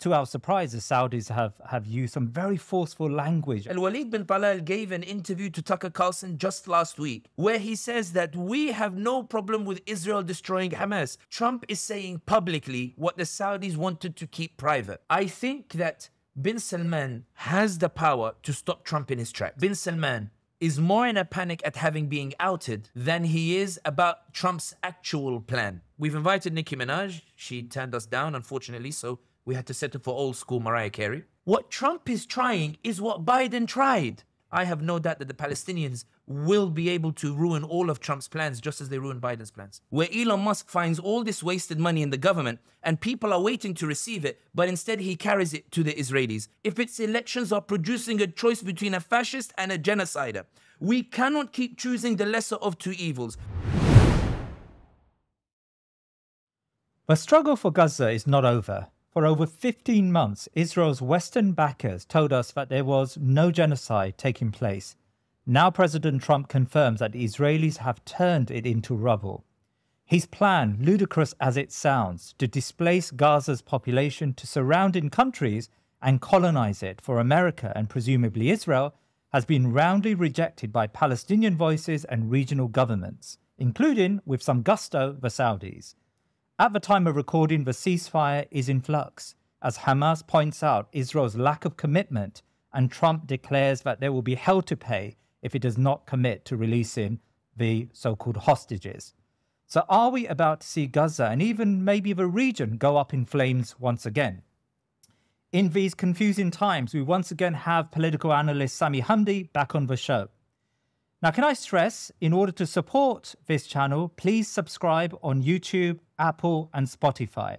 To our surprise, the Saudis have used some very forceful language. Al-Walid bin Talal gave an interview to Tucker Carlson just last week, where he says that we have no problem with Israel destroying Hamas. Trump is saying publicly what the Saudis wanted to keep private. I think that bin Salman has the power to stop Trump in his tracks. Bin Salman is more in a panic at having been outed than he is about Trump's actual plan. We've invited Nicki Minaj. She turned us down, unfortunately, so we had to settle for old school Mariah Carey. What Trump is trying is what Biden tried. I have no doubt that the Palestinians will be able to ruin all of Trump's plans just as they ruined Biden's plans. Where Elon Musk finds all this wasted money in the government and people are waiting to receive it, but instead he carries it to the Israelis. If its elections are producing a choice between a fascist and a genocider, we cannot keep choosing the lesser of two evils. The struggle for Gaza is not over. For over 15 months, Israel's Western backers told us that there was no genocide taking place. Now President Trump confirms that the Israelis have turned it into rubble. His plan, ludicrous as it sounds, to displace Gaza's population to surrounding countries and colonize it for America and presumably Israel, has been roundly rejected by Palestinian voices and regional governments, including, with some gusto, the Saudis. At the time of recording, the ceasefire is in flux, as Hamas points out Israel's lack of commitment, and Trump declares that there will be hell to pay if it does not commit to releasing the so-called hostages. So are we about to see Gaza and even maybe the region go up in flames once again? In these confusing times, we once again have political analyst Sami Hamdi back on the show. Now, can I stress, in order to support this channel, please subscribe on YouTube, Apple and Spotify.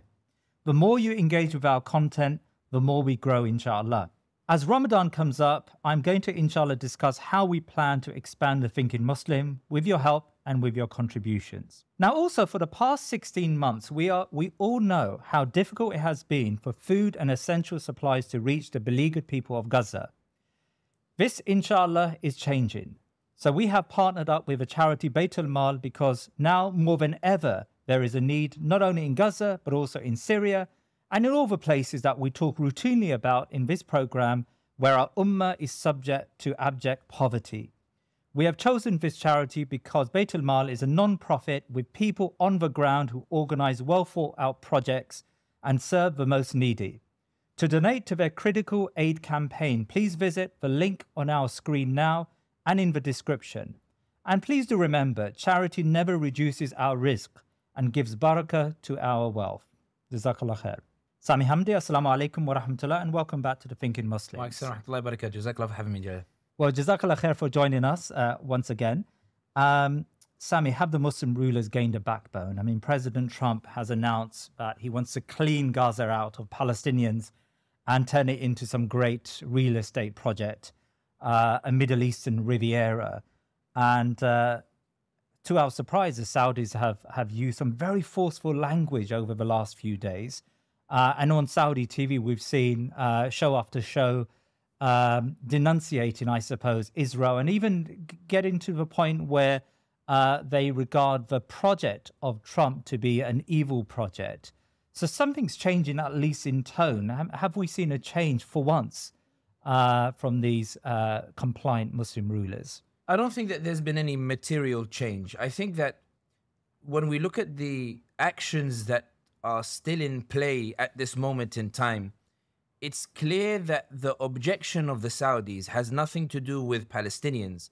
The more you engage with our content, the more we grow, Insha'Allah. As Ramadan comes up, I'm going to, Insha'Allah, discuss how we plan to expand the Thinking Muslim with your help and with your contributions. Now, also, for the past 16 months, we all know how difficult it has been for food and essential supplies to reach the beleaguered people of Gaza. This, Insha'Allah, is changing. So we have partnered up with a charity, Baitulmaal, because now more than ever, there is a need not only in Gaza, but also in Syria and in all the places that we talk routinely about in this program where our ummah is subject to abject poverty. We have chosen this charity because Baitulmaal is a non-profit with people on the ground who organize well thought out projects and serve the most needy. To donate to their critical aid campaign, please visit the link on our screen now and in the description. And please do remember, charity never reduces our risk and gives barakah to our wealth. Jazakallah khair. Sami Hamdi, assalamu alaikum wa rahmatullah, and welcome back to the Thinking Muslim. Wa alaikum wa rahmatullahi wa barakatuh. Jazakallah for having me, Jay. Well, Jazakallah khair for joining us once again. Sami, have the Muslim rulers gained a backbone? I mean, President Trump has announced that he wants to clean Gaza out of Palestinians and turn it into some great real estate project. A Middle Eastern Riviera. And to our surprise, the Saudis have used some very forceful language over the last few days. And on Saudi TV, we've seen show after show denunciating, I suppose, Israel, and even getting to the point where they regard the project of Trump to be an evil project. So something's changing, at least in tone. Have we seen a change for once from these compliant Muslim rulers? I don't think that there's been any material change. I think that when we look at the actions that are still in play at this moment in time, it's clear that the objection of the Saudis has nothing to do with Palestinians,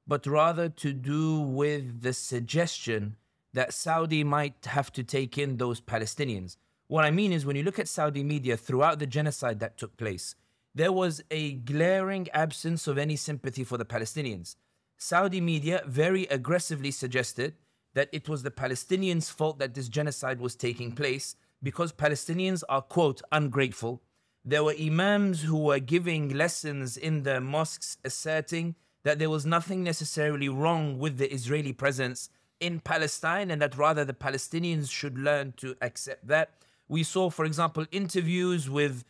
but rather to do with the suggestion that Saudi might have to take in those Palestinians. What I mean is, when you look at Saudi media throughout the genocide that took place, there was a glaring absence of any sympathy for the Palestinians. Saudi media very aggressively suggested that it was the Palestinians' fault that this genocide was taking place because Palestinians are, quote, ungrateful. There were imams who were giving lessons in the mosques asserting that there was nothing necessarily wrong with the Israeli presence in Palestine and that rather the Palestinians should learn to accept that. We saw, for example, interviews with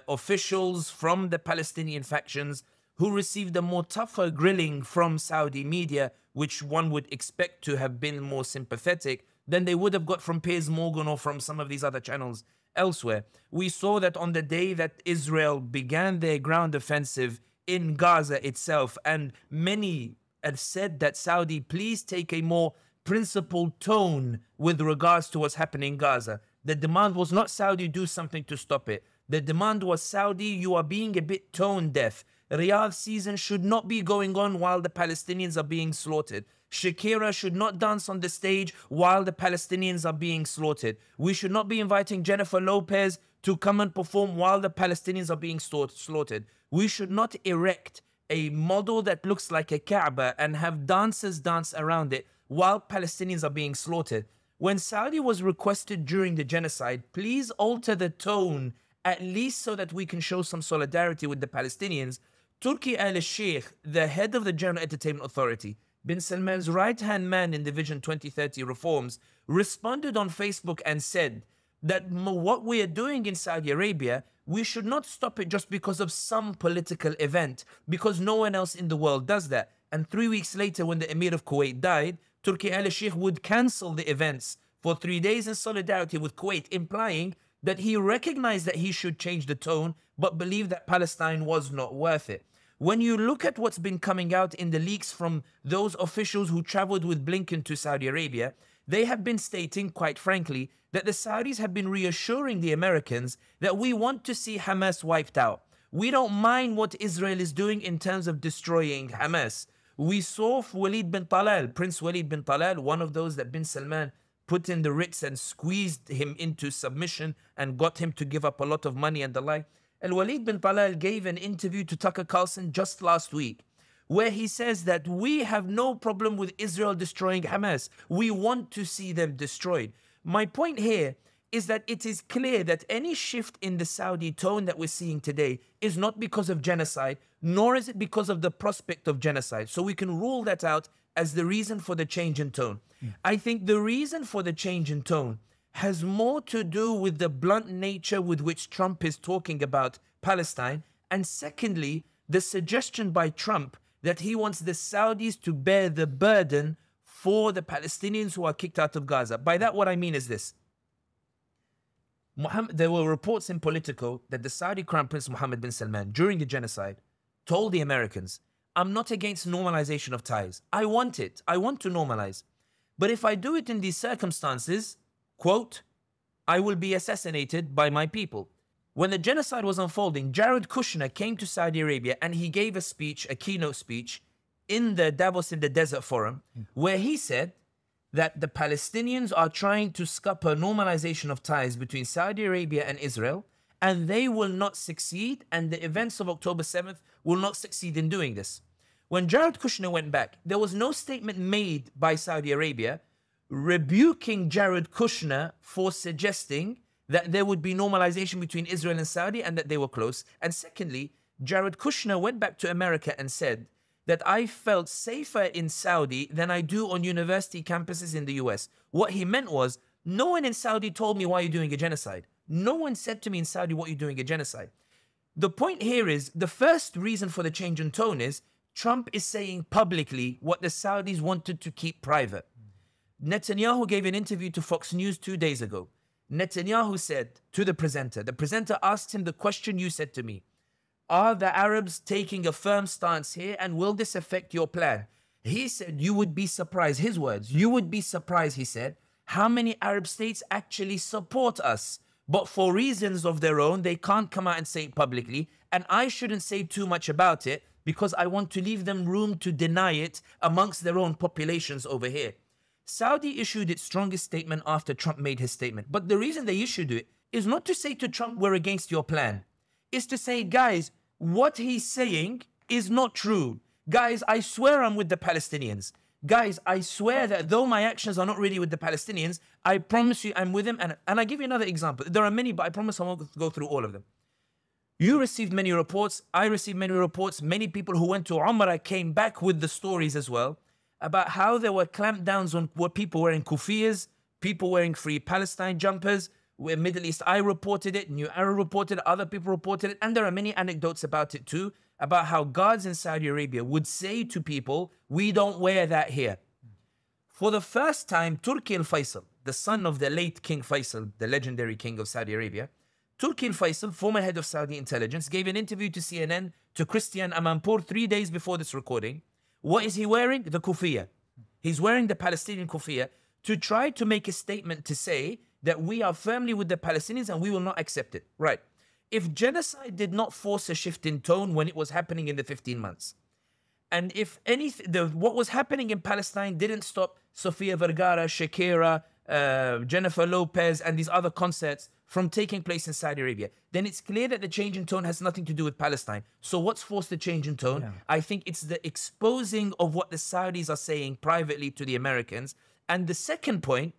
officials from the Palestinian factions who received a more tougher grilling from Saudi media, which one would expect to have been more sympathetic than they would have got from Piers Morgan or from some of these other channels elsewhere. We saw that on the day that Israel began their ground offensive in Gaza itself, and many had said that Saudi, please take a more principled tone with regards to what's happening in Gaza. The demand was not Saudi do something to stop it. The demand was Saudi, you are being a bit tone deaf. Riyadh season should not be going on while the Palestinians are being slaughtered. Shakira should not dance on the stage while the Palestinians are being slaughtered. We should not be inviting Jennifer Lopez to come and perform while the Palestinians are being slaughtered. We should not erect a model that looks like a Kaaba and have dancers dance around it while Palestinians are being slaughtered. When Saudi was requested during the genocide, please alter the tone, at least so that we can show some solidarity with the Palestinians. Turkiye al-Sheikh, the head of the General Entertainment Authority, Bin Salman's right-hand man in the Vision 2030 reforms, responded on Facebook and said that what we are doing in Saudi Arabia, we should not stop it just because of some political event, because no one else in the world does that. And 3 weeks later, when the Emir of Kuwait died, Turkiye al-Sheikh would cancel the events for 3 days in solidarity with Kuwait, implying that he recognized that he should change the tone, but believed that Palestine was not worth it. When you look at what's been coming out in the leaks from those officials who traveled with Blinken to Saudi Arabia, they have been stating, quite frankly, that the Saudis have been reassuring the Americans that we want to see Hamas wiped out. We don't mind what Israel is doing in terms of destroying Hamas. We saw Walid bin Talal, Prince Walid bin Talal, one of those that bin Salman put in the Ritz and squeezed him into submission and got him to give up a lot of money and the like. And Walid bin Talal gave an interview to Tucker Carlson just last week, where he says that we have no problem with Israel destroying Hamas. We want to see them destroyed. My point here is that it is clear that any shift in the Saudi tone that we're seeing today is not because of genocide, nor is it because of the prospect of genocide. So we can rule that out as the reason for the change in tone. I think the reason for the change in tone has more to do with the blunt nature with which Trump is talking about Palestine, and secondly, the suggestion by Trump that he wants the Saudis to bear the burden for the Palestinians who are kicked out of Gaza. By that, what I mean is this. There were reports in Politico that the Saudi Crown Prince Mohammed bin Salman, during the genocide, told the Americans, I'm not against normalization of ties. I want it. I want to normalize. But if I do it in these circumstances, quote, I will be assassinated by my people. When the genocide was unfolding, Jared Kushner came to Saudi Arabia and he gave a speech, a keynote speech, in the Davos in the Desert Forum, where he said that the Palestinians are trying to scupper normalization of ties between Saudi Arabia and Israel, and they will not succeed, and the events of October 7th will not succeed in doing this. When Jared Kushner went back, there was no statement made by Saudi Arabia rebuking Jared Kushner for suggesting that there would be normalization between Israel and Saudi and that they were close. And secondly, Jared Kushner went back to America and said that I felt safer in Saudi than I do on university campuses in the US. What he meant was, no one in Saudi told me why you're doing a genocide. No one said to me in Saudi what you're doing a genocide. The point here is, the first reason for the change in tone is Trump is saying publicly what the Saudis wanted to keep private. Netanyahu gave an interview to Fox News 2 days ago. Netanyahu said to the presenter asked him the question you said to me, are the Arabs taking a firm stance here and will this affect your plan? He said, you would be surprised, his words, you would be surprised, he said, how many Arab states actually support us. But for reasons of their own, they can't come out and say it publicly. And I shouldn't say too much about it because I want to leave them room to deny it amongst their own populations over here. Saudi issued its strongest statement after Trump made his statement. But the reason they issued it is not to say to Trump, we're against your plan. It's to say, guys, what he's saying is not true. Guys, I swear I'm with the Palestinians. Guys, I swear that though my actions are not really with the Palestinians, I promise you I'm with them. And I give you another example. There are many, but I promise I won't go through all of them. You received many reports. I received many reports. Many people who went to Umrah came back with the stories as well about how there were clampdowns on what people wearing kufiyas, people wearing Free Palestine jumpers. Where Middle East Eye reported it, New Era reported it, other people reported it, and there are many anecdotes about it too, about how guards in Saudi Arabia would say to people, we don't wear that here. For the first time, Turki al-Faisal, the son of the late King Faisal, the legendary king of Saudi Arabia, Turki Faisal, former head of Saudi intelligence, gave an interview to CNN, to Christian Amanpour 3 days before this recording. What is he wearing? The kufiya. He's wearing the Palestinian kufiya to try to make a statement to say that we are firmly with the Palestinians and we will not accept it. Right. If genocide did not force a shift in tone when it was happening in the 15 months, and if anything, what was happening in Palestine didn't stop Sofia Vergara, Shakira, Jennifer Lopez, and these other concerts from taking place in Saudi Arabia, then it's clear that the change in tone has nothing to do with Palestine. So what's forced the change in tone? Yeah. I think it's the exposing of what the Saudis are saying privately to the Americans. And the second point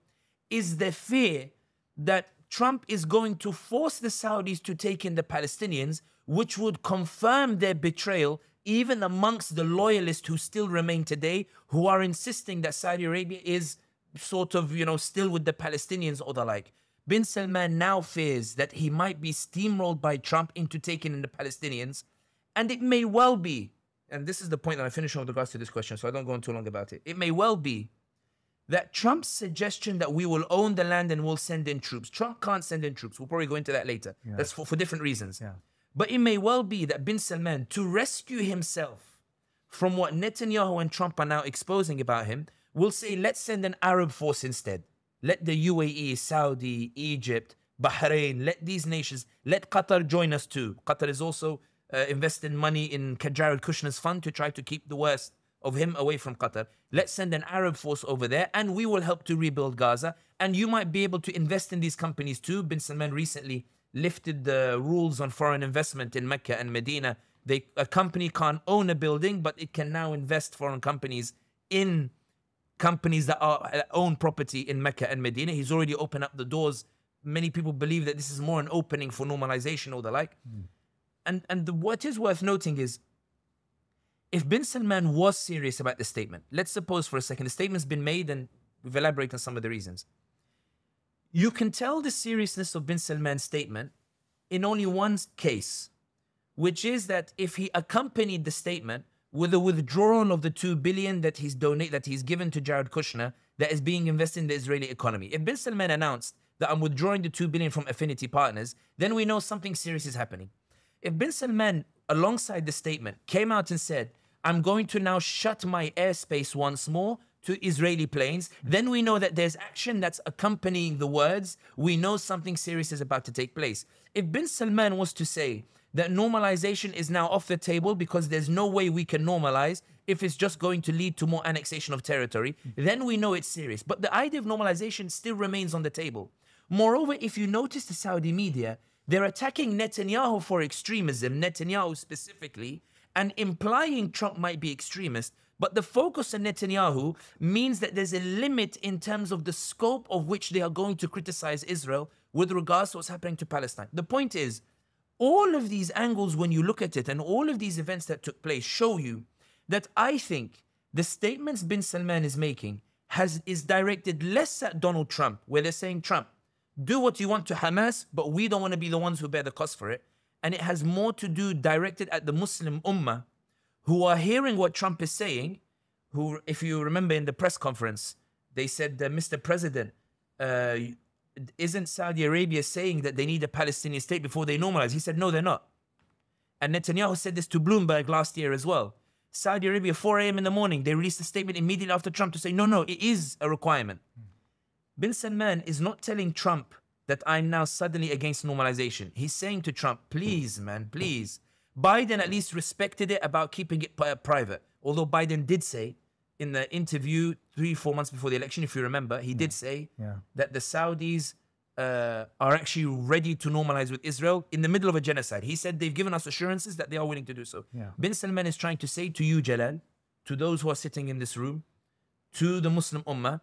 is the fear that Trump is going to force the Saudis to take in the Palestinians, which would confirm their betrayal even amongst the loyalists who still remain today, who are insisting that Saudi Arabia is sort of, still with the Palestinians or the like. Bin Salman now fears that he might be steamrolled by Trump into taking in the Palestinians. And it may well be, and this is the point that I finish on with regards to this question, so I don't go on too long about it. It may well be that Trump's suggestion that we will own the land and we'll send in troops. Trump can't send in troops. We'll probably go into that later. Yeah. That's for different reasons. Yeah. But it may well be that Bin Salman, to rescue himself from what Netanyahu and Trump are now exposing about him, will say, let's send an Arab force instead. Let the UAE, Saudi, Egypt, Bahrain, let these nations, let Qatar join us too. Qatar is also investing money in Jared Kushner's fund to try to keep the worst of him away from Qatar. Let's send an Arab force over there and we will help to rebuild Gaza. And you might be able to invest in these companies too. Bin Salman recently lifted the rules on foreign investment in Mecca and Medina. A company can't own a building, but it can now invest foreign companies in companies that own property in Mecca and Medina. He's already opened up the doors. Many people believe that this is more an opening for normalization or the like. What is worth noting is, if Bin Salman was serious about the statement, let's suppose for a second, the statement's been made and we've elaborated on some of the reasons. You can tell the seriousness of Bin Salman's statement in only one case, which is that if he accompanied the statement with a withdrawal of the $2 billion that he's given to Jared Kushner that is being invested in the Israeli economy. If Bin Salman announced that I'm withdrawing the $2 billion from affinity partners, then we know something serious is happening. If Bin Salman, alongside the statement, came out and said, I'm going to now shut my airspace once more to Israeli planes, then we know that there's action that's accompanying the words. We know something serious is about to take place. If Bin Salman was to say that normalization is now off the table because there's no way we can normalize if it's just going to lead to more annexation of territory, then we know it's serious. But the idea of normalization still remains on the table. Moreover, if you notice the Saudi media, they're attacking Netanyahu for extremism, Netanyahu specifically, and implying Trump might be extremist. But the focus on Netanyahu means that there's a limit in terms of the scope of which they are going to criticize Israel with regards to what's happening to Palestine. The point is, all of these angles, when you look at it, and all of these events that took place show you that I think the statements Bin Salman is making is directed less at Donald Trump, where they're saying, Trump, do what you want to Hamas, but we don't want to be the ones who bear the cost for it. And it has more to do directed at the Muslim ummah, who are hearing what Trump is saying, who, if you remember in the press conference, they said, Mr. President, isn't Saudi Arabia saying that they need a Palestinian state before they normalize? He said, no, they're not. And Netanyahu said this to Bloomberg last year as well. Saudi Arabia, 4 a.m. in the morning, they released a statement immediately after Trump to say, no, it is a requirement. Bin Salman is not telling Trump that I'm now suddenly against normalization. He's saying to Trump, please, man, please. Biden at least respected it about keeping it private. Although Biden did say in the interview 3-4 months before the election, if you remember, he did say that the Saudis are actually ready to normalize with Israel in the middle of a genocide. He said they've given us assurances that they are willing to do so. Bin Salman is trying to say to you, Jalal, to those who are sitting in this room, to the Muslim ummah,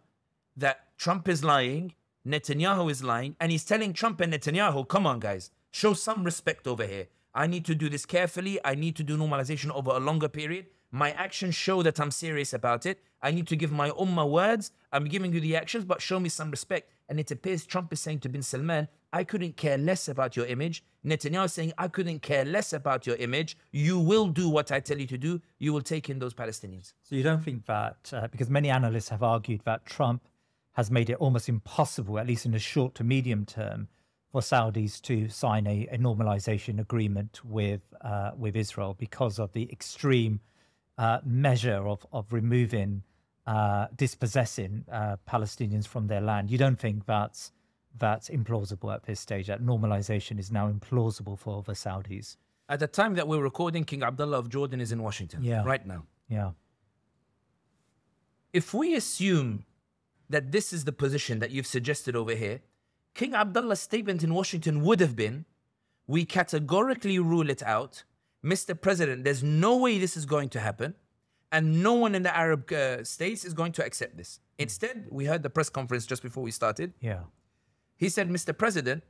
that Trump is lying, Netanyahu is lying, and he's telling Trump and Netanyahu, come on guys, show some respect over here. I need to do this carefully. I need to do normalization over a longer period. My actions show that I'm serious about it. I need to give my ummah words. I'm giving you the actions, but show me some respect. And it appears Trump is saying to Bin Salman, I couldn't care less about your image. Netanyahu is saying, I couldn't care less about your image. You will do what I tell you to do. You will take in those Palestinians. So you don't think that, because many analysts have argued that Trump has made it almost impossible, at least in the short to medium term, for Saudis to sign a normalization agreement with Israel because of the extreme measure of removing, dispossessing Palestinians from their land. You don't think that's implausible at this stage, that normalization is now implausible for the Saudis? At the time that we're recording, King Abdullah of Jordan is in Washington right now. Yeah. If we assume that this is the position that you've suggested over here, King Abdullah's statement in Washington would have been, we categorically rule it out. Mr. President, there's no way this is going to happen, and no one in the Arab states is going to accept this. Instead, we heard the press conference just before we started. Yeah. He said, Mr. President,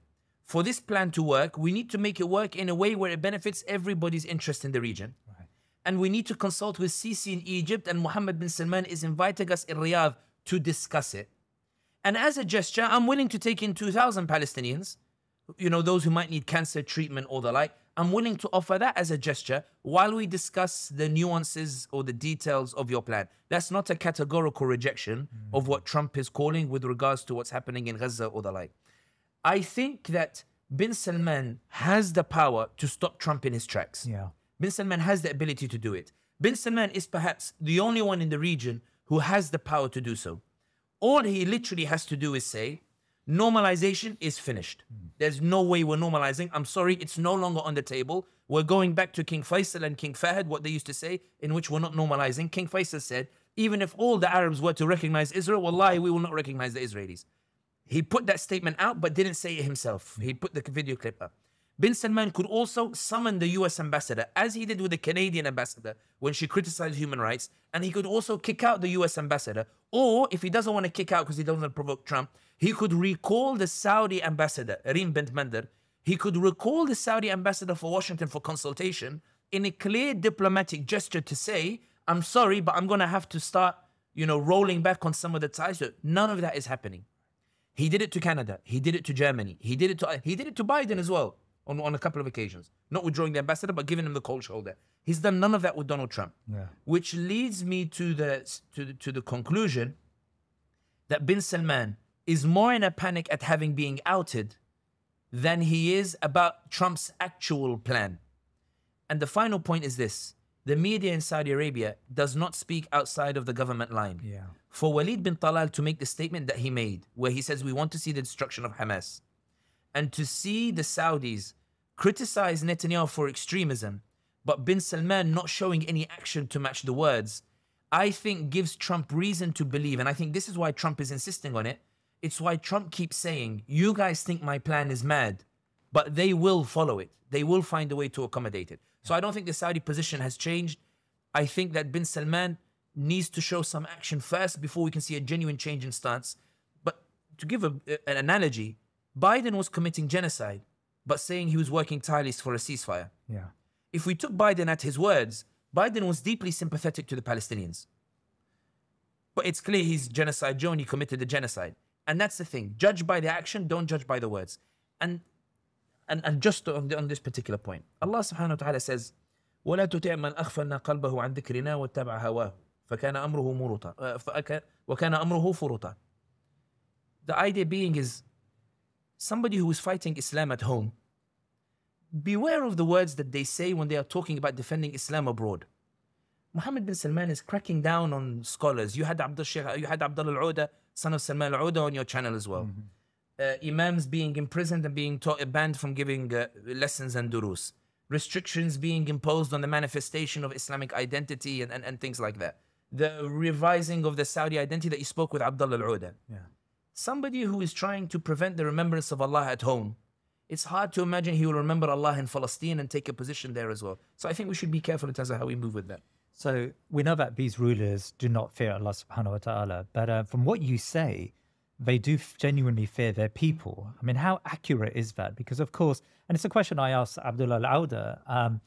for this plan to work, we need to make it work in a way where it benefits everybody's interest in the region. Right. And we need to consult with Sisi in Egypt, and Mohammed bin Salman is inviting us in Riyadh to discuss it. And as a gesture, I'm willing to take in 2,000 Palestinians, you know, those who might need cancer treatment or the like. I'm willing to offer that as a gesture while we discuss the nuances or the details of your plan. That's not a categorical rejection of what Trump is calling with regards to what's happening in Gaza or the like. I think that bin Salman has the power to stop Trump in his tracks. Yeah. Bin Salman has the ability to do it. Bin Salman is perhaps the only one in the region who has the power to do so. All he literally has to do is say, normalization is finished. There's no way we're normalizing. I'm sorry, it's no longer on the table. We're going back to King Faisal and King Fahd, what they used to say, in which we're not normalizing. King Faisal said, even if all the Arabs were to recognize Israel, wallahi, we will not recognize the Israelis. He put that statement out, but didn't say it himself. He put the video clip up. Bin Salman could also summon the US ambassador, as he did with the Canadian ambassador when she criticized human rights, and he could also kick out the US ambassador. Or if he doesn't want to kick out because he doesn't want to provoke Trump, he could recall the Saudi ambassador, Reem bint Mandar. He could recall the Saudi ambassador for Washington for consultation in a clear diplomatic gesture to say, I'm sorry, but I'm going to have to start, rolling back on some of the ties. So none of that is happening. He did it to Canada. He did it to Germany. He did it to Biden as well on a couple of occasions. Not withdrawing the ambassador, but giving him the cold shoulder. He's done none of that with Donald Trump. Yeah. Which leads me to the conclusion that bin Salman is more in a panic at having being outed than he is about Trump's actual plan. And the final point is this. The media in Saudi Arabia does not speak outside of the government line. Yeah. For Walid bin Talal to make the statement that he made, where he says we want to see the destruction of Hamas, and to see the Saudis criticize Netanyahu for extremism, but bin Salman not showing any action to match the words, I think gives Trump reason to believe, and I think this is why Trump is insisting on it. It's why Trump keeps saying, you guys think my plan is mad, but they will follow it. They will find a way to accommodate it. So I don't think the Saudi position has changed. I think that bin Salman needs to show some action first before we can see a genuine change in stance. But to give an analogy, Biden was committing genocide, but saying he was working tirelessly for a ceasefire. Yeah. If we took Biden at his words, Biden was deeply sympathetic to the Palestinians. But it's clear he's genocide Joe and he committed the genocide. And that's the thing. Judge by the action, don't judge by the words. And just on this particular point, Allah subhanahu wa ta'ala says, وَلَا تُطِعْ مَنْ أَغْفَلْنَا قَلْبَهُ عَنْ ذِكْرِنَا وَاتَّبَعَ هَوَاهُ فَكَانَ أَمْرُهُ فُرُطًا. The idea being is, somebody who is fighting Islam at home, beware of the words that they say when they are talking about defending Islam abroad. Mohammed bin Salman is cracking down on scholars. You had Abdullah al-Uda, son of Salman al-Uda, on your channel as well. Imams being imprisoned and being banned from giving lessons and durus. Restrictions being imposed on the manifestation of Islamic identity and things like that. The revising of the Saudi identity that you spoke with Abdullah al-Uda. Yeah. Somebody who is trying to prevent the remembrance of Allah at home, it's hard to imagine he will remember Allah in Palestine and take a position there as well. So I think we should be careful in terms of how we move with that. So we know that these rulers do not fear Allah subhanahu wa ta'ala, but from what you say, they do genuinely fear their people. I mean, how accurate is that? Because of course, and it's a question I asked Abdullah al-Auda,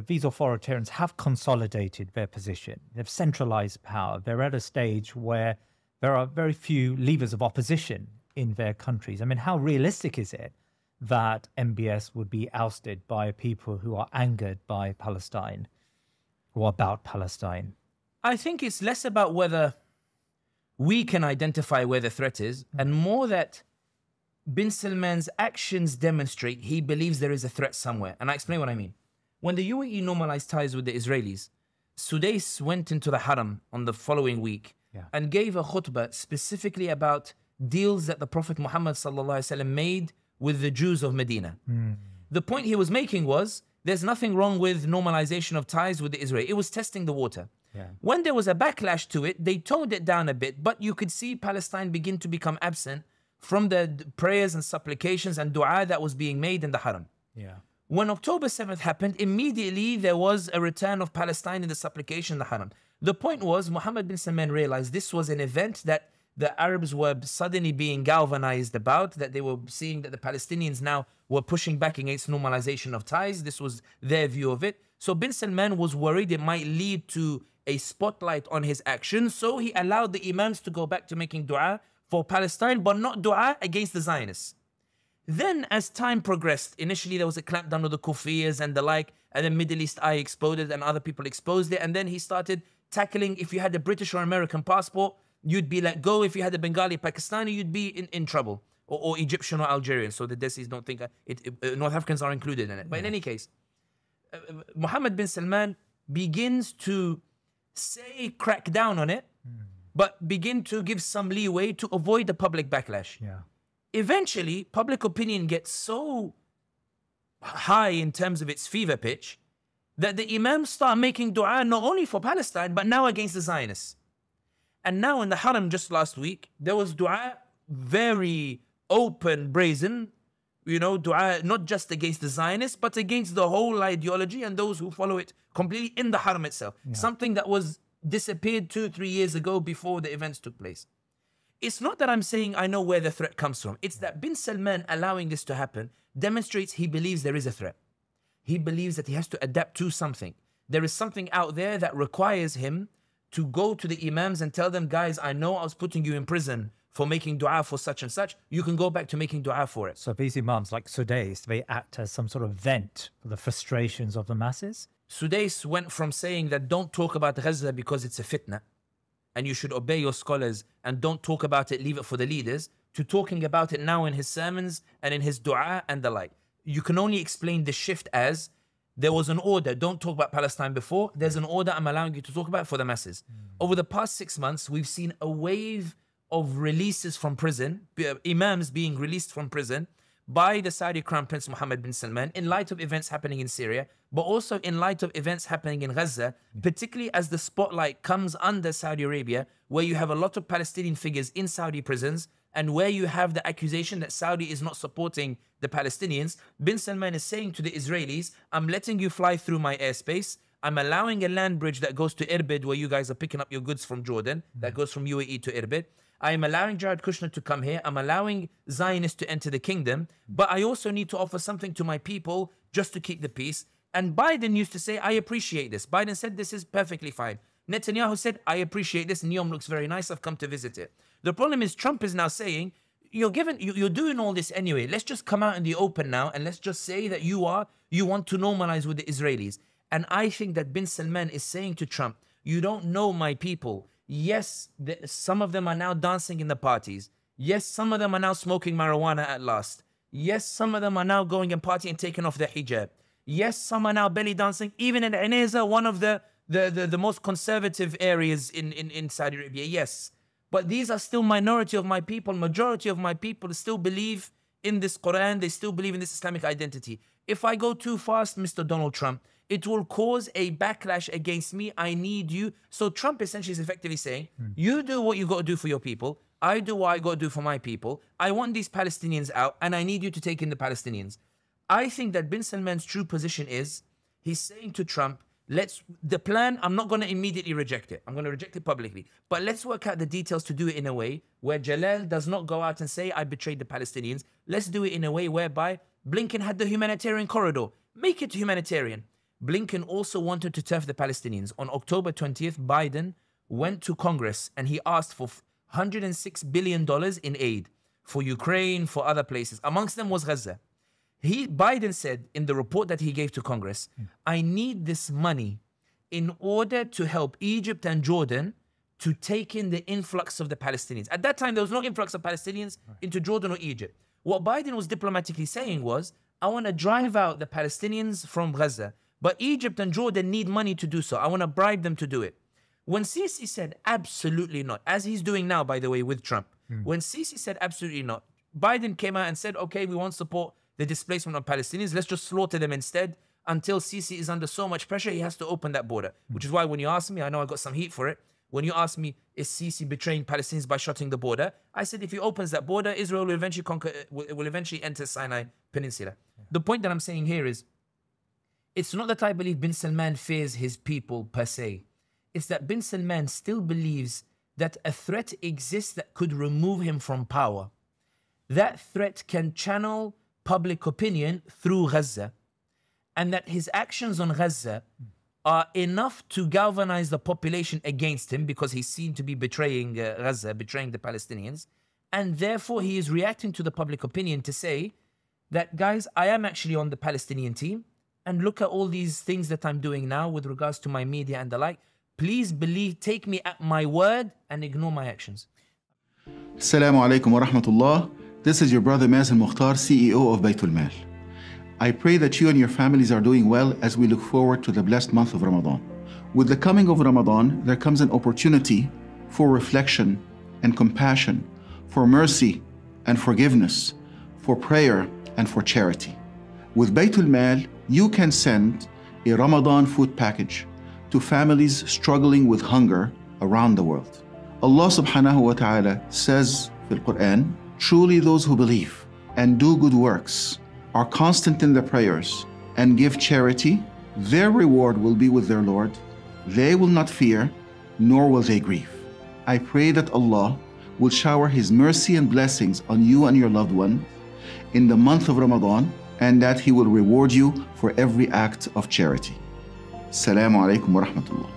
these authoritarians have consolidated their position. They've centralized power. They're at a stage where there are very few levers of opposition in their countries. I mean, how realistic is it that MBS would be ousted by people who are angered by Palestine or about Palestine? I think it's less about whether we can identify where the threat is, and more that bin Salman's actions demonstrate he believes there is a threat somewhere. And I explain what I mean. When the UAE normalized ties with the Israelis, Sudais went into the Haram on the following week and gave a khutbah specifically about deals that the Prophet Muhammad ﷺ made with the Jews of Medina. The point he was making was, there's nothing wrong with normalization of ties with the Israel. It was testing the water. When there was a backlash to it, they toned it down a bit, but you could see Palestine begin to become absent from the prayers and supplications and dua that was being made in the Haram. When October 7th happened, immediately there was a return of Palestine in the supplication in the Haram. The point was, Mohammed bin Salman realized this was an event that the Arabs were suddenly being galvanized about, that they were seeing that the Palestinians now were pushing back against normalization of ties. This was their view of it. So bin Salman was worried it might lead to a spotlight on his actions. So he allowed the Imams to go back to making dua for Palestine, but not dua against the Zionists. Then as time progressed, initially there was a clampdown of the Kufirs and the like, and then Middle East Eye exploded and other people exposed it. And then he started tackling, if you had a British or American passport, you'd be let go. If you had a Bengali Pakistani, you'd be in trouble. Or Egyptian or Algerian. So the Desis don't think North Africans are included in it. But in any case, Mohammed bin Salman begins to say crack down on it, but begin to give some leeway to avoid the public backlash. Eventually, public opinion gets so high in terms of its fever pitch that the Imams start making dua not only for Palestine, but now against the Zionists. And now in the Haram just last week, there was dua very open, brazen, dua not just against the Zionists, but against the whole ideology and those who follow it completely in the Haram itself. Something that was disappeared 2-3 years ago before the events took place. It's not that I'm saying I know where the threat comes from. It's that bin Salman allowing this to happen demonstrates he believes there is a threat. He believes that he has to adapt to something. There is something out there that requires him to go to the Imams and tell them, guys, I know I was putting you in prison for making dua for such and such. You can go back to making dua for it. So these Imams, like Sudais, they act as some sort of vent for the frustrations of the masses? Sudais went from saying that don't talk about Gaza because it's a fitna, and you should obey your scholars and don't talk about it, leave it for the leaders, to talking about it now in his sermons and in his dua and the like. You can only explain the shift as there was an order, don't talk about Palestine before, there's an order I'm allowing you to talk about for the masses. Over the past 6 months, we've seen a wave of releases from prison, Imams being released from prison by the Saudi Crown Prince Mohammed bin Salman in light of events happening in Syria, but also in light of events happening in Gaza, particularly as the spotlight comes under Saudi Arabia, where you have a lot of Palestinian figures in Saudi prisons, and where you have the accusation that Saudi is not supporting the Palestinians. Bin Salman is saying to the Israelis, I'm letting you fly through my airspace. I'm allowing a land bridge that goes to Irbid, where you guys are picking up your goods from Jordan, that goes from UAE to Irbid. I am allowing Jared Kushner to come here. I'm allowing Zionists to enter the kingdom. But I also need to offer something to my people just to keep the peace. And Biden used to say, I appreciate this. Biden said, this is perfectly fine. Netanyahu said, I appreciate this. Neom looks very nice. I've come to visit it. The problem is Trump is now saying, you're doing all this anyway. Let's just come out in the open now and let's just say that you want to normalize with the Israelis. And I think that bin Salman is saying to Trump, you don't know my people. Yes, some of them are now dancing in the parties. Yes, some of them are now smoking marijuana at last. Yes, some of them are now going and partying and taking off their hijab. Yes, some are now belly dancing, even in Ineza, one of the most conservative areas in Saudi Arabia. Yes, but these are still minority of my people. Majority of my people still believe in this Quran. They still believe in this Islamic identity. If I go too fast, Mr. Donald Trump, it will cause a backlash against me. I need you. So Trump essentially is effectively saying, you do what you got to do for your people. I do what I got to do for my people. I want these Palestinians out, and I need you to take in the Palestinians. I think that bin Salman's true position is, he's saying to Trump, the plan, I'm not going to immediately reject it. I'm going to reject it publicly. But let's work out the details to do it in a way where Jalal does not go out and say, I betrayed the Palestinians. Let's do it in a way whereby Blinken had the humanitarian corridor. Make it humanitarian. Blinken also wanted to turf the Palestinians. On October 20th, Biden went to Congress and he asked for $106 billion in aid for Ukraine, for other places. Amongst them was Gaza. Biden said in the report that he gave to Congress, I need this money in order to help Egypt and Jordan to take in the influx of the Palestinians. At that time, there was no influx of Palestinians into Jordan or Egypt. What Biden was diplomatically saying was, I want to drive out the Palestinians from Gaza, but Egypt and Jordan need money to do so. I want to bribe them to do it. When Sisi said absolutely not, as he's doing now, by the way, with Trump, when Sisi said absolutely not, Biden came out and said, okay, we won't support the displacement of Palestinians. Let's just slaughter them instead. Until Sisi is under so much pressure, he has to open that border. Which is why when you ask me, I know I got some heat for it. When you ask me, is Sisi betraying Palestinians by shutting the border? I said, if he opens that border, Israel will eventually will eventually enter Sinai Peninsula. The point that I'm saying here is, it's not that I believe bin Salman fears his people per se. It's that bin Salman still believes that a threat exists that could remove him from power. That threat can channel public opinion through Gaza, and that his actions on Gaza are enough to galvanize the population against him because he's seen to be betraying Gaza, betraying the Palestinians, and therefore he is reacting to the public opinion to say that, guys, I am actually on the Palestinian team, and look at all these things that I'm doing now with regards to my media and the like. Please believe, take me at my word and ignore my actions. Assalamu alaikum wa rahmatullah. This is your brother Mazen Mukhtar, CEO of Baitulmaal. I pray that you and your families are doing well as we look forward to the blessed month of Ramadan. With the coming of Ramadan, there comes an opportunity for reflection and compassion, for mercy and forgiveness, for prayer and for charity. With Baitulmaal, you can send a Ramadan food package to families struggling with hunger around the world. Allah subhanahu wa ta'ala says in the Quran, truly those who believe and do good works, are constant in their prayers, and give charity, their reward will be with their Lord. They will not fear, nor will they grieve. I pray that Allah will shower His mercy and blessings on you and your loved one in the month of Ramadan, and that He will reward you for every act of charity. Assalamu alaikum wa rahmatullah.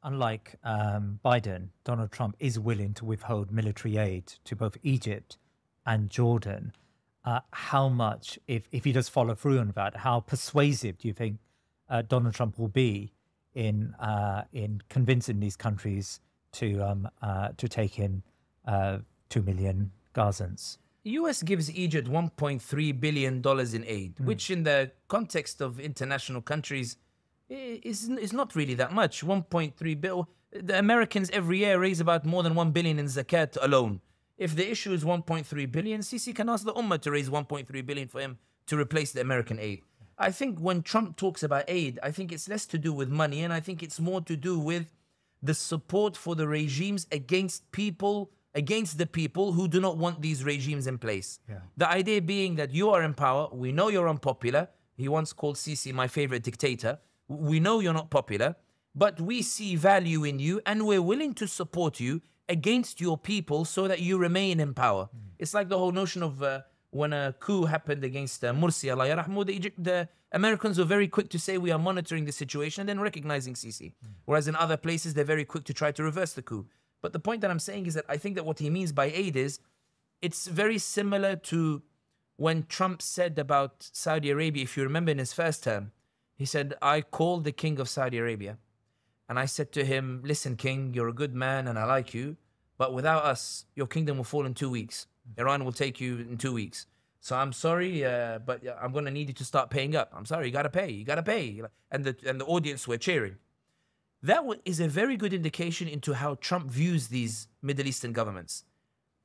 Unlike Biden, Donald Trump is willing to withhold military aid to both Egypt and Jordan. How much, if he does follow through on that, how persuasive do you think Donald Trump will be in convincing these countries to take in 2 million Gazans? The US gives Egypt $1.3 billion in aid, which in the context of international countries is not really that much. 1.3 billion. The Americans every year raise about more than 1 billion in zakat alone. If the issue is 1.3 billion, Sisi can ask the ummah to raise 1.3 billion for him to replace the American aid. I think when Trump talks about aid, I think it's less to do with money, and I think it's more to do with the support for the regimes against the people who do not want these regimes in place. Yeah. The idea being that you are in power, we know you're unpopular. He once called Sisi my favorite dictator. We know you're not popular, but we see value in you and we're willing to support you against your people so that you remain in power. It's like the whole notion of when a coup happened against Mursi, Allah yarahmu, the Americans were very quick to say we are monitoring the situation and then recognizing Sisi. Whereas in other places, they're very quick to try to reverse the coup. But the point that I'm saying is that I think that what he means by aid is, it's very similar to when Trump said about Saudi Arabia, if you remember in his first term, he said, I called the king of Saudi Arabia and I said to him, listen, king, you're a good man and I like you, but without us, your kingdom will fall in 2 weeks. Iran will take you in 2 weeks. So I'm sorry, but I'm going to need you to start paying up. I'm sorry, you got to pay, you got to pay. And the audience were cheering. That is a very good indication into how Trump views these Middle Eastern governments.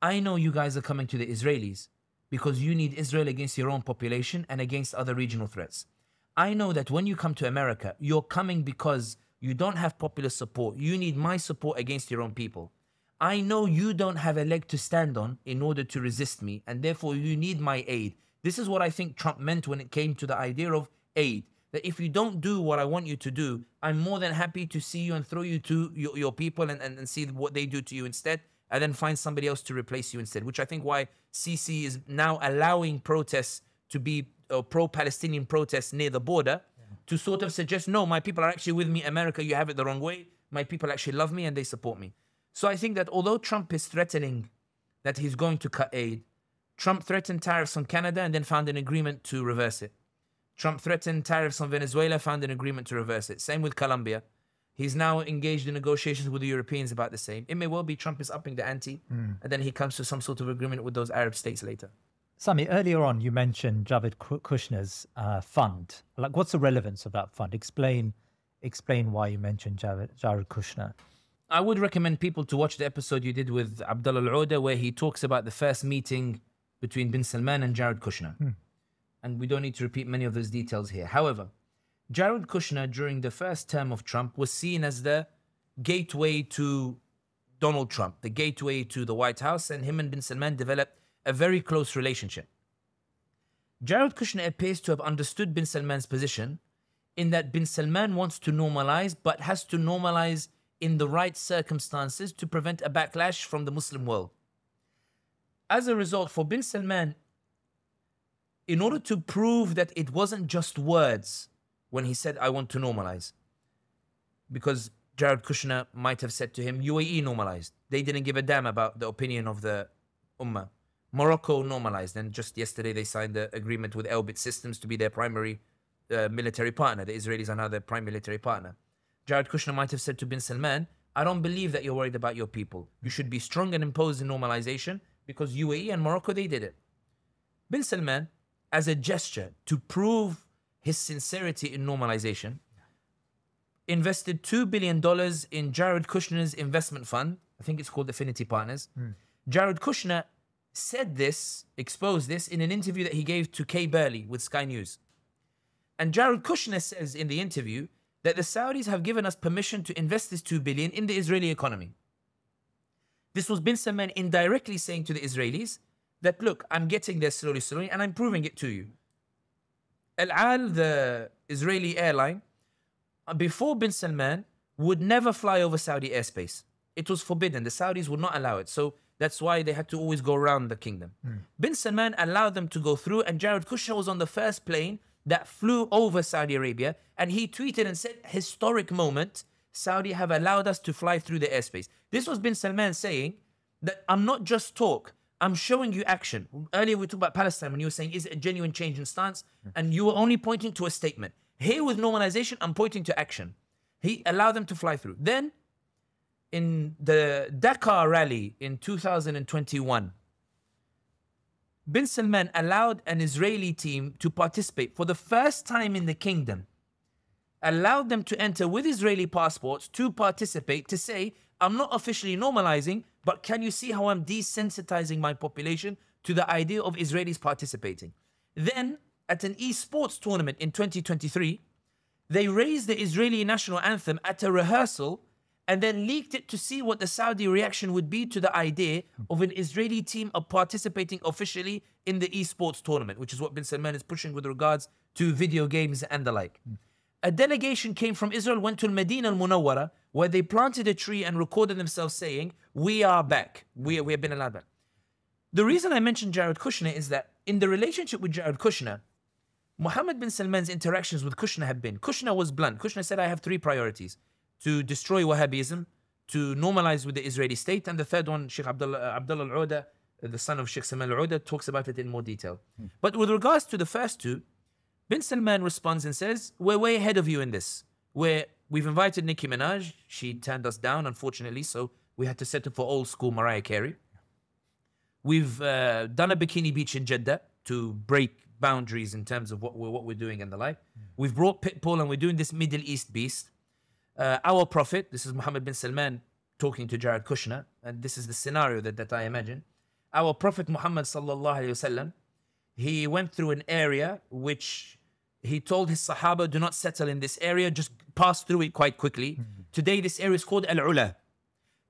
I know you guys are coming to the Israelis because you need Israel against your own population and against other regional threats. I know that when you come to America, you're coming because you don't have popular support. You need my support against your own people. I know you don't have a leg to stand on in order to resist me, and therefore you need my aid. This is what I think Trump meant when it came to the idea of aid. That if you don't do what I want you to do, I'm more than happy to see you and throw you to your people and see what they do to you instead, and then find somebody else to replace you instead, which I think why Sisi is now allowing protests to be pro-Palestinian protests near the border to sort of suggest, no, my people are actually with me. America, you have it the wrong way. My people actually love me and they support me. So I think that although Trump is threatening that he's going to cut aid, Trump threatened tariffs on Canada and then found an agreement to reverse it. Trump threatened tariffs on Venezuela, found an agreement to reverse it. Same with Colombia. He's now engaged in negotiations with the Europeans about the same. It may well be Trump is upping the ante, and then he comes to some sort of agreement with those Arab states later. Sami, earlier on you mentioned Jared Kushner's fund. Like, what's the relevance of that fund? Explain why you mentioned Jared Kushner. I would recommend people to watch the episode you did with Abdullah Al-Oda, where he talks about the first meeting between bin Salman and Jared Kushner. And we don't need to repeat many of those details here. However, Jared Kushner, during the first term of Trump, was seen as the gateway to Donald Trump, the gateway to the White House, and him and bin Salman developed a very close relationship. Jared Kushner appears to have understood bin Salman's position in that bin Salman wants to normalize, but has to normalize in the right circumstances to prevent a backlash from the Muslim world. As a result, for bin Salman, in order to prove that it wasn't just words when he said, I want to normalize, because Jared Kushner might have said to him, UAE normalized. They didn't give a damn about the opinion of the ummah. Morocco normalized, and just yesterday they signed the agreement with Elbit Systems to be their primary military partner. The Israelis are now their prime military partner. Jared Kushner might have said to bin Salman, I don't believe that you're worried about your people. You should be strong and impose in normalization, because UAE and Morocco, they did it. Bin Salman, as a gesture to prove his sincerity in normalization, invested $2 billion in Jared Kushner's investment fund. I think it's called Affinity Partners. Jared Kushner said this, exposed this in an interview that he gave to Kay Burley with Sky News. And Jared Kushner says in the interview that the Saudis have given us permission to invest this $2 billion in the Israeli economy. This was bin Salman indirectly saying to the Israelis that, look, I'm getting there slowly, slowly, and I'm proving it to you. El Al, the Israeli airline, before bin Salman, would never fly over Saudi airspace. It was forbidden. The Saudis would not allow it. So that's why they had to always go around the kingdom. Bin Salman allowed them to go through, and Jared Kushner was on the first plane that flew over Saudi Arabia, and he tweeted and said, historic moment, Saudi have allowed us to fly through the airspace. This was bin Salman saying that I'm not just talk, I'm showing you action. Earlier we talked about Palestine when you were saying, is it a genuine change in stance? And you were only pointing to a statement. Here with normalization, I'm pointing to action. He allowed them to fly through. Then, in the Dakar rally in 2021, bin Salman allowed an Israeli team to participate for the first time in the kingdom, allowed them to enter with Israeli passports to participate, to say, I'm not officially normalizing, but can you see how I'm desensitizing my population to the idea of Israelis participating? Then, at an esports tournament in 2023, they raised the Israeli national anthem at a rehearsal and then leaked it to see what the Saudi reaction would be to the idea of an Israeli team participating officially in the esports tournament, which is what bin Salman is pushing with regards to video games and the like. A delegation came from Israel, went to Medina al-Munawwara, where they planted a tree and recorded themselves saying, we are back. We have been allowed back. The reason I mentioned Jared Kushner is that in the relationship with Jared Kushner, Mohammed bin Salman's interactions with Kushner have been, Kushner was blunt. Kushner said, I have three priorities: to destroy Wahhabism, to normalize with the Israeli state, and the third one, Sheikh Abdullah Al-Oda, the son of Sheikh Sami Al-Oda, talks about it in more detail. But with regards to the first two, bin Salman responds and says, we're way ahead of you in this. We've invited Nicki Minaj. She turned us down, unfortunately, so we had to settle for old school Mariah Carey. We've done a bikini beach in Jeddah to break boundaries in terms of what we're doing and the like. We've brought Pitbull, and we're doing this Middle East beast. Our prophet, this is Mohammed bin Salman talking to Jared Kushner, and this is the scenario that I imagine. Our prophet Muhammad sallallahu alaihi wasallam, he went through an area which he told his Sahaba, do not settle in this area, just pass through it quite quickly. Today this area is called Al-Ula.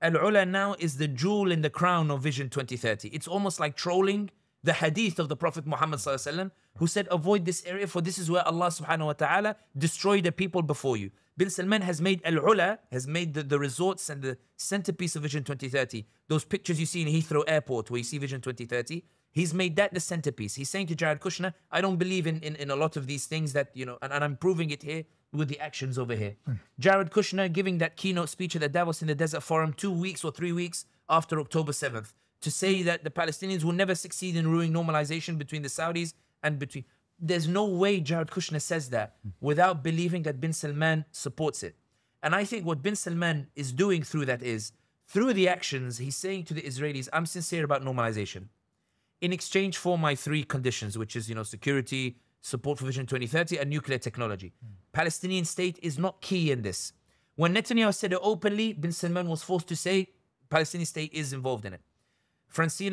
Al-Ula now is the jewel in the crown of Vision 2030. It's almost like trolling the hadith of the Prophet Muhammad sallallahu alaihi wasallam, who said, avoid this area, for this is where Allah subhanahu wa ta'ala destroyed the people before you. Bin Salman has made Al-Ula, has made the resorts and the centerpiece of Vision 2030. Those pictures you see in Heathrow Airport where you see Vision 2030, he's made that the centerpiece. He's saying to Jared Kushner, I don't believe in a lot of these things that, and I'm proving it here with the actions over here. Jared Kushner giving that keynote speech at the Davos in the Desert Forum 2 weeks or 3 weeks after October 7th to say that the Palestinians will never succeed in ruining normalization between the Saudis and between... there's no way Jared Kushner says that without believing that bin Salman supports it. And I think what bin Salman is doing through that is, through the actions, he's saying to the Israelis, I'm sincere about normalization. In exchange for my 3 conditions, which is, security, support for Vision 2030, and nuclear technology. Palestinian state is not key in this. When Netanyahu said it openly, bin Salman was forced to say Palestinian state is involved in it. Francine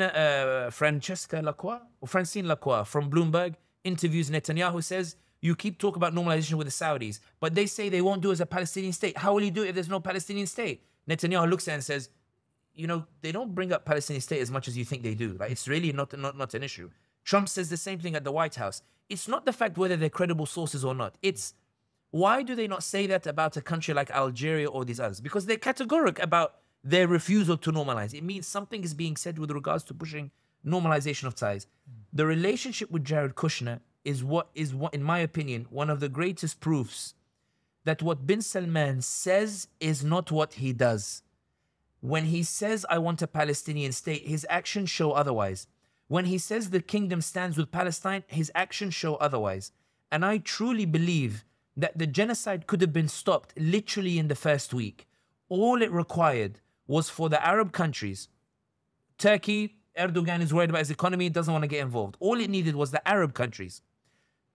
Lacroix from Bloomberg interviews Netanyahu, says, you keep talking about normalization with the Saudis, but they say they won't do it as a Palestinian state. How will you do it if there's no Palestinian state? Netanyahu looks at it and says, they don't bring up Palestinian state as much as you think they do. Like, it's really not an issue. Trump says the same thing at the White House. It's not the fact whether they're credible sources or not. It's why do they not say that about a country like Algeria or these others? Because they're categoric about their refusal to normalize. It means something is being said with regards to pushing normalization of ties. The relationship with Jared Kushner is what, in my opinion, one of the greatest proofs that what bin Salman says is not what he does. When he says, I want a Palestinian state, his actions show otherwise. When he says the kingdom stands with Palestine, his actions show otherwise. And I truly believe that the genocide could have been stopped literally in the first week. All it required was for the Arab countries. Turkey, Erdogan is worried about his economy, doesn't want to get involved. All it needed was the Arab countries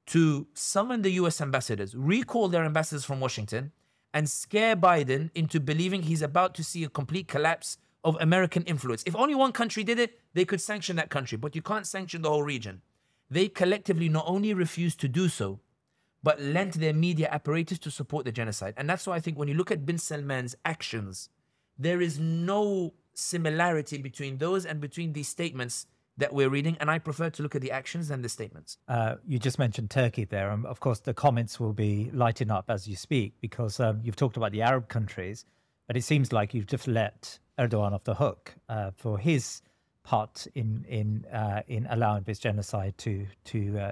to summon the US ambassadors, recall their ambassadors from Washington, and scare Biden into believing he's about to see a complete collapse of American influence. If only one country did it, they could sanction that country, but you can't sanction the whole region. They collectively not only refused to do so, but lent their media apparatus to support the genocide. And that's why I think when you look at bin Salman's actions, there is no similarity between those and between these statements that we're reading, and I prefer to look at the actions than the statements. You just mentioned Turkey there, and of course the comments will be lighting up as you speak, because you've talked about the Arab countries, but it seems like you've just let Erdogan off the hook for his part in allowing this genocide to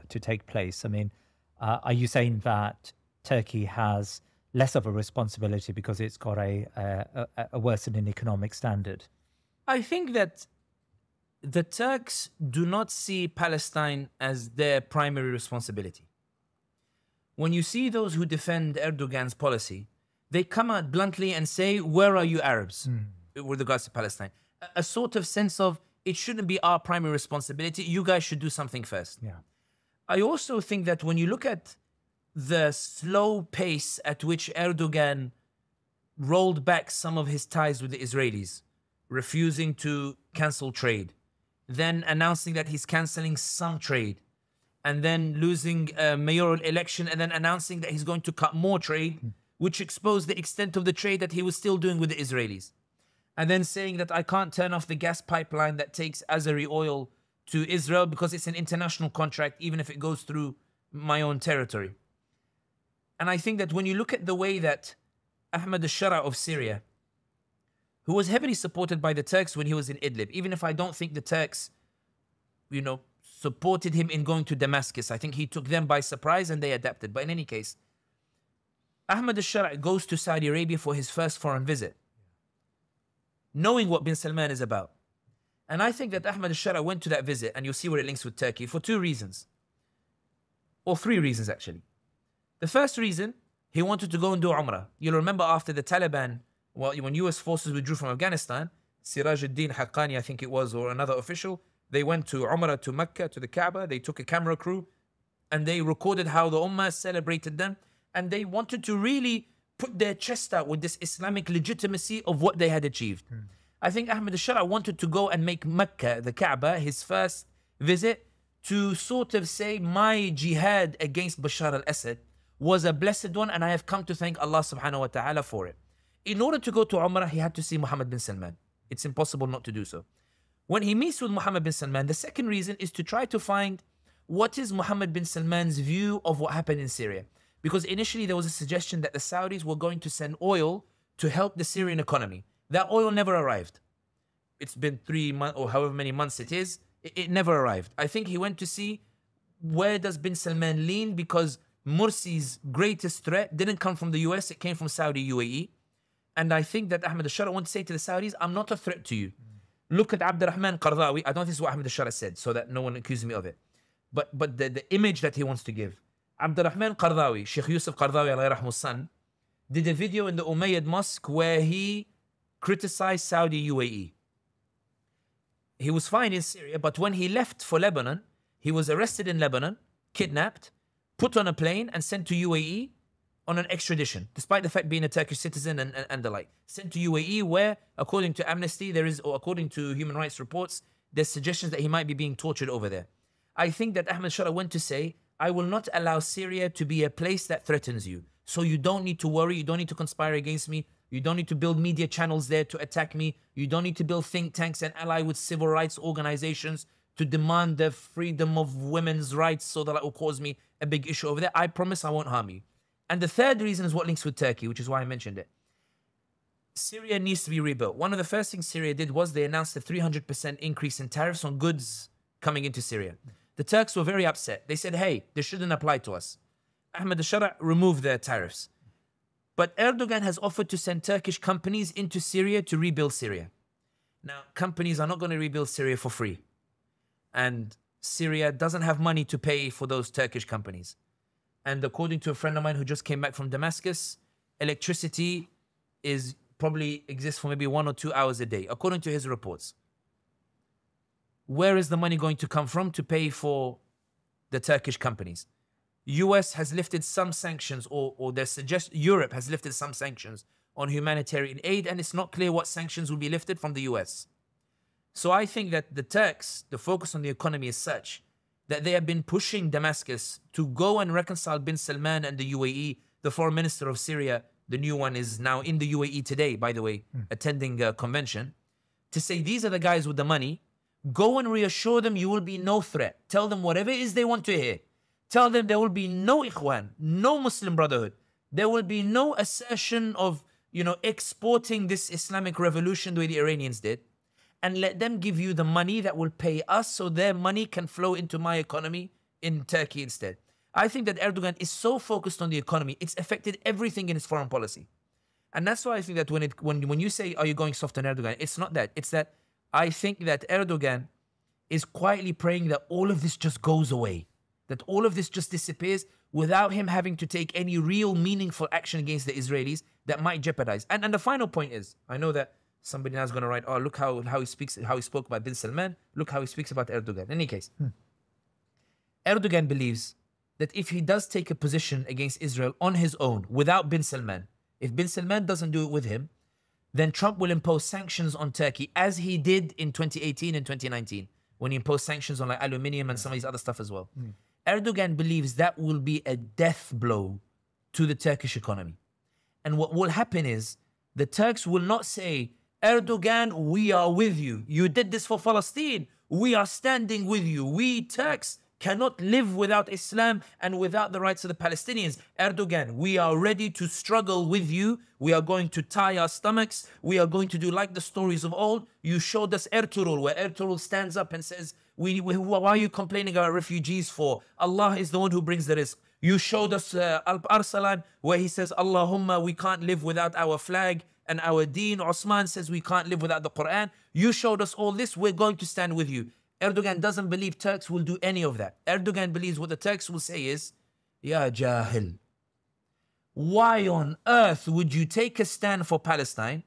take place. I mean, are you saying that Turkey has less of a responsibility because it's got a worsening economic standard? I think that the Turks do not see Palestine as their primary responsibility. When you see those who defend Erdogan's policy, they come out bluntly and say, where are you Arabs with regards to Palestine? A sort of sense of, it shouldn't be our primary responsibility, you guys should do something first. Yeah. I also think that when you look at the slow pace at which Erdogan rolled back some of his ties with the Israelis, refusing to cancel trade, then announcing that he's cancelling some trade, and then losing a mayoral election, and then announcing that he's going to cut more trade, which exposed the extent of the trade that he was still doing with the Israelis. And then saying that I can't turn off the gas pipeline that takes Azeri oil to Israel because it's an international contract, even if it goes through my own territory. And I think that when you look at the way that Ahmad al-Shara of Syria, who was heavily supported by the Turks when he was in Idlib, even if I don't think the Turks, supported him in going to Damascus. I think he took them by surprise and they adapted. But in any case, Ahmad al-Shara goes to Saudi Arabia for his first foreign visit, knowing what bin Salman is about. And I think that Ahmad al-Shara went to that visit, and you'll see where it links with Turkey, for 2 reasons. Or 3 reasons, actually. The first reason, he wanted to go and do Umrah. You'll remember after the Taliban, when US forces withdrew from Afghanistan, Siraj al-Din Haqqani, I think it was, or another official, they went to Umrah, to Mecca, to the Kaaba. They took a camera crew, and they recorded how the Ummah celebrated them. And they wanted to really put their chest out with this Islamic legitimacy of what they had achieved. I think Ahmad al-Shara wanted to go and make Mecca, the Kaaba, his first visit, to sort of say, my jihad against Bashar al-Assad was a blessed one, and I have come to thank Allah subhanahu wa ta'ala for it. In order to go to Umrah, he had to see Mohammed bin Salman. It's impossible not to do so. When he meets with Mohammed bin Salman, the second reason is to try to find what is Mohammed bin Salman's view of what happened in Syria. Because initially there was a suggestion that the Saudis were going to send oil to help the Syrian economy. That oil never arrived. It's been 3 months or however many months it is. It never arrived. I think he went to see where does bin Salman lean, because Morsi's greatest threat didn't come from the US, it came from Saudi UAE. And I think that Ahmad al-Shara wanted to say to the Saudis, I'm not a threat to you. Look at Abdurrahman Qardawi. I don't think this is what Ahmad al-Shara said, so that no one accuses me of it. but the image that he wants to give. Abdurrahman Qardawi, Sheikh Yusuf Qardawi alayhi rahmu's son, did a video in the Umayyad Mosque where he criticized Saudi UAE. He was fine in Syria, but when he left for Lebanon, he was arrested in Lebanon, kidnapped, put on a plane and sent to UAE on an extradition, despite the fact being a Turkish citizen and the like. Sent to UAE where, according to Amnesty, or according to human rights reports, there's suggestions that he might be being tortured over there. I think that Ahmed Shara went to say, I will not allow Syria to be a place that threatens you. So you don't need to worry, you don't need to conspire against me, you don't need to build media channels there to attack me, you don't need to build think tanks and ally with civil rights organizations to demand the freedom of women's rights so that will cause me a big issue over there. I promise I won't harm you. And the third reason is what links with Turkey, which is why I mentioned it. Syria needs to be rebuilt. One of the first things Syria did was they announced a 300% increase in tariffs on goods coming into Syria. The Turks were very upset. They said, hey, this shouldn't apply to us. Ahmed al-Shara removed their tariffs. But Erdogan has offered to send Turkish companies into Syria to rebuild Syria. Now, companies are not going to rebuild Syria for free. And Syria doesn't have money to pay for those Turkish companies. And according to a friend of mine who just came back from Damascus, electricity probably exists for maybe 1 or 2 hours a day, according to his reports. Where is the money going to come from to pay for the Turkish companies? US has lifted some sanctions, or they suggest Europe has lifted some sanctions on humanitarian aid, and it's not clear what sanctions will be lifted from the US. So I think that the Turks, the focus on the economy is such that they have been pushing Damascus to go and reconcile bin Salman and the UAE. The foreign minister of Syria, the new one, is now in the UAE today, by the way, attending a convention, to say these are the guys with the money. Go and reassure them you will be no threat. Tell them whatever it is they want to hear. Tell them there will be no Ikhwan, no Muslim Brotherhood. There will be no assertion of, exporting this Islamic revolution the way the Iranians did. And let them give you the money that will pay us so their money can flow into my economy in Turkey instead. I think that Erdogan is so focused on the economy, it's affected everything in his foreign policy. And that's why I think that when you say, are you going soft on Erdogan? It's not that. It's that I think that Erdogan is quietly praying that all of this just goes away, that all of this just disappears without him having to take any real meaningful action against the Israelis that might jeopardize. And the final point is, I know that somebody now is going to write, oh, look how he spoke about bin Salman, look how he speaks about Erdogan. In any case, Erdogan believes that if he does take a position against Israel on his own, without bin Salman, if bin Salman doesn't do it with him, then Trump will impose sanctions on Turkey, as he did in 2018 and 2019, when he imposed sanctions on like aluminium and some of these other stuff as well. Erdogan believes that will be a death blow to the Turkish economy. And what will happen is the Turks will not say, Erdogan, we are with you. You did this for Palestine. We are standing with you. We Turks cannot live without Islam and without the rights of the Palestinians. Erdogan, we are ready to struggle with you. We are going to tie our stomachs. We are going to do like the stories of old. You showed us Ertugrul, where Ertugrul stands up and says, why are you complaining about refugees for? Allah is the one who brings the risk. You showed us Al-Arsalan, where he says, Allahumma, we can't live without our flag and our deen. Osman says we can't live without the Quran. You showed us all this. We're going to stand with you. Erdogan doesn't believe Turks will do any of that. Erdogan believes what the Turks will say is, Ya Jahil, why on earth would you take a stand for Palestine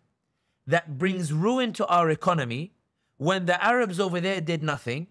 that brings ruin to our economy when the Arabs over there did nothing?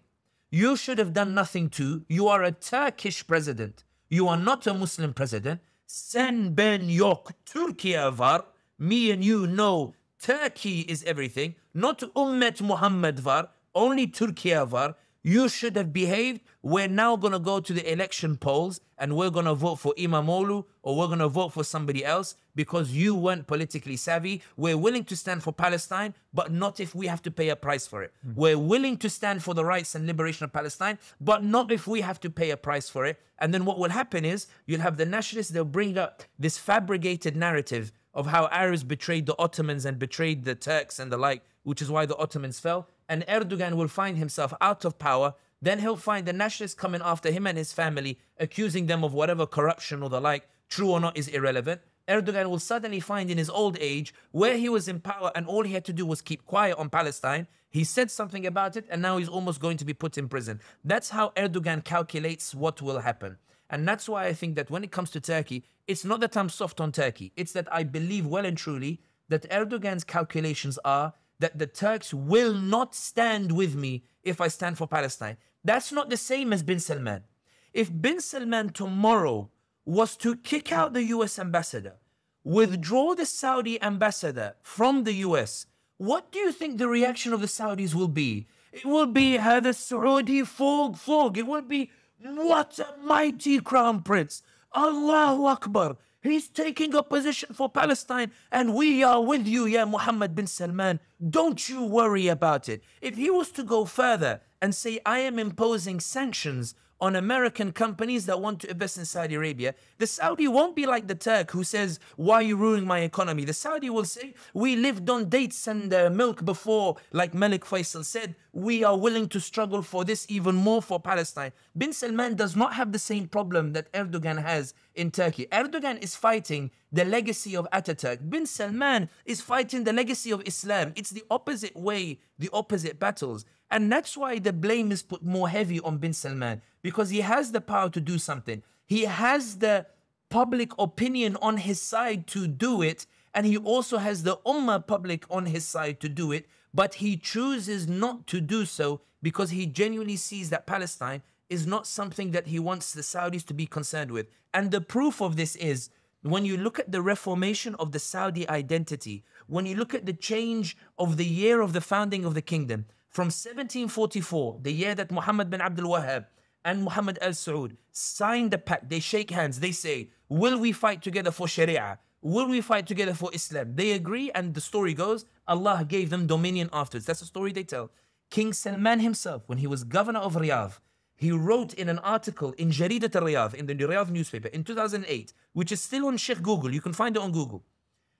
You should have done nothing too. You are a Turkish president. You are not a Muslim president. Sen ben yok Türkiye var. Me and you know Turkey is everything. Not Ummet Muhammad var. Only Turkiye var. You should have behaved. We're now going to go to the election polls and we're going to vote for Imamoglu or we're going to vote for somebody else because you weren't politically savvy. We're willing to stand for Palestine, but not if we have to pay a price for it. We're willing to stand for the rights and liberation of Palestine, but not if we have to pay a price for it. And then what will happen is you'll have the nationalists, they'll bring up this fabricated narrative of how Arabs betrayed the Ottomans and betrayed the Turks and the like, which is why the Ottomans fell. And Erdogan will find himself out of power. Then he'll find the nationalists coming after him and his family, accusing them of whatever corruption or the like, true or not, is irrelevant. Erdogan will suddenly find in his old age where he was in power and all he had to do was keep quiet on Palestine. He said something about it and now he's almost going to be put in prison. That's how Erdogan calculates what will happen. And that's why I think that when it comes to Turkey, it's not that I'm soft on Turkey. It's that I believe well and truly that Erdogan's calculations are that the Turks will not stand with me if I stand for Palestine. That's not the same as bin Salman. If bin Salman tomorrow was to kick out the US ambassador, withdraw the Saudi ambassador from the US, what do you think the reaction of the Saudis will be? It will be, هذا السعودي فوق. It will be, what a mighty crown prince. Allahu Akbar. He's taking a position for Palestine and we are with you, ya Muhammad bin Salman. Don't you worry about it. If he was to go further and say, I am imposing sanctions on American companies that want to invest in Saudi Arabia, the Saudi won't be like the Turk who says, why are you ruining my economy? The Saudi will say, we lived on dates and milk before, like Malik Faisal said, we are willing to struggle for this even more for Palestine. Bin Salman does not have the same problem that Erdogan has in Turkey. Erdogan is fighting the legacy of Ataturk. Bin Salman is fighting the legacy of Islam. It's the opposite way, the opposite battles. And that's why the blame is put more heavy on bin Salman, because he has the power to do something. He has the public opinion on his side to do it, and he also has the ummah public on his side to do it, but he chooses not to do so because he genuinely sees that Palestine is not something that he wants the Saudis to be concerned with. And the proof of this is, when you look at the reformation of the Saudi identity, when you look at the change of the year of the founding of the kingdom, from 1744, the year that Muhammad bin Abdul Wahhab and Muhammad al Saud signed the pact, they shake hands, they say, will we fight together for Sharia? Will we fight together for Islam? They agree, and the story goes, Allah gave them dominion afterwards. That's the story they tell. King Salman himself, when he was governor of Riyadh, he wrote in an article in Jaridat al-Riyadh, in the Riyadh newspaper, in 2008, which is still on Sheikh Google, you can find it on Google.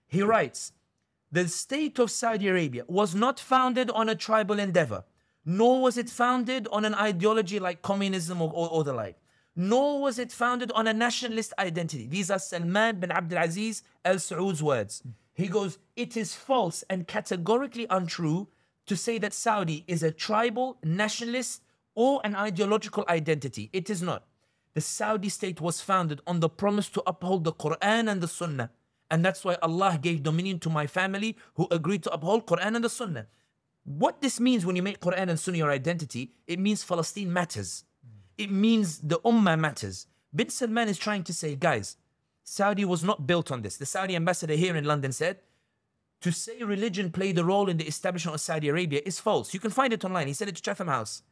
He writes, the state of Saudi Arabia was not founded on a tribal endeavor, nor was it founded on an ideology like communism or the like, nor was it founded on a nationalist identity. These are Salman bin Abdul Aziz al Saud's words. He goes, it is false and categorically untrue to say that Saudi is a tribal, nationalist, or an ideological identity. It is not. The Saudi state was founded on the promise to uphold the Quran and the Sunnah. And that's why Allah gave dominion to my family who agreed to uphold Quran and the Sunnah. What this means when you make Quran and Sunnah your identity, it means Palestine matters. It means the ummah matters. Bin Salman is trying to say, guys, Saudi was not built on this. The Saudi ambassador here in London said, to say religion played a role in the establishment of Saudi Arabia is false. You can find it online. He said it to Chatham House.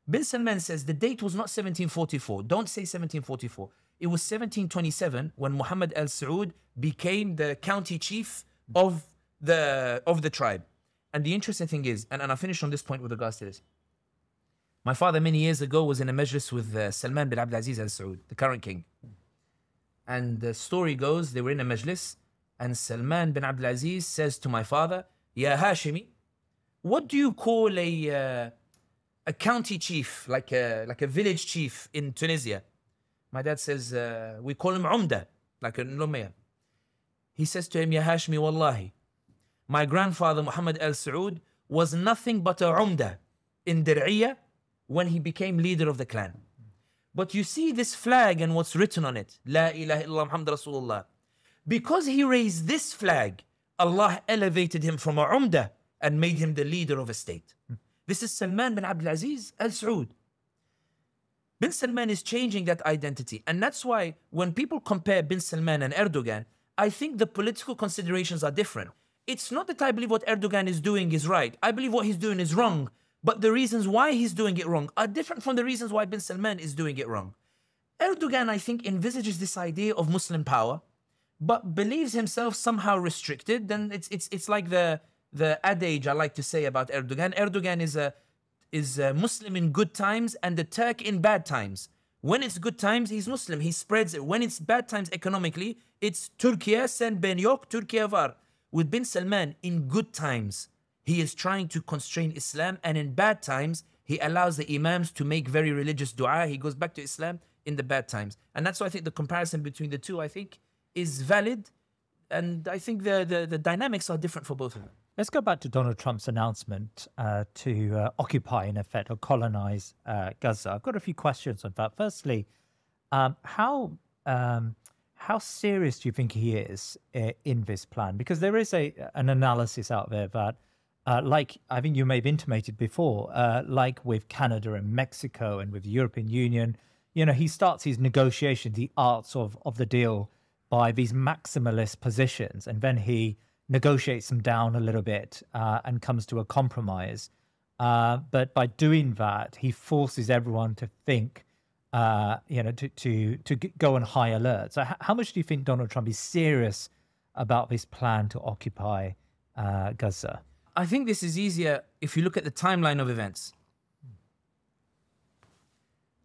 Bin Salman says the date was not 1744. Don't say 1744. It was 1727 when Muhammad al Saud became the county chief of the tribe. And the interesting thing is, and I'll finish on this point with regards to this. My father many years ago was in a majlis with Salman bin Abdul Aziz al Saud, the current king. And the story goes, they were in a majlis, and Salman bin Abdul Aziz says to my father, Ya Hashimi, what do you call a county chief, like a village chief in Tunisia? My dad says, we call him Umda, like a Lumaya. He says to him, Ya Hashmi, Wallahi, my grandfather Muhammad al Saud was nothing but a Umda in Dir'iyah when he became leader of the clan. But you see this flag and what's written on it, La ilaha illallah Muhammad Rasulullah. Because he raised this flag, Allah elevated him from a Umda and made him the leader of a state. This is Salman bin Abdul Aziz al Saud. Bin Salman is changing that identity. And that's why when people compare Bin Salman and Erdogan, I think the political considerations are different. It's not that I believe what Erdogan is doing is right. I believe what he's doing is wrong. But the reasons why he's doing it wrong are different from the reasons why Bin Salman is doing it wrong. Erdogan, I think, envisages this idea of Muslim power, but believes himself somehow restricted. Then it's like the adage I like to say about Erdogan. Erdogan is a Muslim in good times and the Turk in bad times. When it's good times, he's Muslim. He spreads it. When it's bad times economically, it's Turkiye sen ben yok, Turkiye var. With Bin Salman, in good times, he is trying to constrain Islam, and in bad times, he allows the imams to make very religious dua. He goes back to Islam in the bad times. And that's why I think the comparison between the two, I think, is valid And I think the dynamics are different for both of them. Let's go back to Donald Trump's announcement to occupy, in effect, or colonize Gaza. I've got a few questions on that. Firstly, how serious do you think he is in this plan? Because there is an analysis out there that, like I think you may have intimated before, like with Canada and Mexico and with the European Union, he starts his negotiation, the arts of the deal, by these maximalist positions, and then he negotiates them down a little bit and comes to a compromise. But by doing that, he forces everyone to think, to go on high alert. So how much do you think Donald Trump is serious about this plan to occupy Gaza? I think this is easier if you look at the timeline of events.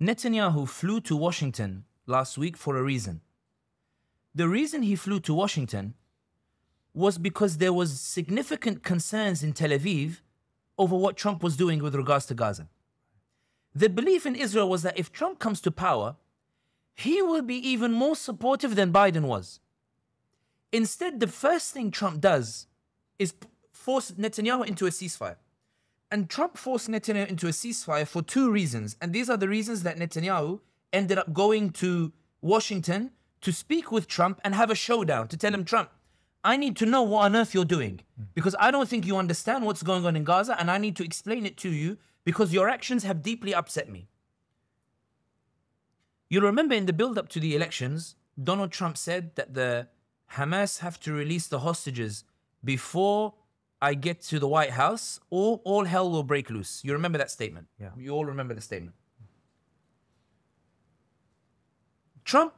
Netanyahu flew to Washington last week for a reason. The reason he flew to Washington was because there was significant concerns in Tel Aviv over what Trump was doing with regards to Gaza. The belief in Israel was that if Trump comes to power, he will be even more supportive than Biden was. Instead, the first thing Trump does is force Netanyahu into a ceasefire. And Trump forced Netanyahu into a ceasefire for two reasons. And these are the reasons that Netanyahu ended up going to Washington to speak with Trump and have a showdown, to tell him, Trump, I need to know what on earth you're doing, because I don't think you understand what's going on in Gaza, and I need to explain it to you because your actions have deeply upset me. You'll remember in the build-up to the elections, Donald Trump said that the Hamas have to release the hostages before I get to the White House or all hell will break loose. You remember that statement? Yeah. You all remember the statement. Trump,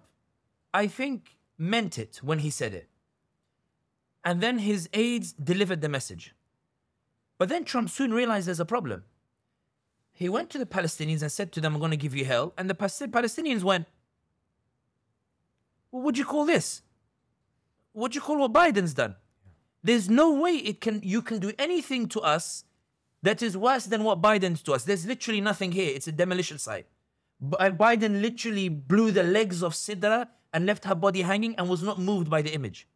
I think, meant it when he said it. And then his aides delivered the message. But then Trump soon realized there's a problem. He went to the Palestinians and said to them, I'm going to give you hell. And the Palestinians went, well, what'd you call this? What'd you call what Biden's done? There's no way you can do anything to us that is worse than what Biden's to us. There's literally nothing here. It's a demolition site. Biden literally blew the legs of Seerah and left her body hanging and was not moved by the image.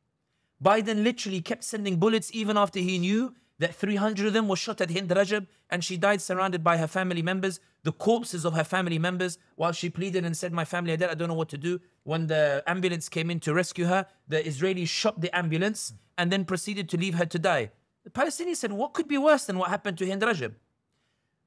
Biden literally kept sending bullets even after he knew that 300 of them were shot at Hind Rajab and she died surrounded by her family members, the corpses of her family members, while she pleaded and said, my family are dead, I don't know what to do. When the ambulance came in to rescue her, the Israelis shot the ambulance and then proceeded to leave her to die. The Palestinians said, what could be worse than what happened to Hind Rajab?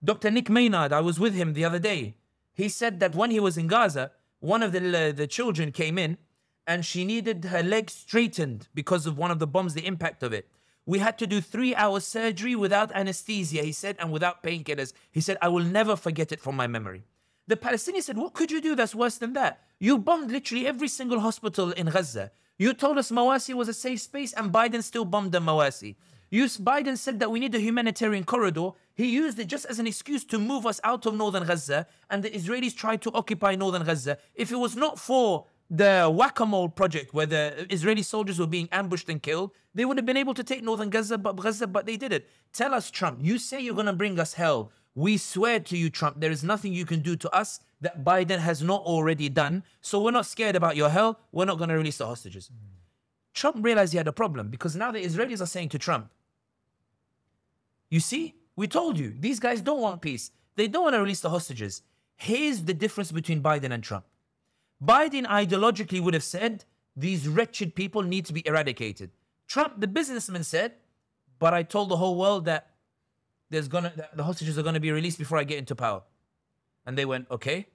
Dr. Nick Maynard, I was with him the other day. He said that when he was in Gaza, one of the children came in and she needed her leg straightened because of one of the bombs, the impact of it. We had to do 3-hour surgery without anesthesia, he said, and without painkillers. He said, I will never forget it from my memory. The Palestinians said, what could you do that's worse than that? You bombed literally every single hospital in Gaza. You told us Mawasi was a safe space and Biden still bombed the Mawasi. Biden said that we need a humanitarian corridor. He used it just as an excuse to move us out of northern Gaza, and the Israelis tried to occupy northern Gaza. If it was not for the whack-a-mole project where the Israeli soldiers were being ambushed and killed, they would have been able to take northern Gaza, but they didn't. Tell us, Trump, you say you're going to bring us hell. We swear to you, Trump, there is nothing you can do to us that Biden has not already done. So we're not scared about your hell. We're not going to release the hostages. Trump realized he had a problem because now the Israelis are saying to Trump, you see, we told you, these guys don't want peace. They don't want to release the hostages. Here's the difference between Biden and Trump. Biden ideologically would have said, these wretched people need to be eradicated. Trump, the businessman, said, but I told the whole world that the hostages are going to be released before I get into power. And they went, okay.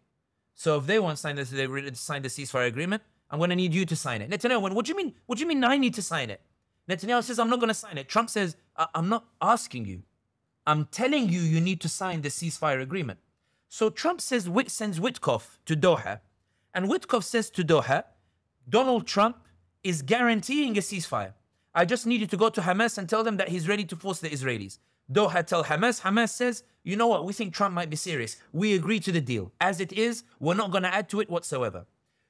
So if they won't sign this, they sign the ceasefire agreement, I'm going to need you to sign it. Netanyahu went, what do you mean? What do you mean I need to sign it? Netanyahu says, I'm not going to sign it. Trump says, I'm not asking you. I'm telling you, you need to sign the ceasefire agreement. So Trump sends Witkoff to Doha. And Witkoff says to Doha, Donald Trump is guaranteeing a ceasefire. I just need you to go to Hamas and tell them that he's ready to force the Israelis. Doha tell Hamas. Hamas says, you know what? We think Trump might be serious. We agree to the deal. As it is, we're not going to add to it whatsoever.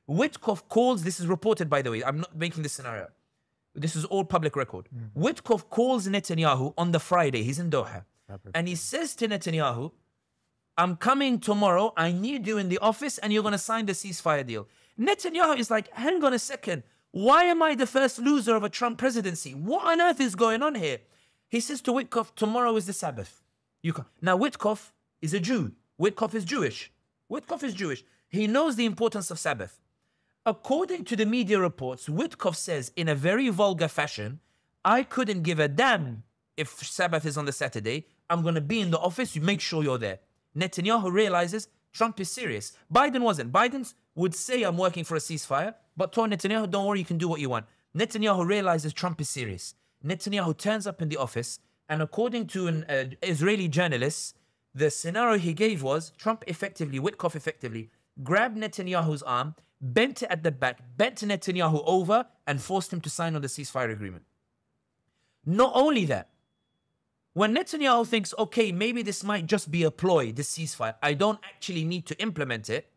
Witkoff calls, this is reported by the way, I'm not making this scenario. This is all public record. Witkoff calls Netanyahu on the Friday. He's in Doha. And he says to Netanyahu, I'm coming tomorrow. I need you in the office and you're going to sign the ceasefire deal. Netanyahu is like, hang on a second. Why am I the first loser of a Trump presidency? What on earth is going on here? He says to Witkoff, tomorrow is the Sabbath. Now, Witkoff is a Jew. Witkoff is Jewish. Witkoff is Jewish. He knows the importance of Sabbath. According to the media reports, Witkoff says in a very vulgar fashion, I couldn't give a damn if Sabbath is on the Saturday. I'm going to be in the office. You make sure you're there. Netanyahu realizes Trump is serious. Biden wasn't. Biden would say, I'm working for a ceasefire, but told Netanyahu, don't worry, you can do what you want. Netanyahu realizes Trump is serious. Netanyahu turns up in the office, and according to an Israeli journalist, the scenario he gave was Trump effectively, Witkoff effectively, grabbed Netanyahu's arm, bent it at the back, bent Netanyahu over, and forced him to sign on the ceasefire agreement. Not only that, when Netanyahu thinks, okay, maybe this might just be a ploy, this ceasefire, I don't actually need to implement it,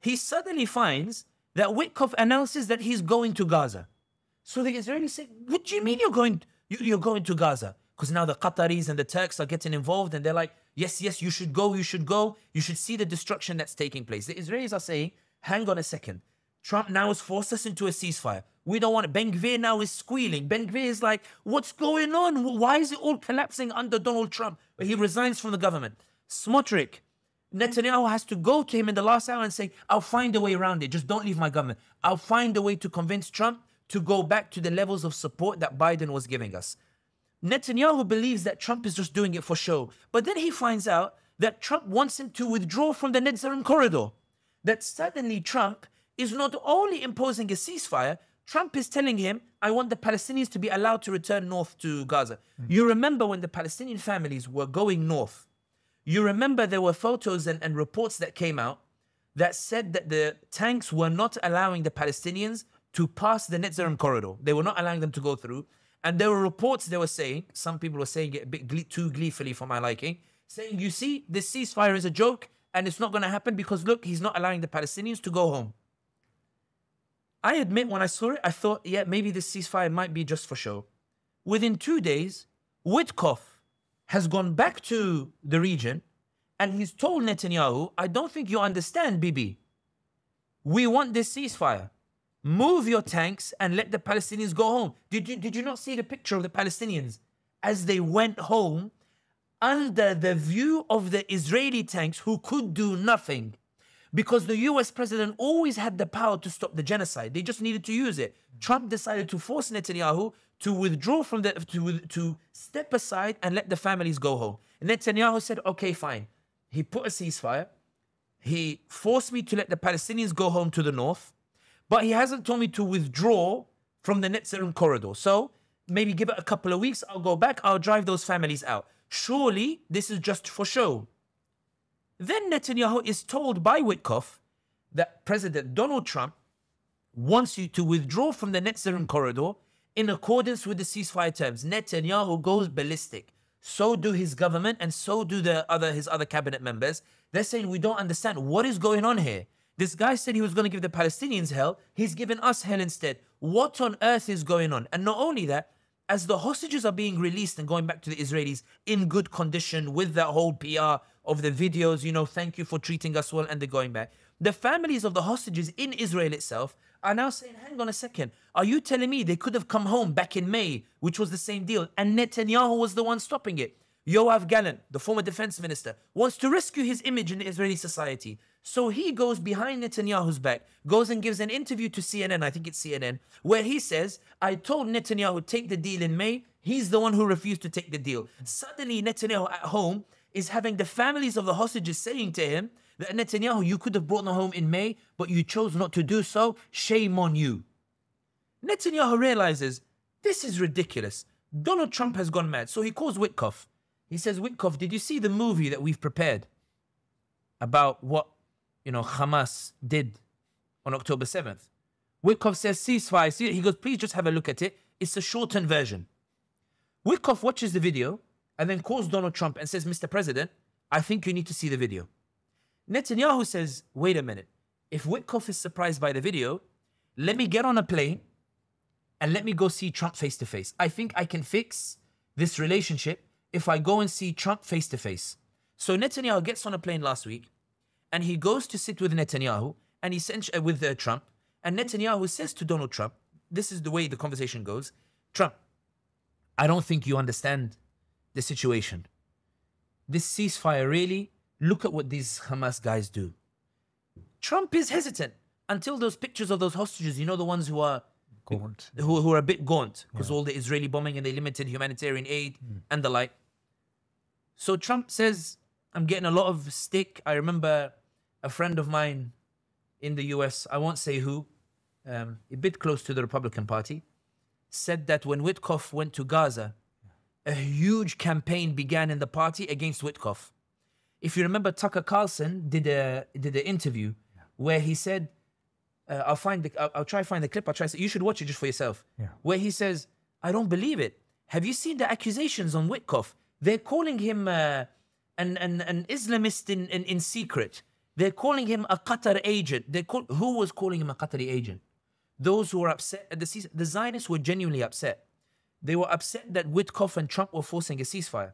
he suddenly finds that Witkoff announces that he's going to Gaza. So the Israelis say, what do you mean you're going to Gaza? Because now the Qataris and the Turks are getting involved, and they're like, yes, you should go, you should see the destruction that's taking place. The Israelis are saying, hang on a second, Trump now has forced us into a ceasefire. We don't want it. Ben Gvir now is squealing. Ben Gvir is like, what's going on? Why is it all collapsing under Donald Trump? But he resigns from the government. Smotrich, Netanyahu has to go to him in the last hour and say, I'll find a way around it. Just don't leave my government. I'll find a way to convince Trump to go back to the levels of support that Biden was giving us. Netanyahu believes that Trump is just doing it for show. But then he finds out that Trump wants him to withdraw from the Netzarim corridor. That suddenly Trump is not only imposing a ceasefire, Trump is telling him, I want the Palestinians to be allowed to return north to Gaza. You remember when the Palestinian families were going north, you remember there were photos and reports that came out that said that the tanks were not allowing the Palestinians to pass the Netzarim corridor. They were not allowing them to go through. And there were reports they were saying, some people were saying it a bit too gleefully for my liking, saying, you see, this ceasefire is a joke and it's not going to happen because look, he's not allowing the Palestinians to go home. I admit when I saw it, I thought, yeah, maybe this ceasefire might be just for show. Within 2 days, Witkoff has gone back to the region and he's told Netanyahu, I don't think you understand, Bibi. We want this ceasefire. Move your tanks and let the Palestinians go home. Did you not see the picture of the Palestinians as they went home under the view of the Israeli tanks who could do nothing? Because the US president always had the power to stop the genocide. They just needed to use it. Trump decided to force Netanyahu to withdraw from to step aside and let the families go home. And Netanyahu said, okay, fine. He put a ceasefire. He forced me to let the Palestinians go home to the north. But he hasn't told me to withdraw from the Netzarim corridor. So maybe give it a couple of weeks. I'll go back. I'll drive those families out. Surely this is just for show. Then Netanyahu is told by Witkoff that President Donald Trump wants you to withdraw from the Netzarim corridor in accordance with the ceasefire terms. Netanyahu goes ballistic. So do his government and so do his other cabinet members. They're saying, we don't understand what is going on here. This guy said he was going to give the Palestinians hell. He's given us hell instead. What on earth is going on? And not only that, as the hostages are being released and going back to the Israelis in good condition with that whole PR of the videos, you know, thank you for treating us well, and they're going back. The families of the hostages in Israel itself are now saying, hang on a second, are you telling me they could have come home back in May, which was the same deal, and Netanyahu was the one stopping it? Yoav Gallant, the former defense minister, wants to rescue his image in the Israeli society. So he goes behind Netanyahu's back, goes and gives an interview to CNN, I think it's CNN, where he says, I told Netanyahu take the deal in May. He's the one who refused to take the deal. Suddenly Netanyahu at home is having the families of the hostages saying to him that Netanyahu, you could have brought them home in May, but you chose not to do so. Shame on you. Netanyahu realizes this is ridiculous. Donald Trump has gone mad. So he calls Witkoff. He says, Witkoff, did you see the movie that we've prepared about what, you know, Hamas did on October 7th? Witkoff says, ceasefire. He goes, please just have a look at it. It's a shortened version. Witkoff watches the video and then calls Donald Trump and says, Mr. President, I think you need to see the video. Netanyahu says, wait a minute. If Witkoff is surprised by the video, let me get on a plane and let me go see Trump face to face. I think I can fix this relationship if I go and see Trump face to face. So Netanyahu gets on a plane last week and he goes to sit with Netanyahu and he sends with Trump. And Netanyahu says to Donald Trump, this is the way the conversation goes. Trump, I don't think you understand the situation. This ceasefire, really, look at what these Hamas guys do. Trump is hesitant until those pictures of those hostages, you know, the ones who are Gaunt. who are a bit gaunt because all the Israeli bombing and they limited humanitarian aid and the like. So Trump says, I'm getting a lot of stick. I remember a friend of mine in the US, I won't say who, a bit close to the Republican Party, said that when Witkoff went to Gaza, a huge campaign began in the party against Witkoff. If you remember, Tucker Carlson did an interview where he said, I'll try to find the clip. You should watch it just for yourself. Yeah. Where he says, I don't believe it. Have you seen the accusations on Witkoff? They're calling him an Islamist in secret. They're calling him a Qatar agent. Who was calling him a Qatari agent? Those who were upset at the Zionists were genuinely upset. They were upset that Witkoff and Trump were forcing a ceasefire.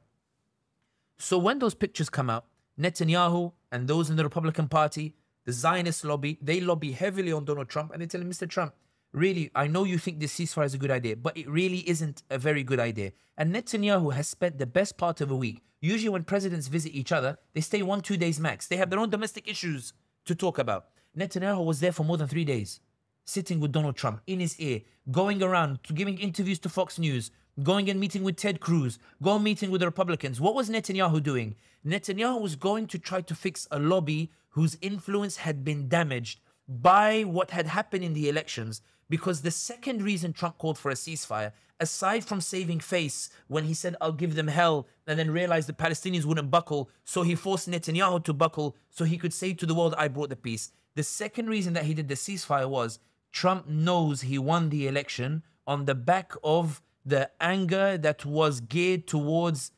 So when those pictures come out, Netanyahu and those in the Republican Party, the Zionist lobby, they lobby heavily on Donald Trump and they tell him, Mr. Trump, really, I know you think this ceasefire is a good idea, but it really isn't a very good idea. And Netanyahu has spent the best part of a week. Usually when presidents visit each other, they stay 1-2 days max. They have their own domestic issues to talk about. Netanyahu was there for more than 3 days, sitting with Donald Trump in his ear, going around, giving interviews to Fox News, going and meeting with Ted Cruz, going meeting with the Republicans. What was Netanyahu doing? Netanyahu was going to try to fix a lobby whose influence had been damaged by what had happened in the elections, because the second reason Trump called for a ceasefire, aside from saving face when he said, I'll give them hell, and then realized the Palestinians wouldn't buckle, so he forced Netanyahu to buckle so he could say to the world, I brought the peace. The second reason that he did the ceasefire was Trump knows he won the election on the back of the anger that was geared towards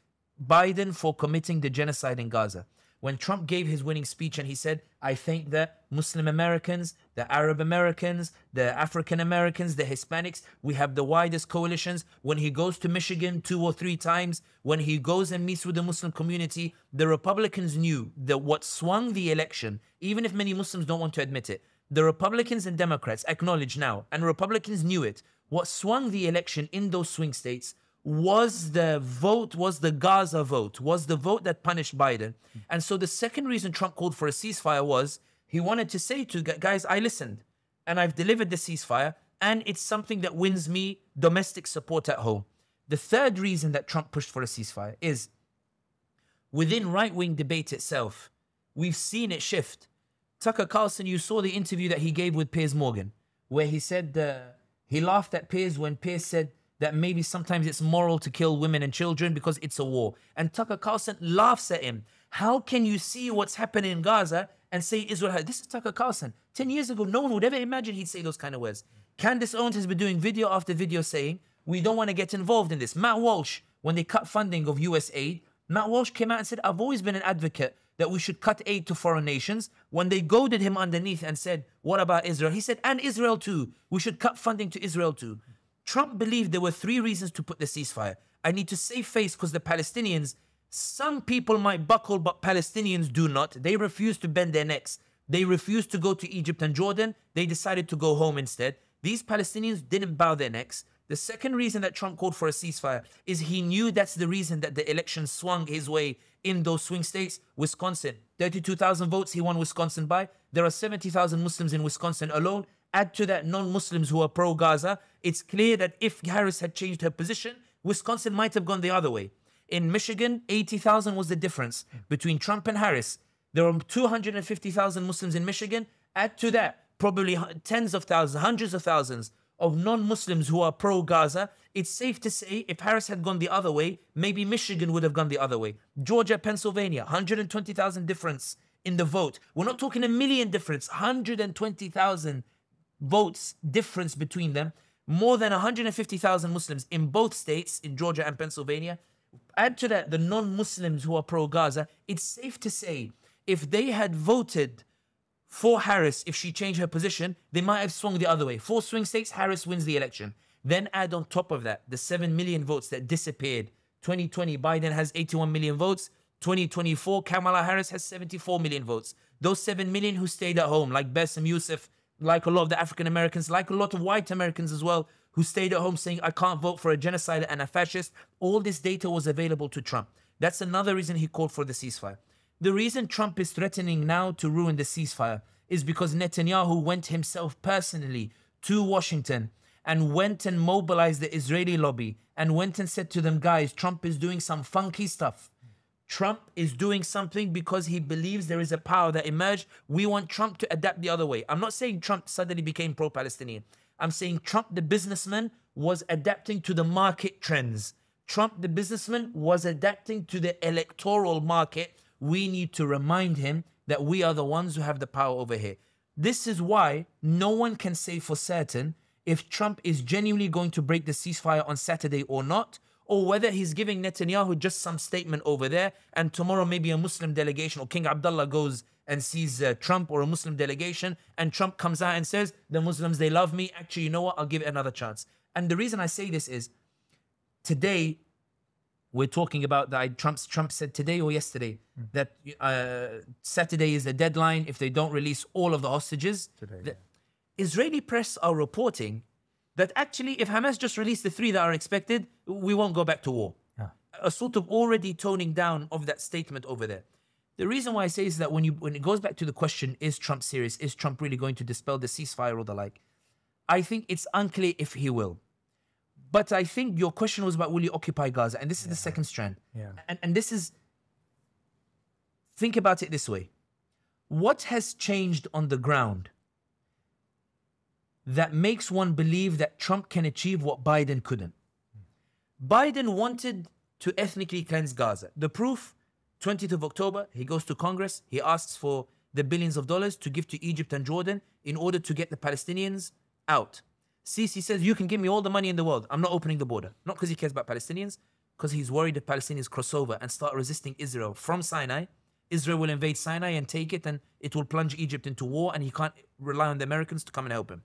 Biden for committing the genocide in Gaza. When Trump gave his winning speech and he said, I thank the Muslim Americans, the Arab Americans, the African Americans, the Hispanics, we have the widest coalitions. When he goes to Michigan 2 or 3 times, when he goes and meets with the Muslim community, the Republicans knew that what swung the election, even if many Muslims don't want to admit it, the Republicans and Democrats acknowledge now, and Republicans knew it, what swung the election in those swing states was the vote, was the Gaza vote, was the vote that punished Biden. And so the second reason Trump called for a ceasefire was he wanted to say to guys, I listened and I've delivered the ceasefire and it's something that wins me domestic support at home. The third reason that Trump pushed for a ceasefire is within right-wing debate itself, we've seen it shift. Tucker Carlson, you saw the interview that he gave with Piers Morgan, where he said, he laughed at Piers when Piers said that maybe sometimes it's moral to kill women and children because it's a war. And Tucker Carlson laughs at him. How can you see what's happening in Gaza and say Israel? This is Tucker Carlson. 10 years ago, no one would ever imagine he'd say those kind of words. Candace Owens has been doing video after video saying, we don't want to get involved in this. Matt Walsh, when they cut funding of US aid, Matt Walsh came out and said, I've always been an advocate that we should cut aid to foreign nations. When they goaded him underneath and said, what about Israel? He said, and Israel too. We should cut funding to Israel too. Trump believed there were 3 reasons to put the ceasefire. I need to save face because the Palestinians, some people might buckle, but Palestinians do not. They refuse to bend their necks. They refused to go to Egypt and Jordan. They decided to go home instead. These Palestinians didn't bow their necks. The second reason that Trump called for a ceasefire is he knew that's the reason that the election swung his way in those swing states. Wisconsin, 32,000 votes he won Wisconsin by. There are 70,000 Muslims in Wisconsin alone. Add to that non-Muslims who are pro-Gaza. It's clear that if Harris had changed her position, Wisconsin might have gone the other way. In Michigan, 80,000 was the difference between Trump and Harris. There are 250,000 Muslims in Michigan. Add to that probably tens of thousands, hundreds of thousands of non-Muslims who are pro-Gaza. It's safe to say if Harris had gone the other way, maybe Michigan would have gone the other way. Georgia, Pennsylvania, 120,000 difference in the vote. We're not talking a million difference, 120,000 votes difference between them. More than 150,000 Muslims in both states, in Georgia and Pennsylvania. Add to that the non-Muslims who are pro-Gaza. It's safe to say if they had voted for Harris, if she changed her position, they might have swung the other way. 4 swing states, Harris wins the election. Then add on top of that the 7 million votes that disappeared. 2020, Biden has 81 million votes. 2024, Kamala Harris has 74 million votes. Those 7 million who stayed at home, like Bassem Youssef, like a lot of the African Americans, like a lot of white Americans as well, who stayed at home saying, I can't vote for a genocide and a fascist. All this data was available to Trump. That's another reason he called for the ceasefire. The reason Trump is threatening now to ruin the ceasefire is because Netanyahu went himself personally to Washington and went and mobilized the Israeli lobby and went and said to them, guys, Trump is doing some funky stuff. Trump is doing something because he believes there is a power that emerged. We want Trump to adapt the other way. I'm not saying Trump suddenly became pro-Palestinian. I'm saying Trump, the businessman, was adapting to the market trends. Trump, the businessman, was adapting to the electoral market. We need to remind him that we are the ones who have the power over here. This is why no one can say for certain if Trump is genuinely going to break the ceasefire on Saturday or not, or whether he's giving Netanyahu just some statement over there, and tomorrow maybe a Muslim delegation or King Abdullah goes and sees Trump or a Muslim delegation, and Trump comes out and says, the Muslims, they love me. Actually, you know what? I'll give it another chance. And the reason I say this is, today, we're talking about that Trump said today or yesterday that Saturday is the deadline if they don't release all of the hostages. The Israeli press are reporting that actually if Hamas just released the 3 that are expected, we won't go back to war. A sort of already toning down of that statement over there. The reason why I say is that when it goes back to the question, is Trump serious? Is Trump really going to dispel the ceasefire or the like? I think it's unclear if he will. But I think your question was about, will you occupy Gaza? And this is the second strand. And this is, think about it this way. What has changed on the ground that makes one believe that Trump can achieve what Biden couldn't? Biden wanted to ethnically cleanse Gaza. The proof, 20th of October, he goes to Congress. He asks for the billions of dollars to give to Egypt and Jordan in order to get the Palestinians out. Sisi says, you can give me all the money in the world. I'm not opening the border. Not because he cares about Palestinians, because he's worried if Palestinians cross over and start resisting Israel from Sinai. Israel will invade Sinai and take it, and it will plunge Egypt into war, and he can't rely on the Americans to come and help him.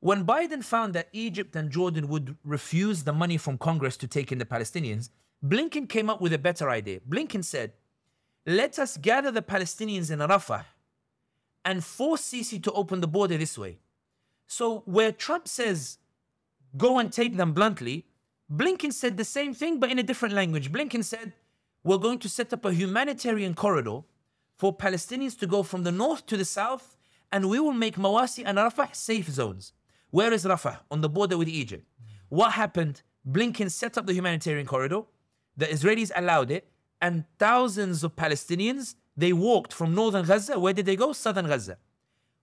When Biden found that Egypt and Jordan would refuse the money from Congress to take in the Palestinians, Blinken came up with a better idea. Blinken said, let us gather the Palestinians in Rafah and force Sisi to open the border this way. So where Trump says, go and take them bluntly, Blinken said the same thing, but in a different language. Blinken said, we're going to set up a humanitarian corridor for Palestinians to go from the north to the south, and we will make Mawasi and Rafah safe zones. Where is Rafah? On the border with Egypt. What happened? Blinken set up the humanitarian corridor. The Israelis allowed it, and thousands of Palestinians, they walked from northern Gaza. Where did they go? Southern Gaza.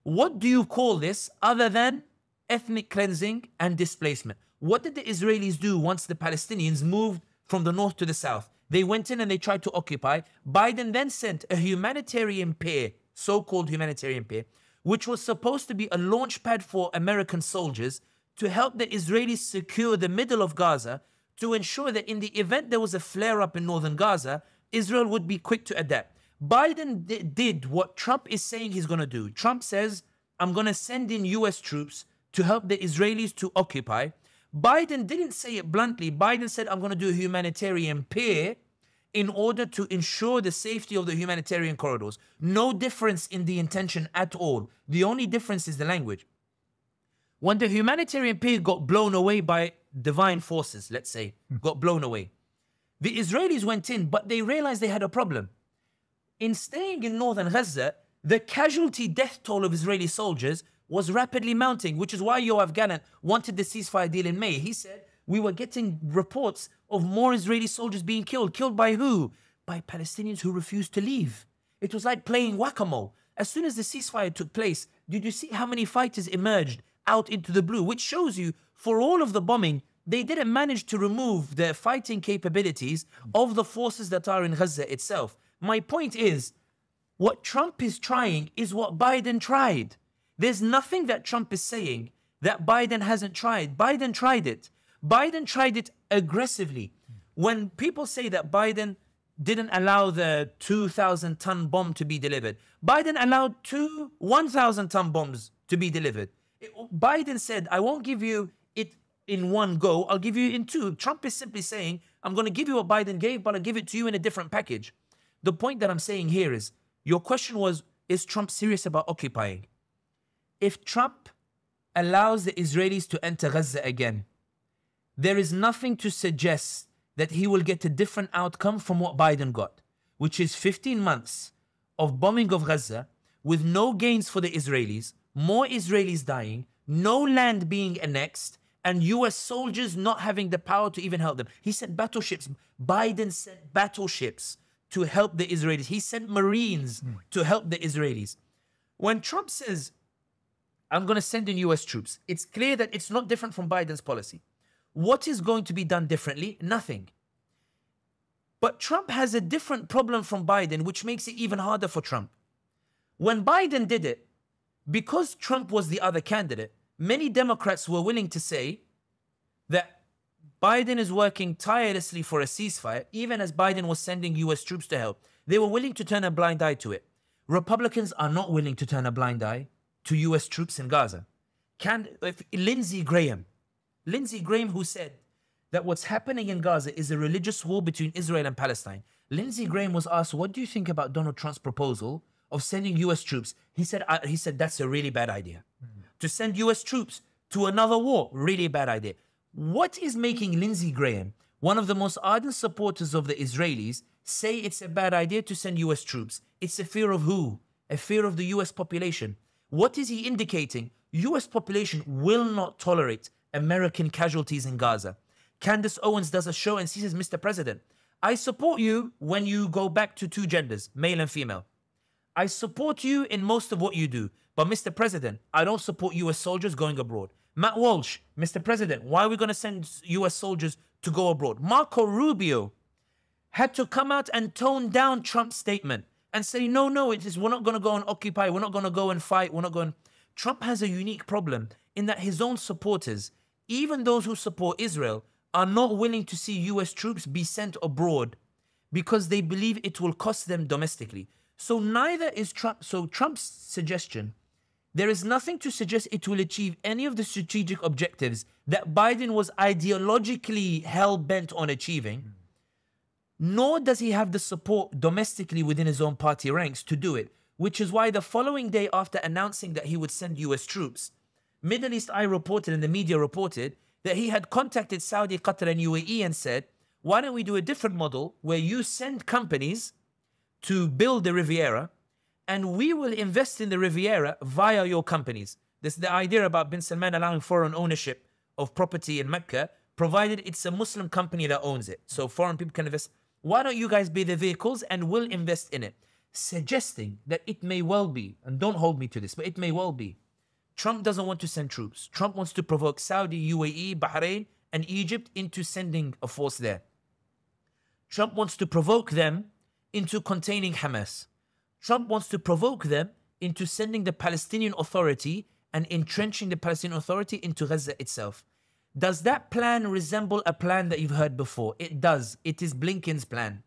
What do you call this other than ethnic cleansing and displacement? What did the Israelis do once the Palestinians moved from the north to the south? They went in and they tried to occupy. Biden then sent a humanitarian pair, so-called humanitarian pair, which was supposed to be a launch pad for American soldiers to help the Israelis secure the middle of Gaza, to ensure that in the event there was a flare-up in northern Gaza, Israel would be quick to adapt. Biden did what Trump is saying he's going to do. Trump says, I'm going to send in US troops to help the Israelis to occupy. Biden didn't say it bluntly. Biden said, I'm going to do a humanitarian pair in order to ensure the safety of the humanitarian corridors. No difference in the intention at all. The only difference is the language. When the humanitarian pair got blown away by divine forces, let's say, got blown away, the Israelis went in, but they realized they had a problem. In staying in northern Gaza, the casualty death toll of Israeli soldiers was rapidly mounting, which is why Yoav Gallant wanted the ceasefire deal in May. He said, we were getting reports of more Israeli soldiers being killed. Killed by who? By Palestinians who refused to leave. It was like playing whack-a-mole. As soon as the ceasefire took place, did you see how many fighters emerged out into the blue? Which shows you, for all of the bombing, they didn't manage to remove the fighting capabilities of the forces that are in Gaza itself. My point is, what Trump is trying is what Biden tried. There's nothing that Trump is saying that Biden hasn't tried. Biden tried it. Biden tried it aggressively. When people say that Biden didn't allow the 2,000-ton bomb to be delivered, Biden allowed 2 1,000-ton bombs to be delivered. Biden said, I won't give you it in one go, I'll give you in 2. Trump is simply saying, I'm going to give you what Biden gave, but I'll give it to you in a different package. The point that I'm saying here is, your question was, is Trump serious about occupying? if Trump allows the Israelis to enter Gaza again, there is nothing to suggest that he will get a different outcome from what Biden got, which is 15 months of bombing of Gaza with no gains for the Israelis, more Israelis dying, no land being annexed, and US soldiers not having the power to even help them. He sent battleships. Biden sent battleships to help the Israelis. He sent Marines to help the Israelis. When Trump says, I'm going to send in US troops, it's clear that it's not different from Biden's policy. What is going to be done differently? Nothing. But Trump has a different problem from Biden, which makes it even harder for Trump. When Biden did it, because Trump was the other candidate, many Democrats were willing to say that Biden is working tirelessly for a ceasefire, even as Biden was sending US troops to help. They were willing to turn a blind eye to it. Republicans are not willing to turn a blind eye to US troops in Gaza. Lindsey Graham, who said that what's happening in Gaza is a religious war between Israel and Palestine. Lindsey Graham was asked, what do you think about Donald Trump's proposal of sending US troops? He said that's a really bad idea. To send US troops to another war, really bad idea. What is making Lindsey Graham, one of the most ardent supporters of the Israelis, say it's a bad idea to send US troops? It's a fear of who? A fear of the US population. What is he indicating? US population will not tolerate American casualties in Gaza. Candace Owens does a show and she says, Mr. President, I support you when you go back to two genders, male and female. I support you in most of what you do. But Mr. President, I don't support US soldiers going abroad. Matt Walsh, Mr. President, why are we going to send US soldiers to go abroad? Marco Rubio had to come out and tone down Trump's statement and say, no, we're not going to go and occupy. We're not going to go and fight. We're not going. Trump has a unique problem in that his own supporters, even those who support Israel, are not willing to see US troops be sent abroad because they believe it will cost them domestically. So neither is Trump. So Trump's suggestion, there is nothing to suggest it will achieve any of the strategic objectives that Biden was ideologically hell-bent on achieving, nor does he have the support domestically within his own party ranks to do it, which is why the following day after announcing that he would send US troops, Middle East Eye reported and the media reported that he had contacted Saudi, Qatar and UAE and said, why don't we do a different model where you send companies to build the Riviera and we will invest in the Riviera via your companies. This is the idea about bin Salman allowing foreign ownership of property in Mecca, provided it's a Muslim company that owns it. So foreign people can invest. Why don't you guys be the vehicles and we'll invest in it? Suggesting that it may well be, and don't hold me to this, but it may well be, Trump doesn't want to send troops. Trump wants to provoke Saudi, UAE, Bahrain, and Egypt into sending a force there. Trump wants to provoke them into containing Hamas. Trump wants to provoke them into sending the Palestinian Authority and entrenching the Palestinian Authority into Gaza itself. Does that plan resemble a plan that you've heard before? It does. It is Blinken's plan.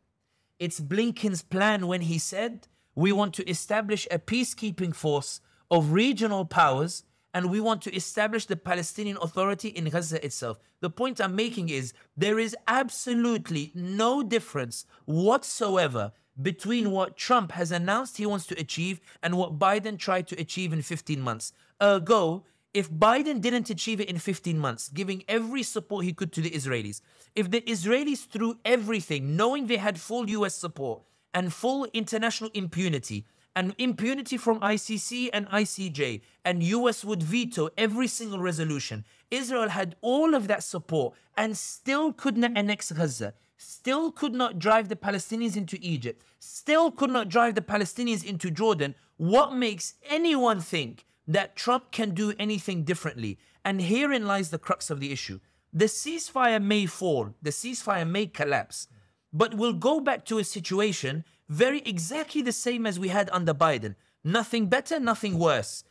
It's Blinken's plan when he said, we want to establish a peacekeeping force of regional powers and we want to establish the Palestinian Authority in Gaza itself. The point I'm making is there is absolutely no difference whatsoever between what Trump has announced he wants to achieve and what Biden tried to achieve in 15 months. Ergo, if Biden didn't achieve it in 15 months, giving every support he could to the Israelis, if the Israelis threw everything, knowing they had full US support and full international impunity, and impunity from ICC and ICJ, and US would veto every single resolution, Israel had all of that support and still could not annex Gaza, still could not drive the Palestinians into Egypt, still could not drive the Palestinians into Jordan. What makes anyone think that Trump can do anything differently? And herein lies the crux of the issue. The ceasefire may fall, the ceasefire may collapse, but we'll go back to a situation very exactly the same as we had under Biden. Nothing better, nothing worse.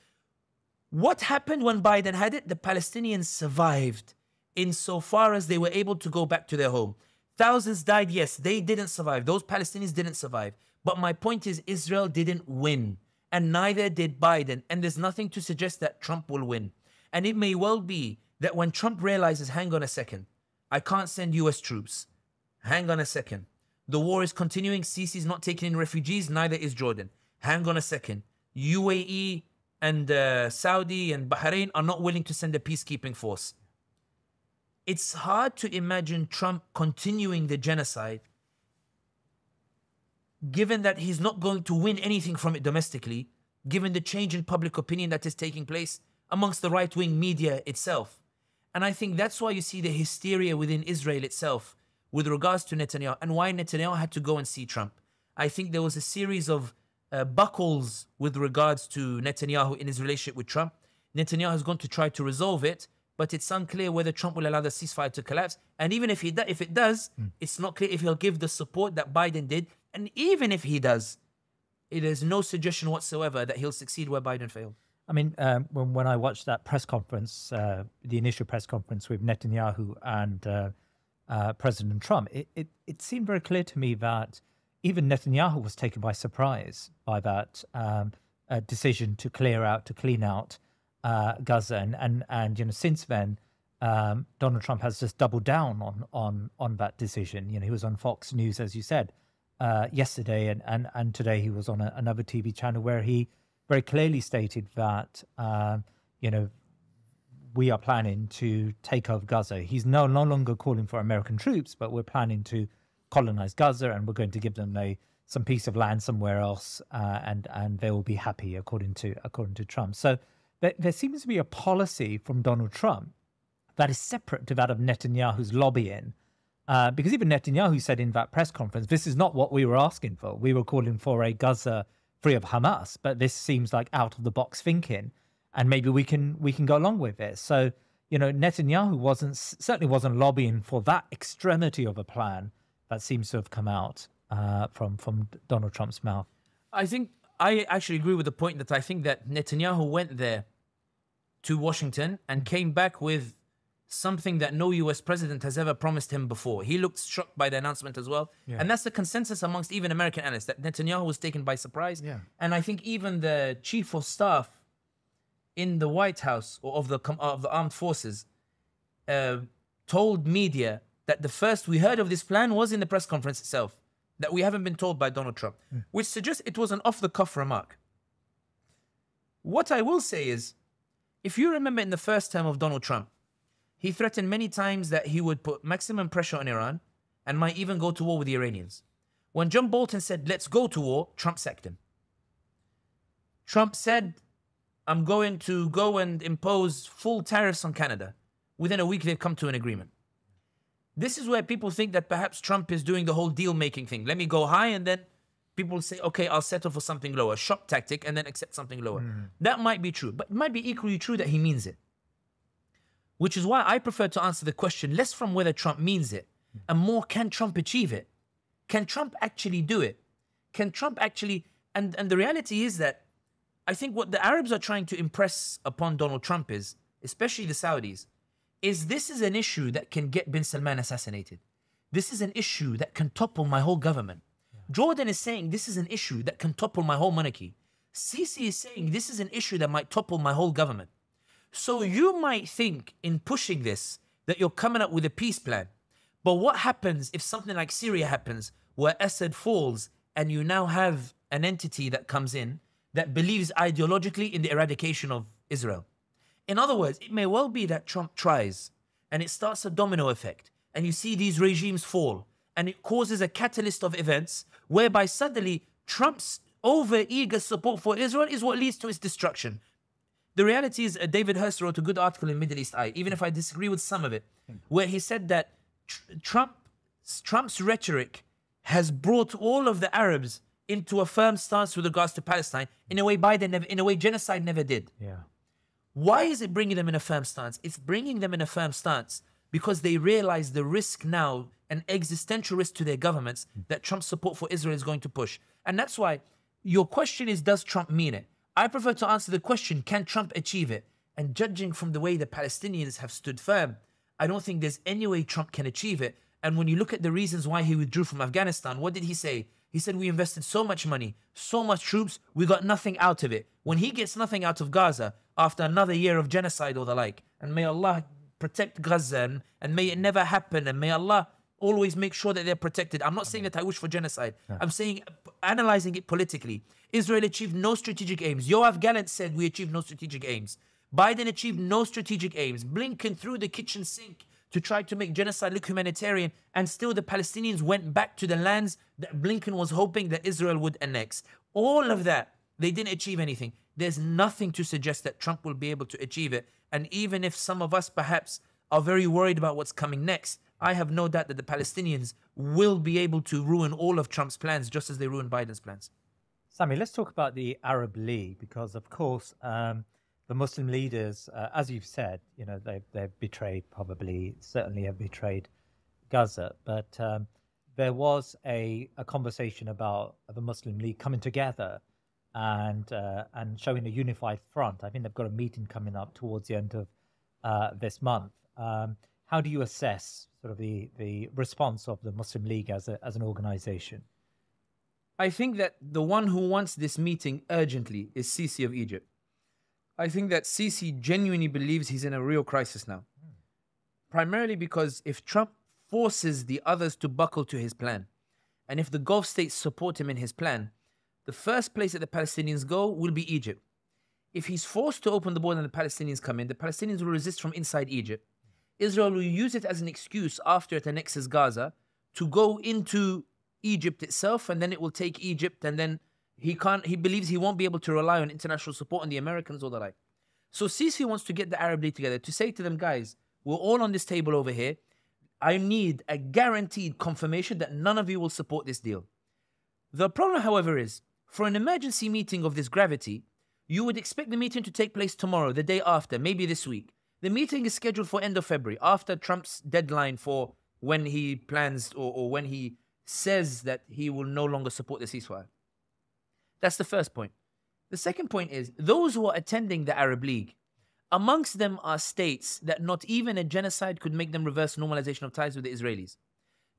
What happened when Biden had it? The Palestinians survived insofar as they were able to go back to their home. Thousands died, yes, they didn't survive. Those Palestinians didn't survive. But my point is Israel didn't win, and neither did Biden. And there's nothing to suggest that Trump will win. And it may well be that when Trump realizes, hang on a second, I can't send US troops. Hang on a second. The war is continuing. Sisi is not taking in refugees, neither is Jordan. Hang on a second. UAE and Saudi and Bahrain are not willing to send a peacekeeping force. It's hard to imagine Trump continuing the genocide, given that he's not going to win anything from it domestically, given the change in public opinion that is taking place amongst the right-wing media itself. And I think that's why you see the hysteria within Israel itself with regards to Netanyahu, and why Netanyahu had to go and see Trump. I think there was a series of buckles with regards to Netanyahu in his relationship with Trump. Netanyahu has gone to try to resolve it, but it's unclear whether Trump will allow the ceasefire to collapse. And even if it does, it's not clear if he'll give the support that Biden did. And even if he does, it is no suggestion whatsoever that he'll succeed where Biden failed. I mean, when I watched that press conference, the initial press conference with Netanyahu and President Trump, it seemed very clear to me that even Netanyahu was taken by surprise by that decision to clean out Gaza, and you know, since then, Donald Trump has just doubled down on that decision. You know, he was on Fox News, as you said, yesterday, and today he was on another TV channel where he very clearly stated that you know, we are planning to take over Gaza. He's no longer calling for American troops, but we're planning to colonize Gaza, and we're going to give them some piece of land somewhere else, and they will be happy, according to Trump. So there seems to be a policy from Donald Trump that is separate to that of Netanyahu's lobbying, because even Netanyahu said in that press conference, this is not what we were asking for. We were calling for a Gaza free of Hamas, but this seems like out of the box thinking, and maybe we can go along with it. So, you know, Netanyahu certainly wasn't lobbying for that extremity of a plan that seems to have come out from Donald Trump's mouth. I actually agree with the point that I think that Netanyahu went there to Washington and came back with something that no US president has ever promised him before. He looked shocked by the announcement as well. Yeah. And that's the consensus amongst even American analysts, that Netanyahu was taken by surprise. Yeah. And I think even the chief of staff in the White House, or of the armed forces, told media that the first we heard of this plan was in the press conference itself, that we haven't been told by Donald Trump, which suggests it was an off-the-cuff remark. What I will say is, if you remember in the first term of Donald Trump, he threatened many times that he would put maximum pressure on Iran and might even go to war with the Iranians. When John Bolton said, let's go to war, Trump sacked him. Trump said, I'm going to go and impose full tariffs on Canada. Within a week, they've come to an agreement. This is where people think that perhaps Trump is doing the whole deal-making thing. Let me go high, and then people say, okay, I'll settle for something lower. Shock tactic, and then accept something lower. That might be true, but it might be equally true that he means it. Which is why I prefer to answer the question less from whether Trump means it, and more, can Trump achieve it? Can Trump actually do it? Can Trump actually... And the reality is that I think what the Arabs are trying to impress upon Donald Trump is, especially the Saudis, is this is an issue that can get bin Salman assassinated. This is an issue that can topple my whole government. Jordan is saying this is an issue that can topple my whole monarchy. Sisi is saying this is an issue that might topple my whole government. So you might think in pushing this that you're coming up with a peace plan. But what happens if something like Syria happens, where Assad falls, and you now have an entity that comes in that believes ideologically in the eradication of Israel? In other words, it may well be that Trump tries and it starts a domino effect, and you see these regimes fall, and it causes a catalyst of events whereby suddenly Trump's over-eager support for Israel is what leads to its destruction. The reality is, David Hurst wrote a good article in Middle East Eye, even if I disagree with some of it, where he said that Trump's rhetoric has brought all of the Arabs into a firm stance with regards to Palestine in a way genocide never did. Yeah. Why is it bringing them in a firm stance? It's bringing them in a firm stance because they realize the risk now, an existential risk to their governments, that Trump's support for Israel is going to push. And that's why your question is, does Trump mean it? I prefer to answer the question, can Trump achieve it? And judging from the way the Palestinians have stood firm, I don't think there's any way Trump can achieve it. And when you look at the reasons why he withdrew from Afghanistan, what did he say? He said, we invested so much money, so much troops, we got nothing out of it. When he gets nothing out of Gaza after another year of genocide or the like, and may Allah protect Gaza, and may it never happen, and may Allah always make sure that they're protected. I'm not saying that I wish for genocide. I'm saying, analyzing it politically, Israel achieved no strategic aims. Yoav Gallant said we achieved no strategic aims. Biden achieved no strategic aims. Blinken threw the kitchen sink to try to make genocide look humanitarian, and still the Palestinians went back to the lands that Blinken was hoping that Israel would annex. All of that, they didn't achieve anything. There's nothing to suggest that Trump will be able to achieve it. And even if some of us perhaps are very worried about what's coming next, I have no doubt that the Palestinians will be able to ruin all of Trump's plans just as they ruined Biden's plans. Sami, let's talk about the Arab League, because of course the Muslim leaders, as you've said, you know, they've betrayed, probably certainly have betrayed Gaza, but there was a conversation about the Muslim League coming together and showing a unified front. I think they've got a meeting coming up towards the end of this month. How do you assess sort of the response of the Muslim League as an organization? I think that the one who wants this meeting urgently is Sisi of Egypt. I think that Sisi genuinely believes he's in a real crisis now. Primarily because if Trump forces the others to buckle to his plan, and if the Gulf states support him in his plan, the first place that the Palestinians go will be Egypt. If he's forced to open the border and the Palestinians come in, the Palestinians will resist from inside Egypt. Israel will use it as an excuse after it annexes Gaza to go into Egypt itself, and then it will take Egypt, and then he believes he won't be able to rely on international support and the Americans or the like. So Sisi wants to get the Arab League together to say to them, guys, we're all on this table over here. I need a guaranteed confirmation that none of you will support this deal. The problem, however, is for an emergency meeting of this gravity, you would expect the meeting to take place tomorrow, the day after, maybe this week. The meeting is scheduled for end of February, after Trump's deadline for when he plans or when he says that he will no longer support the ceasefire. That's the first point. The second point is, those who are attending the Arab League, amongst them are states that not even a genocide could make them reverse normalization of ties with the Israelis.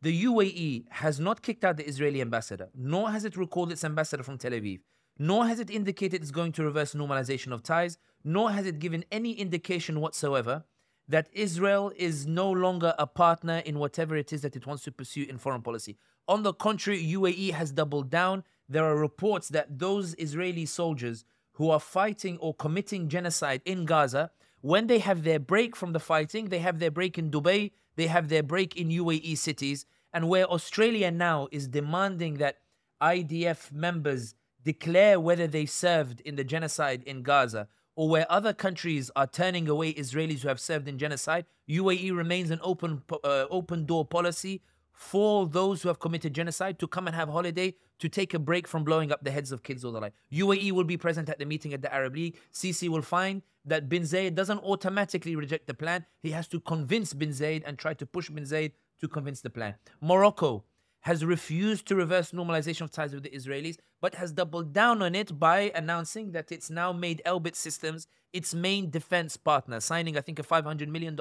The UAE has not kicked out the Israeli ambassador, nor has it recalled its ambassador from Tel Aviv, nor has it indicated it's going to reverse normalization of ties, nor has it given any indication whatsoever that Israel is no longer a partner in whatever it is that it wants to pursue in foreign policy. On the contrary, UAE has doubled down. There are reports that those Israeli soldiers who are fighting or committing genocide in Gaza, when they have their break from the fighting, they have their break in Dubai, they have their break in UAE cities, and where Australia now is demanding that IDF members declare whether they served in the genocide in Gaza, or where other countries are turning away Israelis who have served in genocide, UAE remains an open door policy for those who have committed genocide to come and have holiday, to take a break from blowing up the heads of kids or the like. UAE will be present at the meeting at the Arab League. Sisi will find that bin Zayed doesn't automatically reject the plan. He has to convince bin Zayed and try to push bin Zayed to convince the plan. Morocco has refused to reverse normalization of ties with the Israelis, but has doubled down on it by announcing that it's now made Elbit Systems its main defense partner, signing, I think, a $500 million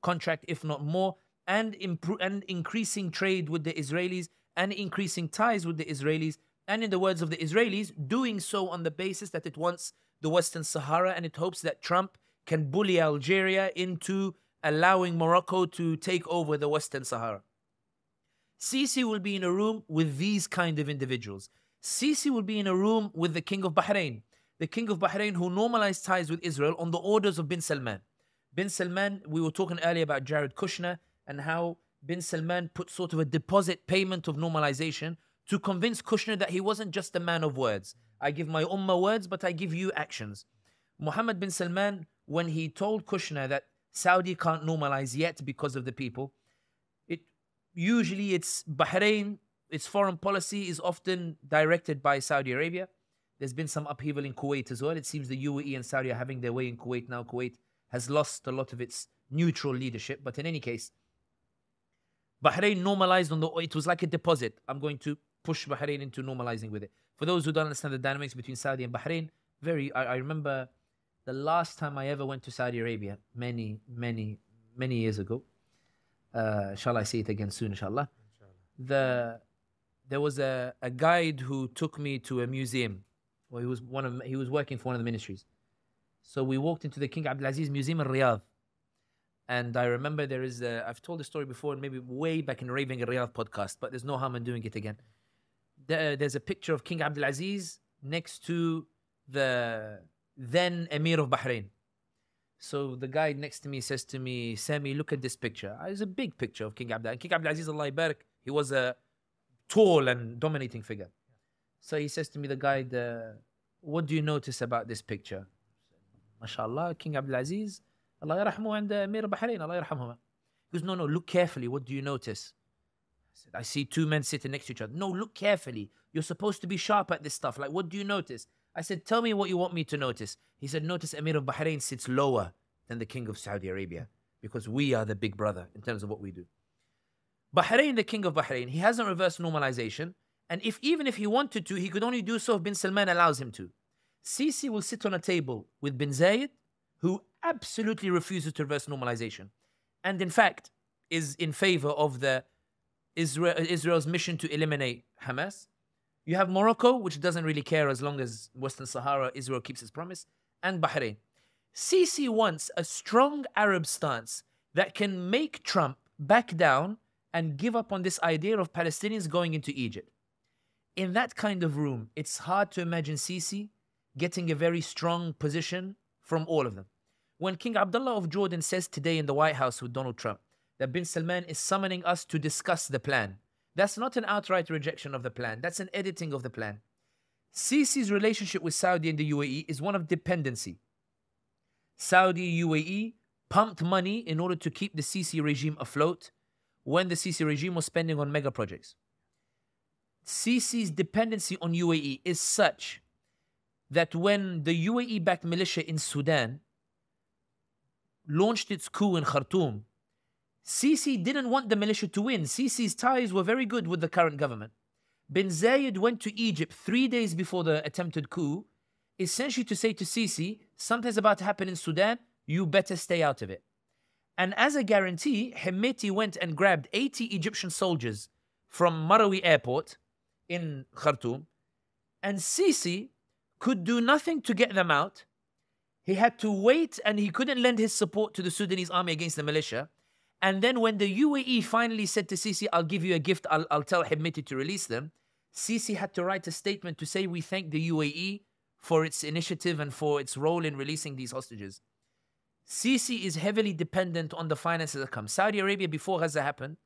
contract, if not more, and increasing trade with the Israelis and increasing ties with the Israelis. And in the words of the Israelis, doing so on the basis that it wants the Western Sahara, and it hopes that Trump can bully Algeria into allowing Morocco to take over the Western Sahara. Sisi will be in a room with these kind of individuals. Sisi will be in a room with the King of Bahrain. The King of Bahrain, who normalized ties with Israel on the orders of bin Salman. Bin Salman, we were talking earlier about Jared Kushner and how bin Salman put sort of a deposit payment of normalization to convince Kushner that he wasn't just a man of words. I give my ummah words, but I give you actions. Mohammed bin Salman, when he told Kushner that Saudi can't normalize yet because of the people, usually it's Bahrain, its foreign policy is often directed by Saudi Arabia. There's been some upheaval in Kuwait as well. It seems the UAE and Saudi are having their way in Kuwait now. Kuwait has lost a lot of its neutral leadership. But in any case, Bahrain normalized it was like a deposit. I'm going to push Bahrain into normalizing with it. For those who don't understand the dynamics between Saudi and Bahrain, I remember the last time I ever went to Saudi Arabia, many years ago. Shall I say it again soon, inshallah? There was a guide who took me to a museum. Well, he was working for one of the ministries. So we walked into the King Abdulaziz Museum in Riyadh. And I remember there is I've told the story before, maybe way back in Raving Riyadh podcast, but there's no harm in doing it again. There's a picture of King Abdulaziz next to the then Emir of Bahrain. So the guy next to me says to me, Sami, look at this picture. It's a big picture of King Abdulaziz. King Abdulaziz, Allah Barak, he was a tall and dominating figure. So he says to me, the guide, what do you notice about this picture? MashaAllah, King Abdulaziz, Allah yarahmu and Emir Bahrain, Allah yarhamhuma. He goes, no, look carefully. What do you notice? I said, I see two men sitting next to each other. No, look carefully. You're supposed to be sharp at this stuff. Like, what do you notice? I said, tell me what you want me to notice. He said, notice Emir of Bahrain sits lower than the King of Saudi Arabia because we are the big brother in terms of what we do. Bahrain, the King of Bahrain, he hasn't reversed normalization. And even if he wanted to, he could only do so if bin Salman allows him to. Sisi will sit on a table with bin Zayed, who absolutely refuses to reverse normalization. And in fact, is in favor of Israel's mission to eliminate Hamas. You have Morocco, which doesn't really care as long as Western Sahara, Israel keeps its promise, and Bahrain. Sisi wants a strong Arab stance that can make Trump back down and give up on this idea of Palestinians going into Egypt. In that kind of room, it's hard to imagine Sisi getting a very strong position from all of them. When King Abdullah of Jordan says today in the White House with Donald Trump that bin Salman is summoning us to discuss the plan, that's not an outright rejection of the plan. That's an editing of the plan. Sisi's relationship with Saudi and the UAE is one of dependency. Saudi, UAE pumped money in order to keep the Sisi regime afloat when the Sisi regime was spending on mega projects. Sisi's dependency on UAE is such that when the UAE-backed militia in Sudan launched its coup in Khartoum, Sisi didn't want the militia to win. Sisi's ties were very good with the current government. Bin Zayed went to Egypt 3 days before the attempted coup, essentially to say to Sisi, something's about to happen in Sudan, you better stay out of it. And as a guarantee, Hamdi went and grabbed 80 Egyptian soldiers from Marawi airport in Khartoum, and Sisi could do nothing to get them out. He had to wait, and he couldn't lend his support to the Sudanese army against the militia. And then when the UAE finally said to Sisi, I'll give you a gift, I'll tell Hamdi to release them, Sisi had to write a statement to say, we thank the UAE for its initiative and for its role in releasing these hostages. Sisi is heavily dependent on the finances that come. Saudi Arabia, before Gaza happened,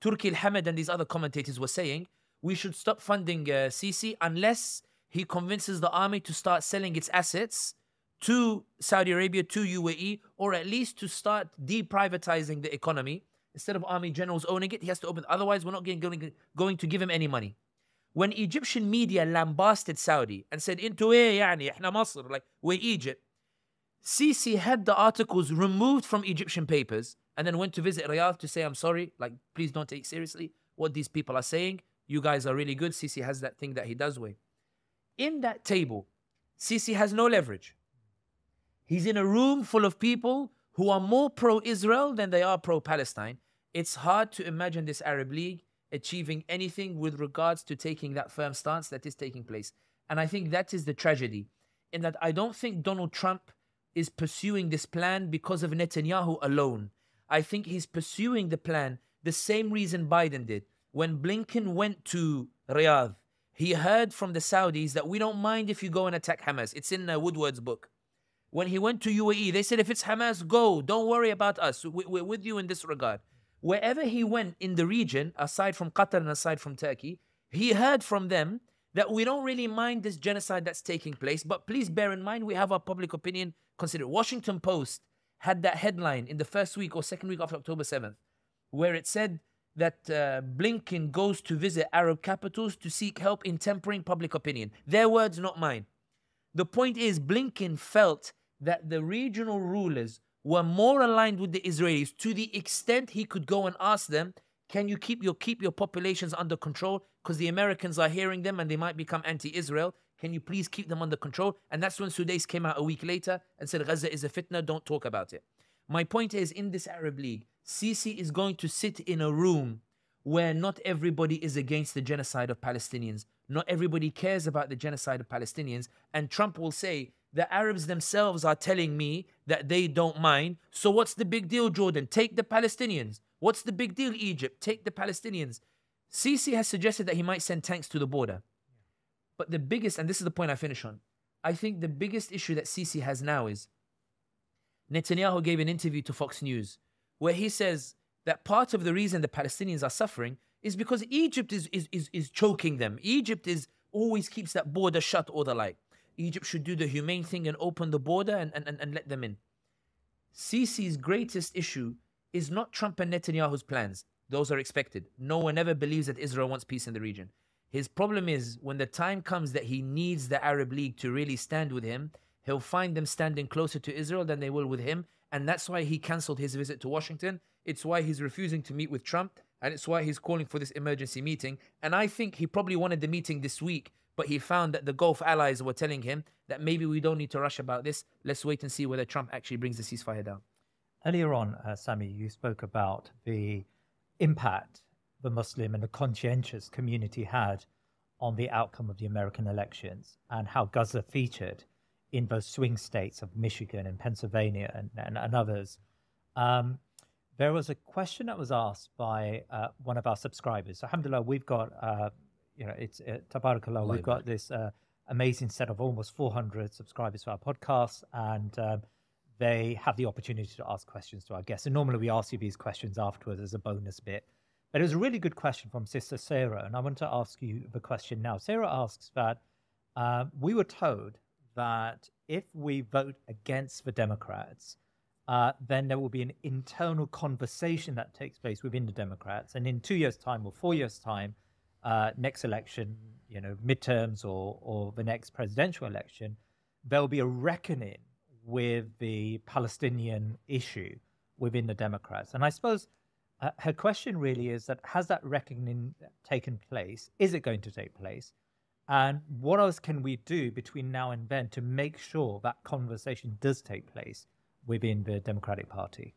Turki al-Hamad and these other commentators were saying, we should stop funding Sisi unless he convinces the army to start selling its assets to Saudi Arabia, to UAE, or at least to start deprivatizing the economy. Instead of army generals owning it, he has to open. Otherwise, we're not going to give him any money. When Egyptian media lambasted Saudi and said, "Into يعني إحنا مصر," like we're Egypt, Sisi had the articles removed from Egyptian papers and then went to visit Riyadh to say, "I'm sorry, like please don't take seriously what these people are saying. You guys are really good." Sisi has that thing that he does with. In that table, Sisi has no leverage. He's in a room full of people who are more pro-Israel than they are pro-Palestine. It's hard to imagine this Arab League achieving anything with regards to taking that firm stance that is taking place. And I think that is the tragedy, in that I don't think Donald Trump is pursuing this plan because of Netanyahu alone. I think he's pursuing the plan the same reason Biden did. When Blinken went to Riyadh, he heard from the Saudis that we don't mind if you go and attack Hamas. It's in Woodward's book. When he went to UAE, they said, if it's Hamas, go. Don't worry about us. We're with you in this regard. Wherever he went in the region, aside from Qatar and aside from Turkey, he heard from them that we don't really mind this genocide that's taking place, but please bear in mind we have our public opinion considered. Washington Post had that headline in the first week or second week after October 7th, where it said that Blinken goes to visit Arab capitals to seek help in tempering public opinion. Their words, not mine. The point is, Blinken felt that the regional rulers were more aligned with the Israelis to the extent he could go and ask them, can you keep your populations under control? Because the Americans are hearing them and they might become anti-Israel. Can you please keep them under control? And that's when Sudais came out a week later and said, Gaza is a fitna, don't talk about it. My point is, in this Arab League, Sisi is going to sit in a room where not everybody is against the genocide of Palestinians. Not everybody cares about the genocide of Palestinians. And Trump will say the Arabs themselves are telling me that they don't mind. So what's the big deal, Jordan? Take the Palestinians. What's the big deal, Egypt? Take the Palestinians. Sisi has suggested that he might send tanks to the border. But the biggest, and this is the point I finish on, I think the biggest issue that Sisi has now is Netanyahu gave an interview to Fox News where he says that part of the reason the Palestinians are suffering is because Egypt is choking them. Egypt always keeps that border shut or the like. Egypt should do the humane thing and open the border and let them in. Sisi's greatest issue is not Trump and Netanyahu's plans. Those are expected. No one ever believes that Israel wants peace in the region. His problem is when the time comes that he needs the Arab League to really stand with him, he'll find them standing closer to Israel than they will with him. And that's why he cancelled his visit to Washington. It's why he's refusing to meet with Trump. And it's why he's calling for this emergency meeting. And I think he probably wanted the meeting this week, but he found that the Gulf allies were telling him that maybe we don't need to rush about this. Let's wait and see whether Trump actually brings the ceasefire down. Earlier on, Sami, you spoke about the impact the Muslim and the conscientious community had on the outcome of the American elections and how Gaza featured in those swing states of Michigan and Pennsylvania and others. There was a question that was asked by one of our subscribers. So, alhamdulillah, we've got, it's tabarakallah, we've got this amazing set of almost 400 subscribers to our podcast, and they have the opportunity to ask questions to our guests. And normally we ask you these questions afterwards as a bonus bit. But it was a really good question from Sister Seerah, and I want to ask you the question now. Seerah asks that we were told that if we vote against the Democrats, then there will be an internal conversation that takes place within the Democrats. And in 2 years' time or 4 years' time, next election, midterms or the next presidential election, there'll be a reckoning with the Palestinian issue within the Democrats. And I suppose her question really is that, has that reckoning taken place? Is it going to take place? And what else can we do between now and then to make sure that conversation does take place within the Democratic Party?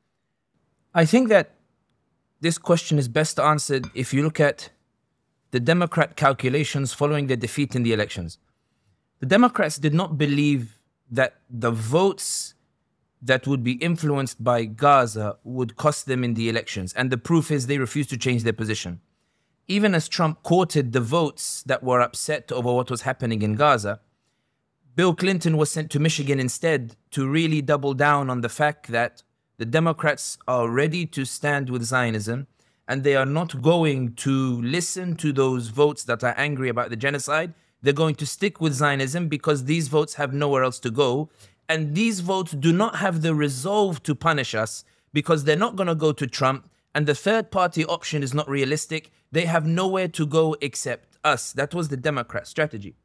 I think that this question is best answered if you look at the Democrat calculations following their defeat in the elections. The Democrats did not believe that the votes that would be influenced by Gaza would cost them in the elections. And the proof is they refused to change their position. Even as Trump courted the votes that were upset over what was happening in Gaza, Bill Clinton was sent to Michigan instead to really double down on the fact that the Democrats are ready to stand with Zionism and they are not going to listen to those votes that are angry about the genocide. They're going to stick with Zionism because these votes have nowhere else to go. And these votes do not have the resolve to punish us because they're not going to go to Trump. And the third party option is not realistic. They have nowhere to go except us. That was the Democrat strategy.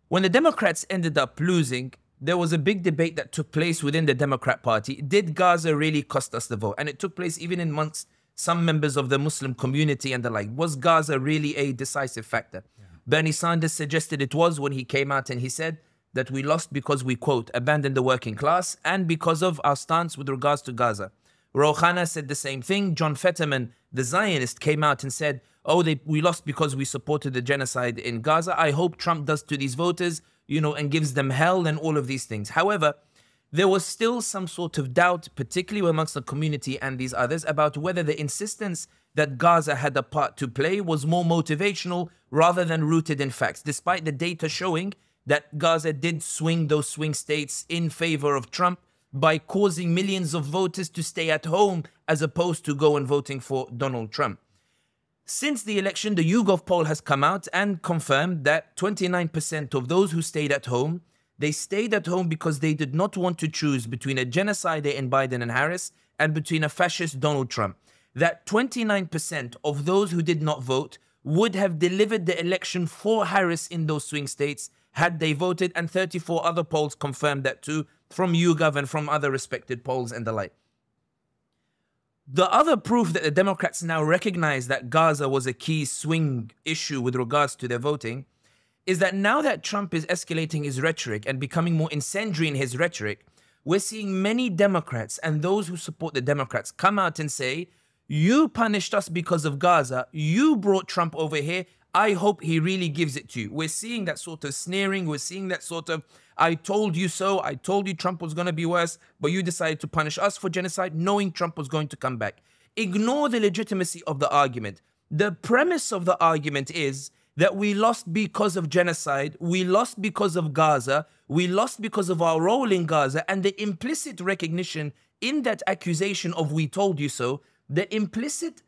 When the Democrats ended up losing, there was a big debate that took place within the Democrat Party. Did Gaza really cost us the vote? And it took place even amongst some members of the Muslim community and the like. Was Gaza really a decisive factor? Yeah. Bernie Sanders suggested it was when he came out and he said that we lost because we, quote, abandoned the working class and because of our stance with regards to Gaza. Rouhani said the same thing. John Fetterman, the Zionist, came out and said, we lost because we supported the genocide in Gaza. I hope Trump does to these voters, and gives them hell and all of these things. However, there was still some sort of doubt, particularly amongst the community and these others, about whether the insistence that Gaza had a part to play was more motivational rather than rooted in facts, despite the data showing that Gaza did swing those swing states in favor of Trump by causing millions of voters to stay at home as opposed to go and voting for Donald Trump. Since the election, the YouGov poll has come out and confirmed that 29% of those who stayed at home, they stayed at home because they did not want to choose between a genocide in Biden and Harris and between a fascist Donald Trump. That 29% of those who did not vote would have delivered the election for Harris in those swing states had they voted, and 34 other polls confirmed that too, from YouGov and from other respected polls and the like. The other proof that the Democrats now recognize that Gaza was a key swing issue with regards to their voting is that now that Trump is escalating his rhetoric and becoming more incendiary in his rhetoric, we're seeing many Democrats and those who support the Democrats come out and say, you punished us because of Gaza, you brought Trump over here, I hope he really gives it to you. We're seeing that sort of sneering. We're seeing that sort of, I told you so. I told you Trump was going to be worse, but you decided to punish us for genocide, knowing Trump was going to come back. Ignore the legitimacy of the argument. The premise of the argument is that we lost because of genocide, we lost because of Gaza, we lost because of our role in Gaza, and the implicit recognition in that accusation of "we told you so," the implicit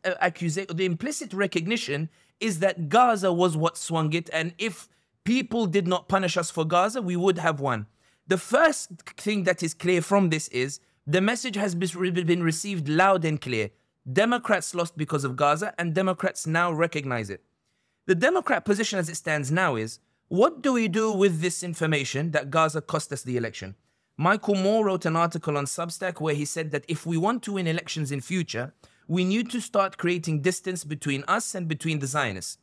recognition is that Gaza was what swung it, and if people did not punish us for Gaza, we would have won. The first thing that is clear from this is the message has been received loud and clear. Democrats lost because of Gaza, and Democrats now recognize it. The Democrat position as it stands now is, what do we do with this information that Gaza cost us the election? Michael Moore wrote an article on Substack where he said that if we want to win elections in future, we need to start creating distance between us and between the Zionists.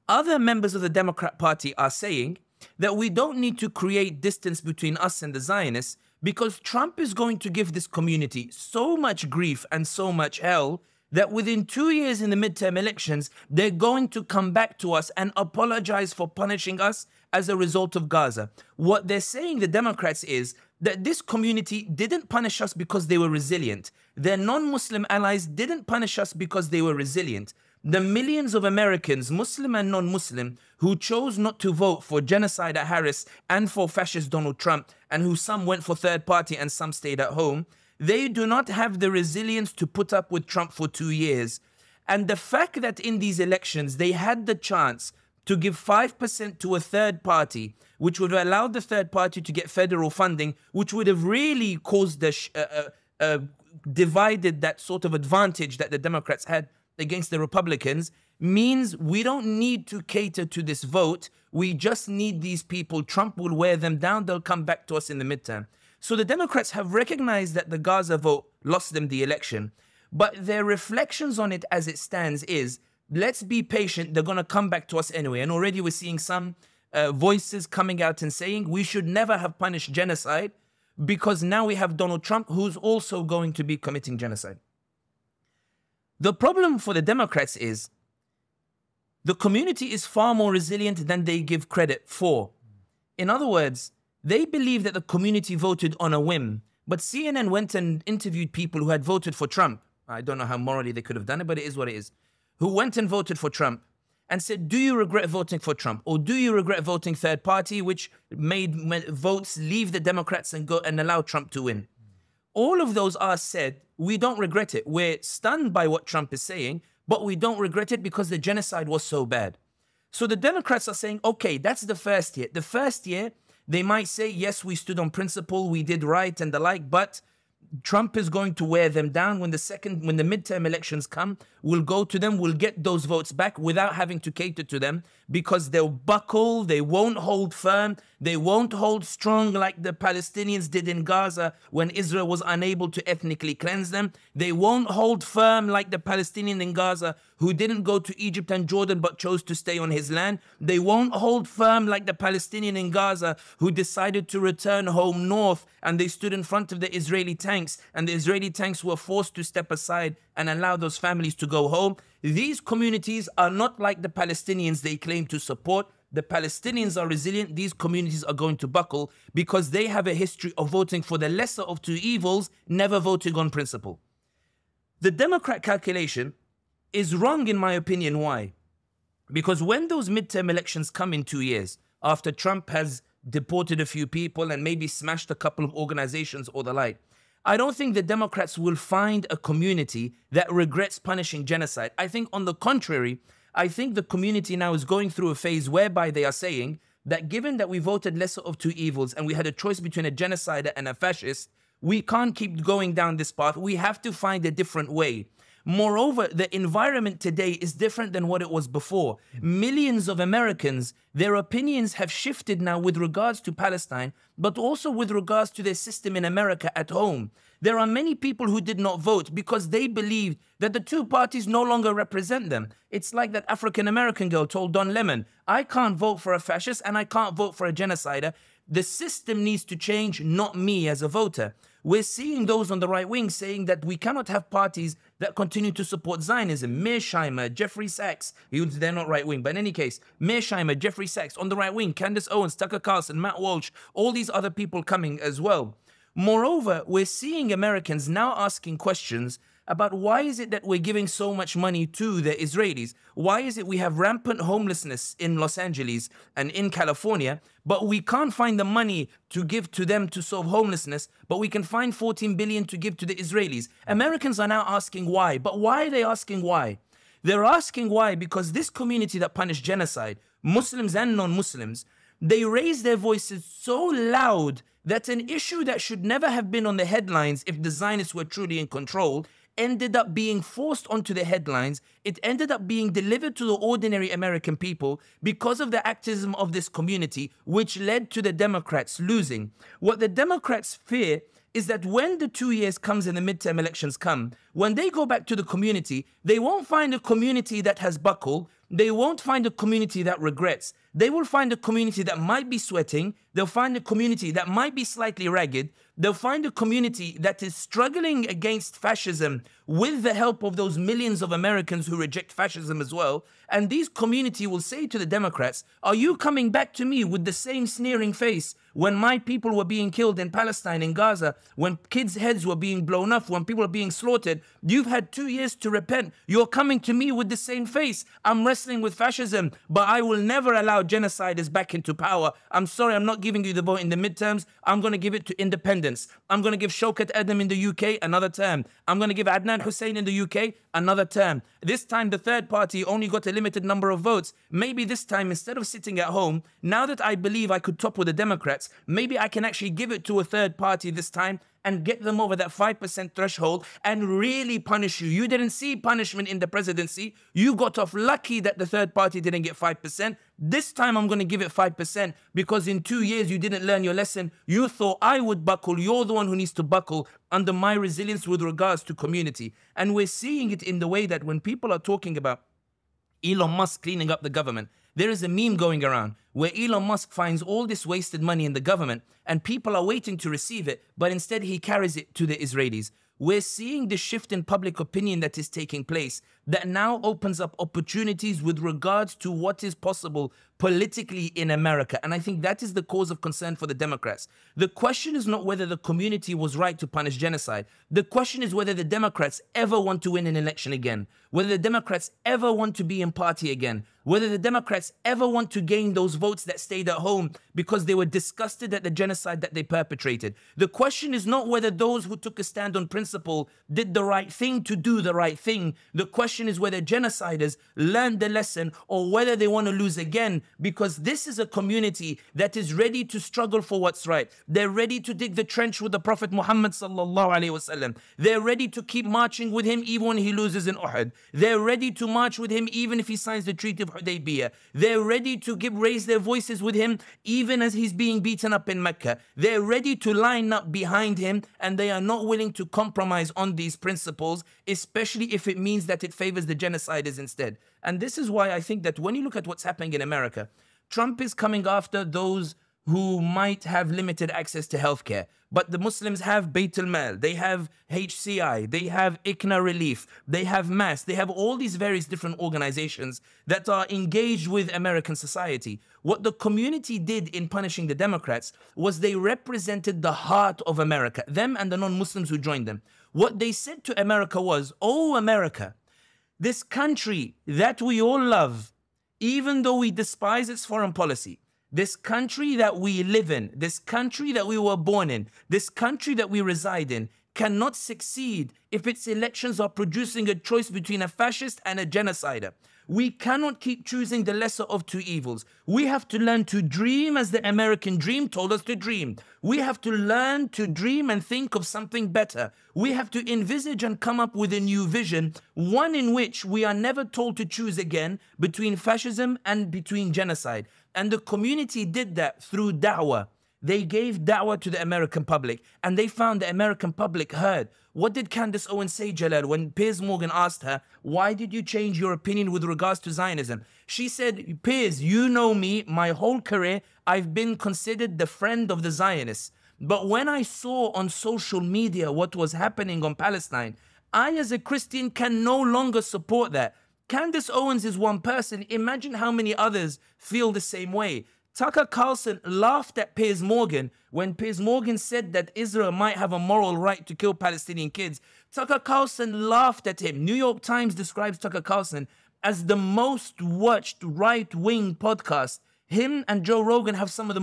Other members of the Democrat Party are saying that we don't need to create distance between us and the Zionists because Trump is going to give this community so much grief and so much hell that within 2 years in the midterm elections, they're going to come back to us and apologize for punishing us as a result of Gaza. What they're saying, the Democrats, is that this community didn't punish us because they were resilient. Their non-Muslim allies didn't punish us because they were resilient. The millions of Americans, Muslim and non-Muslim, who chose not to vote for genocide at Harris and for fascist Donald Trump, and who some went for third party and some stayed at home, they do not have the resilience to put up with Trump for 2 years. And the fact that in these elections, they had the chance to give 5% to a third party, which would have allowed the third party to get federal funding, which would have really caused divided that sort of advantage that the Democrats had against the Republicans, means we don't need to cater to this vote. We just need these people. Trump will wear them down. They'll come back to us in the midterm. So the Democrats have recognized that the Gaza vote lost them the election, but their reflections on it as it stands is, let's be patient, they're going to come back to us anyway. And already we're seeing some voices coming out and saying we should never have punished genocide because now we have Donald Trump who's also going to be committing genocide. The problem for the Democrats is the community is far more resilient than they give credit for. In other words, they believe that the community voted on a whim, but CNN went and interviewed people who had voted for Trump. I don't know how morally they could have done it, but it is what it is. Who went and voted for Trump and said, do you regret voting for Trump? Or do you regret voting third party, which made votes leave the Democrats and go and allow Trump to win? All of those are said, we don't regret it. We're stunned by what Trump is saying, but we don't regret it because the genocide was so bad. So the Democrats are saying, okay, that's the first year. The first year, they might say, yes, we stood on principle, we did right and the like, but Trump is going to wear them down. When the midterm elections come, we'll go to them, we'll get those votes back without having to cater to them because they'll buckle, they won't hold firm, they won't hold strong like the Palestinians did in Gaza when Israel was unable to ethnically cleanse them. They won't hold firm like the Palestinian in Gaza who didn't go to Egypt and Jordan but chose to stay on his land. They won't hold firm like the Palestinian in Gaza who decided to return home north and they stood in front of the Israeli tanks and the Israeli tanks were forced to step aside and allow those families to go home. These communities are not like the Palestinians they claim to support. The Palestinians are resilient. These communities are going to buckle because they have a history of voting for the lesser of two evils, never voting on principle. The Democrat calculation is wrong in my opinion. Why? Because when those midterm elections come in 2 years, after Trump has deported a few people and maybe smashed a couple of organizations or the like, I don't think the Democrats will find a community that regrets punishing genocide. I think on the contrary, I think the community now is going through a phase whereby they are saying that given that we voted lesser of two evils and we had a choice between a genocider and a fascist, we can't keep going down this path. We have to find a different way. Moreover, the environment today is different than what it was before. Millions of Americans, their opinions have shifted now with regards to Palestine, but also with regards to their system in America at home. There are many people who did not vote because they believed that the two parties no longer represent them. It's like that African-American girl told Don Lemon, I can't vote for a fascist and I can't vote for a genocider. The system needs to change, not me as a voter. We're seeing those on the right wing saying that we cannot have parties that continue to support Zionism. Mearsheimer, Jeffrey Sachs, they're not right wing, but in any case, Mearsheimer, Jeffrey Sachs on the right wing, Candace Owens, Tucker Carlson, Matt Walsh, all these other people coming as well. Moreover, we're seeing Americans now asking questions about why is it that we're giving so much money to the Israelis? Why is it we have rampant homelessness in Los Angeles and in California, but we can't find the money to give to them to solve homelessness, but we can find 14 billion to give to the Israelis? Americans are now asking why. But why are they asking why? They're asking why because this community that punished genocide, Muslims and non-Muslims, they raise their voices so loud that an issue that should never have been on the headlines if the Zionists were truly in control ended up being forced onto the headlines. It ended up being delivered to the ordinary American people because of the activism of this community, which led to the Democrats losing. What the Democrats fear is that when the 2 years comes and the midterm elections come, when they go back to the community, they won't find a community that has buckled. They won't find a community that regrets. They will find a community that might be sweating. They'll find a community that might be slightly ragged. They'll find a community that is struggling against fascism with the help of those millions of Americans who reject fascism as well. And these community will say to the Democrats, are you coming back to me with the same sneering face when my people were being killed in Palestine, in Gaza, when kids' heads were being blown off, when people were being slaughtered? You've had 2 years to repent. You're coming to me with the same face. I'm wrestling with fascism, but I will never allow genociders back into power. I'm sorry, I'm not giving you the vote in the midterms. I'm going to give it to independence. I'm going to give Shaukat Adam in the UK another term. I'm going to give Adnan Hussein in the UK another term. This time, the third party only got a limited number of votes. Maybe this time, instead of sitting at home, now that I believe I could topple the Democrats, maybe I can actually give it to a third party this time and get them over that 5% threshold and really punish you. You didn't see punishment in the presidency. You got off lucky that the third party didn't get 5%. This time I'm going to give it 5% because in 2 years you didn't learn your lesson. You thought I would buckle. You're the one who needs to buckle under my resilience with regards to community. And we're seeing it in the way that when people are talking about Elon Musk cleaning up the government, there is a meme going around where Elon Musk finds all this wasted money in the government and people are waiting to receive it, but instead he carries it to the Israelis. We're seeing the shift in public opinion that is taking place that now opens up opportunities with regards to what is possible politically in America. And I think that is the cause of concern for the Democrats. The question is not whether the community was right to punish genocide. The question is whether the Democrats ever want to win an election again, whether the Democrats ever want to be in party again, whether the Democrats ever want to gain those votes that stayed at home because they were disgusted at the genocide that they perpetrated. The question is not whether those who took a stand on principle did the right thing to do the right thing. The question is whether genociders learned the lesson or whether they want to lose again, because this is a community that is ready to struggle for what's right. They're ready to dig the trench with the Prophet Muhammad sallallahu alaihi wasallam. They're ready to keep marching with him even when he loses in Uhud. They're ready to march with him even if he signs the Treaty of Hudaybiyah. They're ready to raise their voices with him even as he's being beaten up in Mecca. They're ready to line up behind him, and they are not willing to compromise on these principles, especially if it means that it favors the genociders instead. And this is why I think that when you look at what's happening in America, Trump is coming after those who might have limited access to healthcare. But the Muslims have Baitulmaal, they have HCI, they have ICNA Relief, they have MAS, they have all these various different organizations that are engaged with American society. What the community did in punishing the Democrats was they represented the heart of America, them and the non-Muslims who joined them. What they said to America was, oh America, this country that we all love, even though we despise its foreign policy, this country that we live in, this country that we were born in, this country that we reside in, cannot succeed if its elections are producing a choice between a fascist and a genocider. We cannot keep choosing the lesser of two evils. We have to learn to dream as the American dream told us to dream. We have to learn to dream and think of something better. We have to envisage and come up with a new vision, one in which we are never told to choose again between fascism and between genocide. And the community did that through da'wah. They gave da'wah to the American public, and they found the American public heard. What did Candace Owens say, Jalal, when Piers Morgan asked her, why did you change your opinion with regards to Zionism? She said, Piers, you know me, my whole career, I've been considered the friend of the Zionists. But when I saw on social media what was happening on Palestine, I as a Christian can no longer support that. Candace Owens is one person. Imagine how many others feel the same way. Tucker Carlson laughed at Piers Morgan when Piers Morgan said that Israel might have a moral right to kill Palestinian kids. Tucker Carlson laughed at him. New York Times describes Tucker Carlson as the most watched right-wing podcast. Him and Joe Rogan have some of the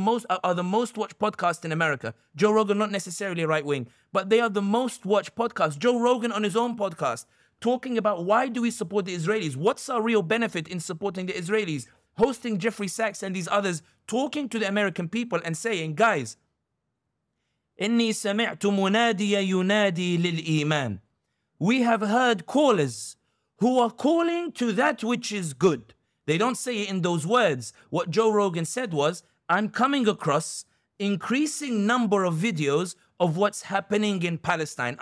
most watched podcasts in America. Joe Rogan not necessarily right-wing, but they are the most watched podcasts. Joe Rogan on his own podcast talking about why do we support the Israelis? What's our real benefit in supporting the Israelis? Hosting Jeffrey Sachs and these others, talking to the American people and saying, guys, إني سمعت منادي ينادي للإيمان. We have heard callers who are calling to that which is good. They don't say it in those words. What Joe Rogan said was, I'm coming across increasing number of videos of what's happening in Palestine.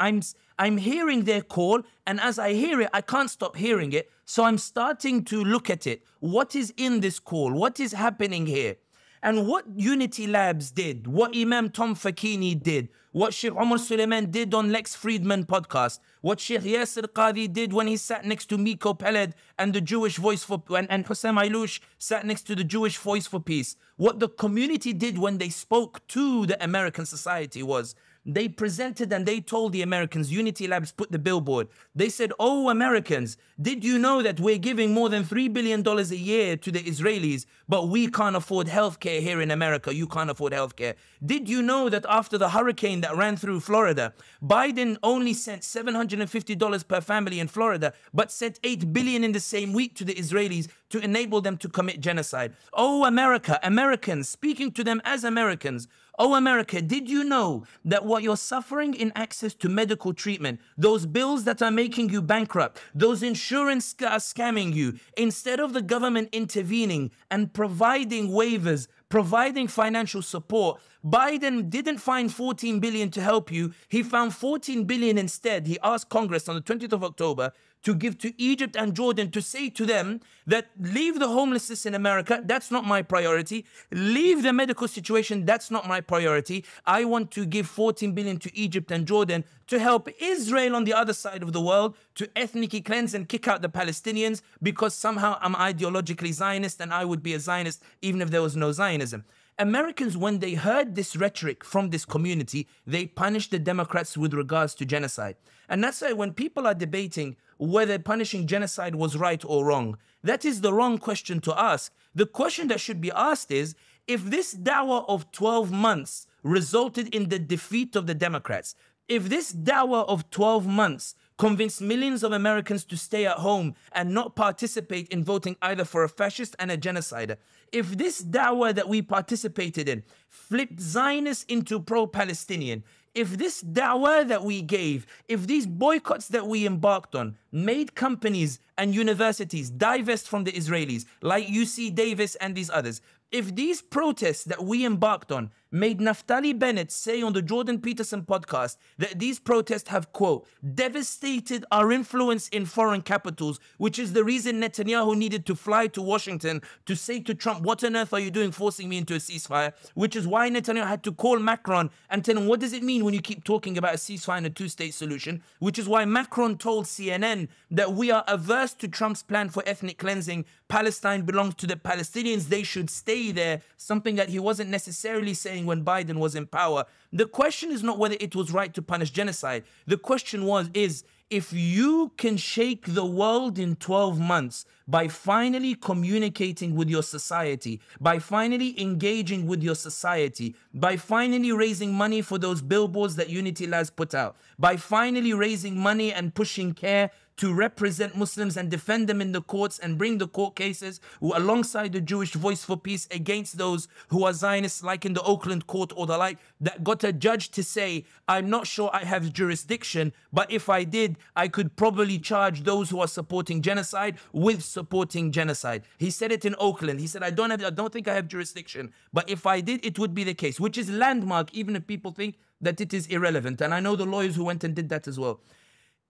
I'm hearing their call, and as I hear it, I can't stop hearing it. So I'm starting to look at it. What is in this call? What is happening here? And what Unity Labs did, what Imam Tom Fakini did, what Sheikh Omar Suleiman did on Lex Friedman podcast, what Sheikh Yasser Qadi did when he sat next to Miko Peled and the Jewish Voice for, and Hussein Ailush sat next to the Jewish Voice for Peace. What the community did when they spoke to the American society was, they presented and they told the Americans, Unity Labs put the billboard. They said, oh, Americans, did you know that we're giving more than $3 billion a year to the Israelis, but we can't afford healthcare here in America. You can't afford healthcare. Did you know that after the hurricane that ran through Florida, Biden only sent $750 per family in Florida, but sent $8 billion in the same week to the Israelis to enable them to commit genocide? Oh, America, Americans, speaking to them as Americans. Oh, America, did you know that what you're suffering in access to medical treatment, those bills that are making you bankrupt, those insurance are scamming you, instead of the government intervening and providing waivers, providing financial support, Biden didn't find $14 billion to help you. He found $14 billion instead. He asked Congress on the 20th of October to give to Egypt and Jordan to say to them that leave the homelessness in America, that's not my priority. Leave the medical situation, that's not my priority. I want to give $14 billion to Egypt and Jordan to help Israel on the other side of the world to ethnically cleanse and kick out the Palestinians because somehow I'm ideologically Zionist and I would be a Zionist even if there was no Zionism. Americans, when they heard this rhetoric from this community, they punished the Democrats with regards to genocide. And that's why when people are debating whether punishing genocide was right or wrong, that is the wrong question to ask. The question that should be asked is, if this dawah of 12 months resulted in the defeat of the Democrats, if this dawah of 12 months convinced millions of Americans to stay at home and not participate in voting either for a fascist and a genocider, if this dawah that we participated in flipped Zionists into pro-Palestinian, if this dawah that we gave, if these boycotts that we embarked on made companies and universities divest from the Israelis, like UC Davis and these others, if these protests that we embarked on made Naftali Bennett say on the Jordan Peterson podcast that these protests have, quote, devastated our influence in foreign capitals, which is the reason Netanyahu needed to fly to Washington to say to Trump, what on earth are you doing forcing me into a ceasefire? Which is why Netanyahu had to call Macron and tell him, what does it mean when you keep talking about a ceasefire and a two-state solution? Which is why Macron told CNN that we are averse to Trump's plan for ethnic cleansing. Palestine belongs to the Palestinians. They should stay there. Something that he wasn't necessarily saying when Biden was in power. The question is not whether it was right to punish genocide. The question is if you can shake the world in 12 months by finally communicating with your society, by finally engaging with your society, by finally raising money for those billboards that Unity Labs put out, by finally raising money and pushing CARE to represent Muslims and defend them in the courts and bring the court cases alongside the Jewish Voice for Peace against those who are Zionists, like in the Oakland court or the like, that got a judge to say, I'm not sure I have jurisdiction, but if I did, I could probably charge those who are supporting genocide with supporting genocide. He said it in Oakland. He said, I don't think I have jurisdiction, but if I did, it would be the case, which is landmark, even if people think that it is irrelevant. And I know the lawyers who went and did that as well.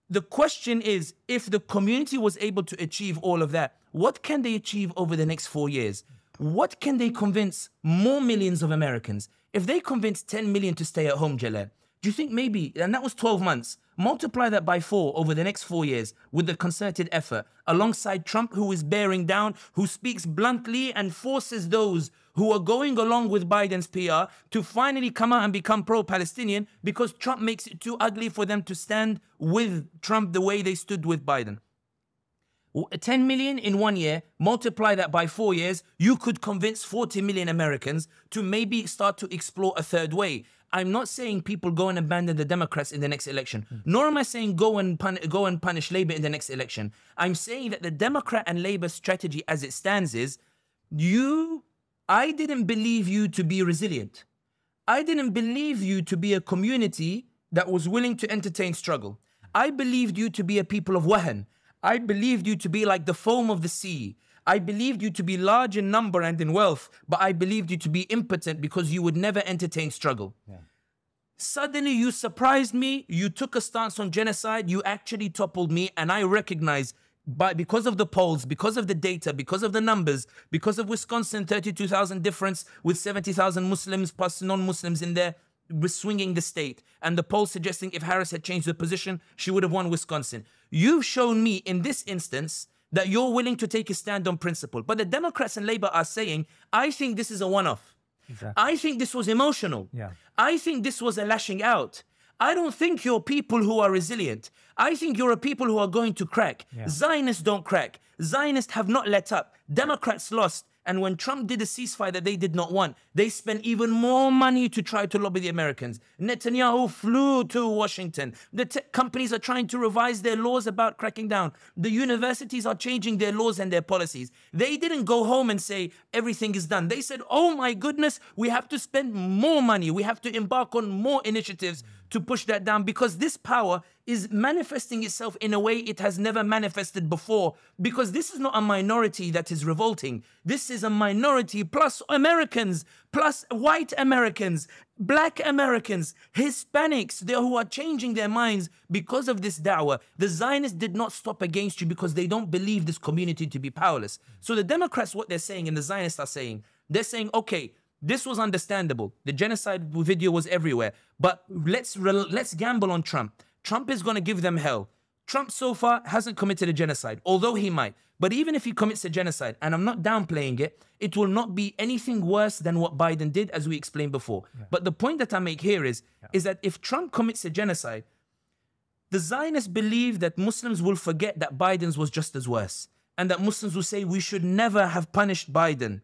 The question is, if the community was able to achieve all of that, what can they achieve over the next 4 years? What can they convince more millions of Americans? If they convince 10 million to stay at home, Jalal, do you think maybe, and that was 12 months, multiply that by 4 over the next 4 years with the concerted effort alongside Trump, who is bearing down, who speaks bluntly and forces those who are going along with Biden's PR to finally come out and become pro-Palestinian because Trump makes it too ugly for them to stand with Trump the way they stood with Biden. 10 million in 1 year, multiply that by 4 years, you could convince 40 million Americans to maybe start to explore a third way. I'm not saying people go and abandon the Democrats in the next election, nor am I saying go and punish Labour in the next election. I'm saying that the Democrat and Labour strategy as it stands is, I didn't believe you to be resilient. I didn't believe you to be a community that was willing to entertain struggle. I believed you to be a people of wahan. I believed you to be like the foam of the sea. I believed you to be large in number and in wealth, but I believed you to be impotent because you would never entertain struggle. Yeah. Suddenly you surprised me, you took a stance on genocide, you actually toppled me, and I recognize, because of the polls, because of the data, because of the numbers, because of Wisconsin, 32,000 difference with 70,000 Muslims plus non-Muslims in there, swinging the state, and the poll suggesting if Harris had changed the position, she would have won Wisconsin. You've shown me in this instance that you're willing to take a stand on principle. But the Democrats and Labour are saying, I think this is a one-off. Exactly. I think this was emotional. Yeah. I think this was a lashing out. I don't think you're people who are resilient. I think you're a people who are going to crack. Yeah. Zionists don't crack. Zionists have not let up. Democrats lost. And when Trump did a ceasefire that they did not want, they spent even more money to try to lobby the Americans. Netanyahu flew to Washington. The tech companies are trying to revise their laws about cracking down. The universities are changing their laws and their policies. They didn't go home and say everything is done. They said, oh my goodness, we have to spend more money. We have to embark on more initiatives to push that down, because this power is manifesting itself in a way it has never manifested before, because this is not a minority that is revolting. This is a minority plus Americans, plus white Americans, black Americans, Hispanics who are changing their minds because of this da'wah. The Zionists did not stop against you because they don't believe this community to be powerless. So the Democrats, what they're saying, and the Zionists are saying, they're saying, okay, this was understandable. The genocide video was everywhere. But let's gamble on Trump. Trump is going to give them hell. Trump so far hasn't committed a genocide, although he might. But even if he commits a genocide, and I'm not downplaying it, it will not be anything worse than what Biden did, as we explained before. Yeah. But the point that I make here is that if Trump commits a genocide, the Zionists believe that Muslims will forget that Biden's was just as worse, and that Muslims will say we should never have punished Biden.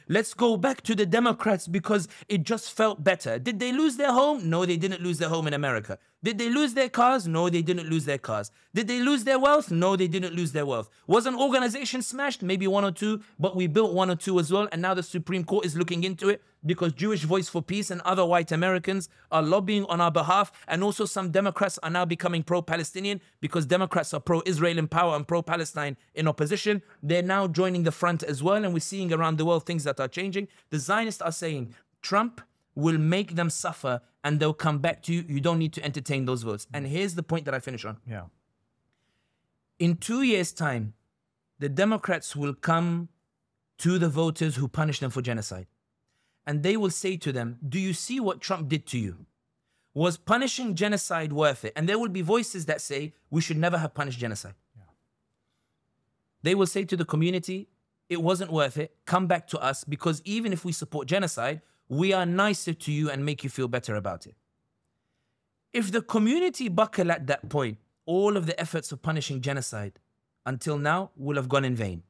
Let's go back to the Democrats because it just felt better. Did they lose their home? No, they didn't lose their home in America. Did they lose their cars? No, they didn't lose their cars. Did they lose their wealth? No, they didn't lose their wealth. Was an organization smashed? Maybe 1 or 2, but we built 1 or 2 as well, and now the Supreme Court is looking into it because Jewish Voice for Peace and other white Americans are lobbying on our behalf, and also some Democrats are now becoming pro-Palestinian because Democrats are pro-Israel in power and pro-Palestine in opposition. They're now joining the front as well, and we're seeing around the world things that are changing. The Zionists are saying Trump will make them suffer and they'll come back to you. You don't need to entertain those votes. And here's the point that I finish on. Yeah. In 2 years' time, the Democrats will come to the voters who punished them for genocide. And they will say to them, do you see what Trump did to you? Was punishing genocide worth it? And there will be voices that say, we should never have punished genocide. Yeah. They will say to the community, it wasn't worth it. Come back to us, because even if we support genocide, we are nicer to you and make you feel better about it. If the community buckle at that point, all of the efforts of punishing genocide until now will have gone in vain.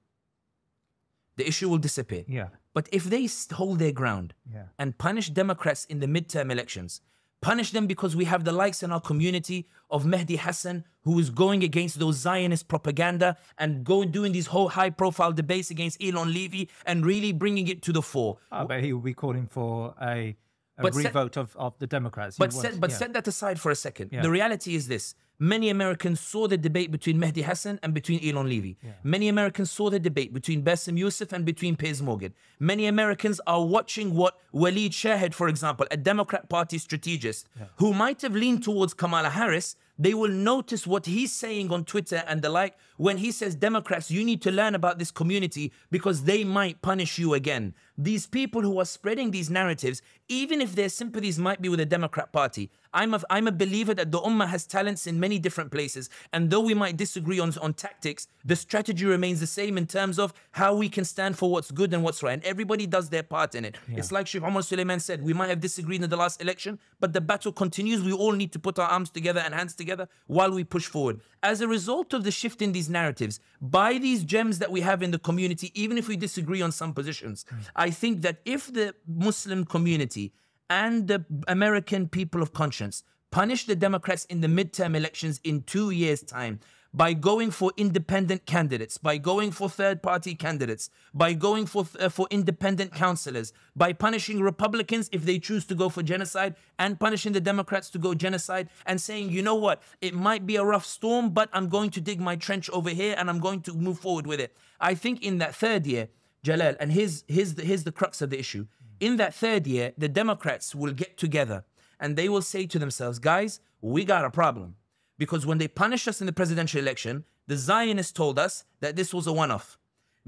The issue will disappear. Yeah. But if they hold their ground and punish Democrats in the midterm elections, punish them because we have the likes in our community of Mehdi Hassan, who is going against those Zionist propaganda and doing these whole high-profile debates against Elon Levy and really bringing it to the fore. But he will be calling for a revote of the Democrats. But set that aside for a second. Yeah. The reality is this. Many Americans saw the debate between Mehdi Hassan and between Elon Levy. Yeah. Many Americans saw the debate between Bassem Youssef and between Piers Morgan. Many Americans are watching what Waleed Shahid, for example, a Democrat Party strategist, who might have leaned towards Kamala Harris, They will notice what he's saying on Twitter and the like when he says, Democrats, you need to learn about this community because they might punish you again. These people who are spreading these narratives, even if their sympathies might be with the Democrat Party, I'm a believer that the ummah has talents in many different places. And though we might disagree on tactics, the strategy remains the same in terms of how we can stand for what's good and what's right. And everybody does their part in it. Yeah. It's like Sheikh Omar Suleiman said, we might have disagreed in the last election, but the battle continues. We all need to put our arms together and hands together while we push forward. As a result of the shift in these narratives, by these gems that we have in the community, even if we disagree on some positions, I think that if the Muslim community and the American people of conscience punish the Democrats in the midterm elections in 2 years' time by going for independent candidates, by going for third-party candidates, by going for independent councillors, by punishing Republicans if they choose to go for genocide, and punishing the Democrats to go genocide, and saying, you know what, it might be a rough storm, but I'm going to dig my trench over here and I'm going to move forward with it. I think in that third year, Jalal, and here's the crux of the issue. In that third year, the Democrats will get together and they will say to themselves, guys, we got a problem. Because when they punished us in the presidential election, the Zionists told us that this was a one-off.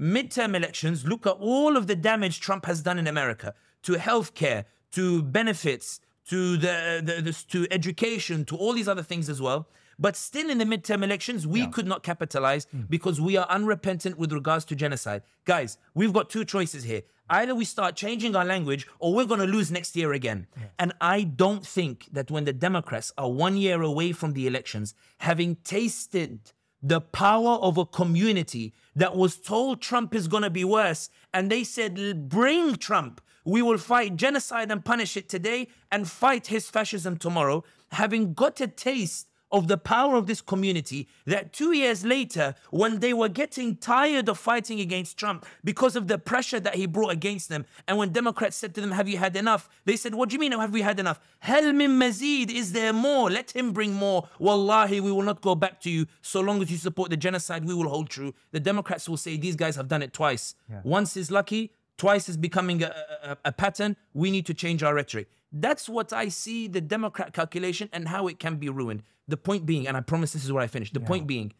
Midterm elections, look at all of the damage Trump has done in America to healthcare, to benefits, to to education, to all these other things as well. But still in the midterm elections, we could not capitalize because we are unrepentant with regards to genocide. Guys, we've got two choices here. Either we start changing our language or we're going to lose next year again. Yeah. And I don't think that when the Democrats are 1 year away from the elections, having tasted the power of a community that was told Trump is going to be worse, and they said, bring Trump. We will fight genocide and punish it today and fight his fascism tomorrow. Having got a taste of the power of this community, that 2 years later, when they were getting tired of fighting against Trump because of the pressure that he brought against them, and when Democrats said to them, have you had enough? They said, what do you mean, have we had enough? Hal min mazid, is there more? Let him bring more. Wallahi, we will not go back to you. So long as you support the genocide, we will hold true. The Democrats will say, these guys have done it twice. Yeah. Once is lucky, twice is becoming a pattern. We need to change our rhetoric. That's what I see the Democrat calculation and how it can be ruined. The point being, and I promise this is where I finish, the point being,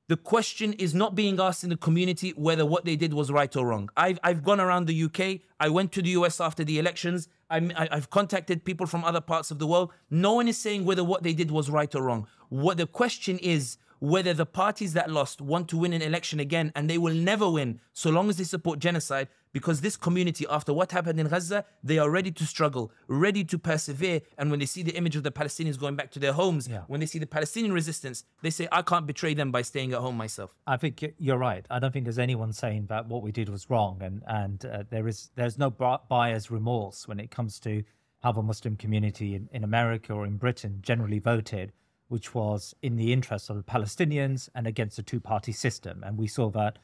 the question is not being asked in the community whether what they did was right or wrong. I've gone around the UK. I went to the US after the elections. I've contacted people from other parts of the world. No one is saying whether what they did was right or wrong. What the question is, whether the parties that lost want to win an election again, and they will never win so long as they support genocide, because this community, after what happened in Gaza, they are ready to struggle, ready to persevere. And when they see the image of the Palestinians going back to their homes, when they see the Palestinian resistance, they say, I can't betray them by staying at home myself. I think you're right. I don't think there's anyone saying that what we did was wrong. And there's no buyer's remorse when it comes to how the Muslim community in America or in Britain generally voted, which was in the interest of the Palestinians and against the two-party system. And we saw that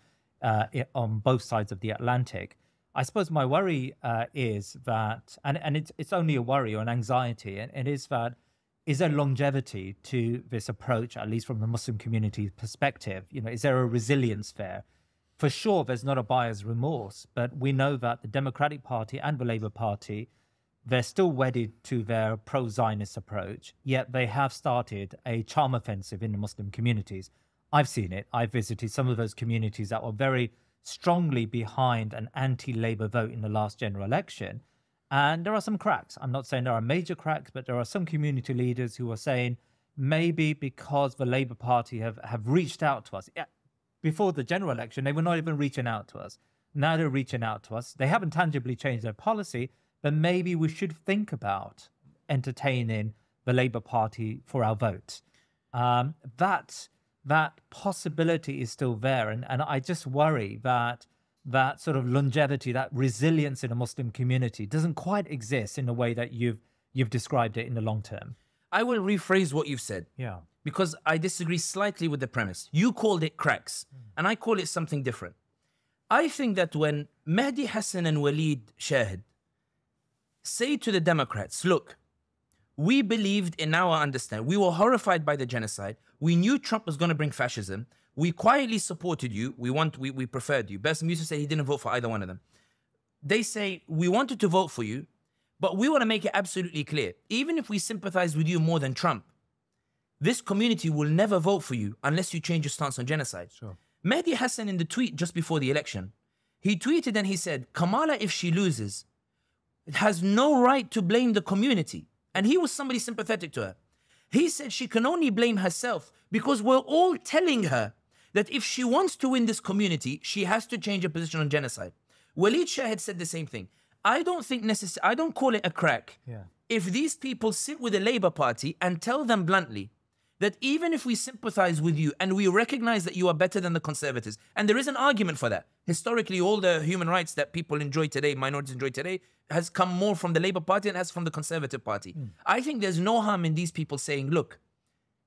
on both sides of the Atlantic. I suppose my worry is that, and it's only a worry or an anxiety, and it is that, is there longevity to this approach, at least from the Muslim community's perspective? You know, is there a resilience there? For sure, there's not a buyer's remorse, but we know that the Democratic Party and the Labour Party, they're still wedded to their pro-Zionist approach, yet they have started a charm offensive in the Muslim communities. I've seen it. I've visited some of those communities that were very strongly behind an anti-Labour vote in the last general election. And there are some cracks. I'm not saying there are major cracks, but there are some community leaders who are saying maybe because the Labour Party have reached out to us. Before the general election, they were not even reaching out to us. Now they're reaching out to us. They haven't tangibly changed their policy, but maybe we should think about entertaining the Labour Party for our vote. That possibility is still there. And I just worry that that sort of longevity, that resilience in a Muslim community doesn't quite exist in the way that you've described it in the long term. I will rephrase what you've said. Yeah. Because I disagree slightly with the premise. You called it cracks, and I call it something different. I think that when Mehdi Hassan and Walid Shahid say to the Democrats, look, we believed in our understanding. We were horrified by the genocide. We knew Trump was going to bring fascism. We quietly supported you. We preferred you. Bassem Youssef said he didn't vote for either one of them. They say, we wanted to vote for you, but we want to make it absolutely clear. Even if we sympathize with you more than Trump, this community will never vote for you unless you change your stance on genocide. Sure. Mehdi Hassan, in the tweet just before the election, he tweeted and he said, Kamala, if she loses, has no right to blame the community. And he was somebody sympathetic to her. He said she can only blame herself because we're all telling her that if she wants to win this community, she has to change her position on genocide. Walid Shah had said the same thing. I don't call it a crack. Yeah. If these people sit with the Labour Party and tell them bluntly that even if we sympathize with you and we recognize that you are better than the Conservatives, and there is an argument for that. Historically, all the human rights that people enjoy today, minorities enjoy today, has come more from the Labour Party and has from the Conservative Party. I think there's no harm in these people saying, look,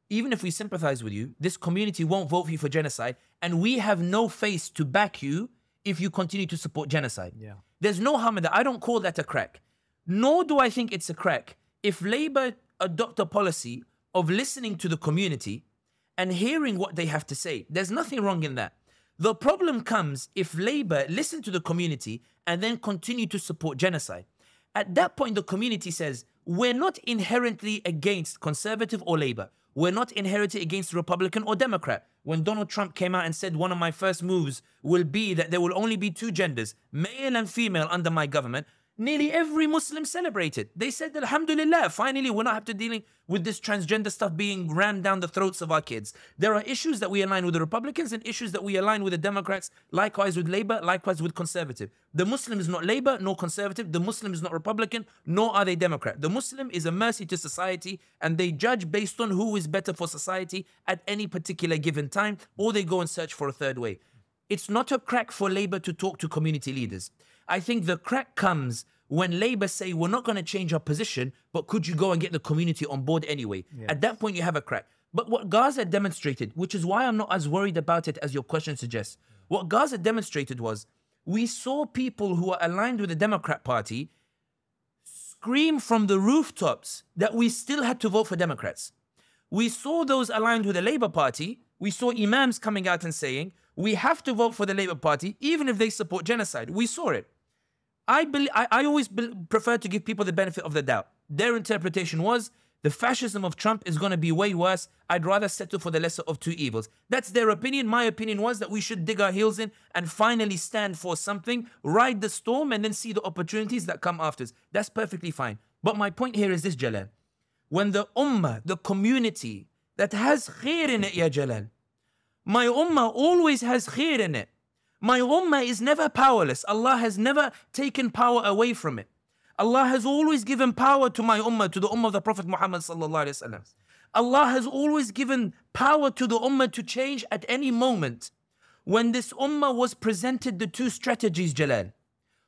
even if we sympathize with you, this community won't vote for you for genocide, and we have no face to back you if you continue to support genocide. Yeah. There's no harm in that. I don't call that a crack. Nor do I think it's a crack if Labour adopt a policy of listening to the community and hearing what they have to say. There's nothing wrong in that. The problem comes if Labour listen to the community and then continue to support genocide. At that point, the community says, we're not inherently against Conservative or Labour. We're not inherently against Republican or Democrat. When Donald Trump came out and said one of my first moves will be that there will only be 2 genders, male and female under my government, nearly every Muslim celebrated. They said, Alhamdulillah, finally we're not have to dealing with this transgender stuff being rammed down the throats of our kids. There are issues that we align with the Republicans and issues that we align with the Democrats, likewise with Labour, likewise with Conservative. The Muslim is not Labour nor Conservative. The Muslim is not Republican, nor are they Democrat. The Muslim is a mercy to society and they judge based on who is better for society at any particular given time, or they go and search for a third way. It's not a crack for Labour to talk to community leaders. I think the crack comes when Labour say, we're not going to change our position, but could you go and get the community on board anyway? Yes. At that point, you have a crack. But what Gaza demonstrated, which is why I'm not as worried about it as your question suggests, what Gaza demonstrated was, we saw people who are aligned with the Democrat Party scream from the rooftops that we still had to vote for Democrats. We saw those aligned with the Labour Party. We saw imams coming out and saying, we have to vote for the Labour Party, even if they support genocide. We saw it. I always prefer to give people the benefit of the doubt. Their interpretation was, the fascism of Trump is going to be way worse. I'd rather settle for the lesser of 2 evils. That's their opinion. My opinion was that we should dig our heels in and finally stand for something, ride the storm, and then see the opportunities that come after. That's perfectly fine. But my point here is this, Jalal. When the ummah, the community that has khair in it, ya Jalal, my ummah always has khair in it. My ummah is never powerless. Allah has never taken power away from it. Allah has always given power to my ummah, to the ummah of the Prophet Muhammad sallallahu alaihi wasallam. Allah has always given power to the ummah to change at any moment. When this ummah was presented the 2 strategies, Jalal,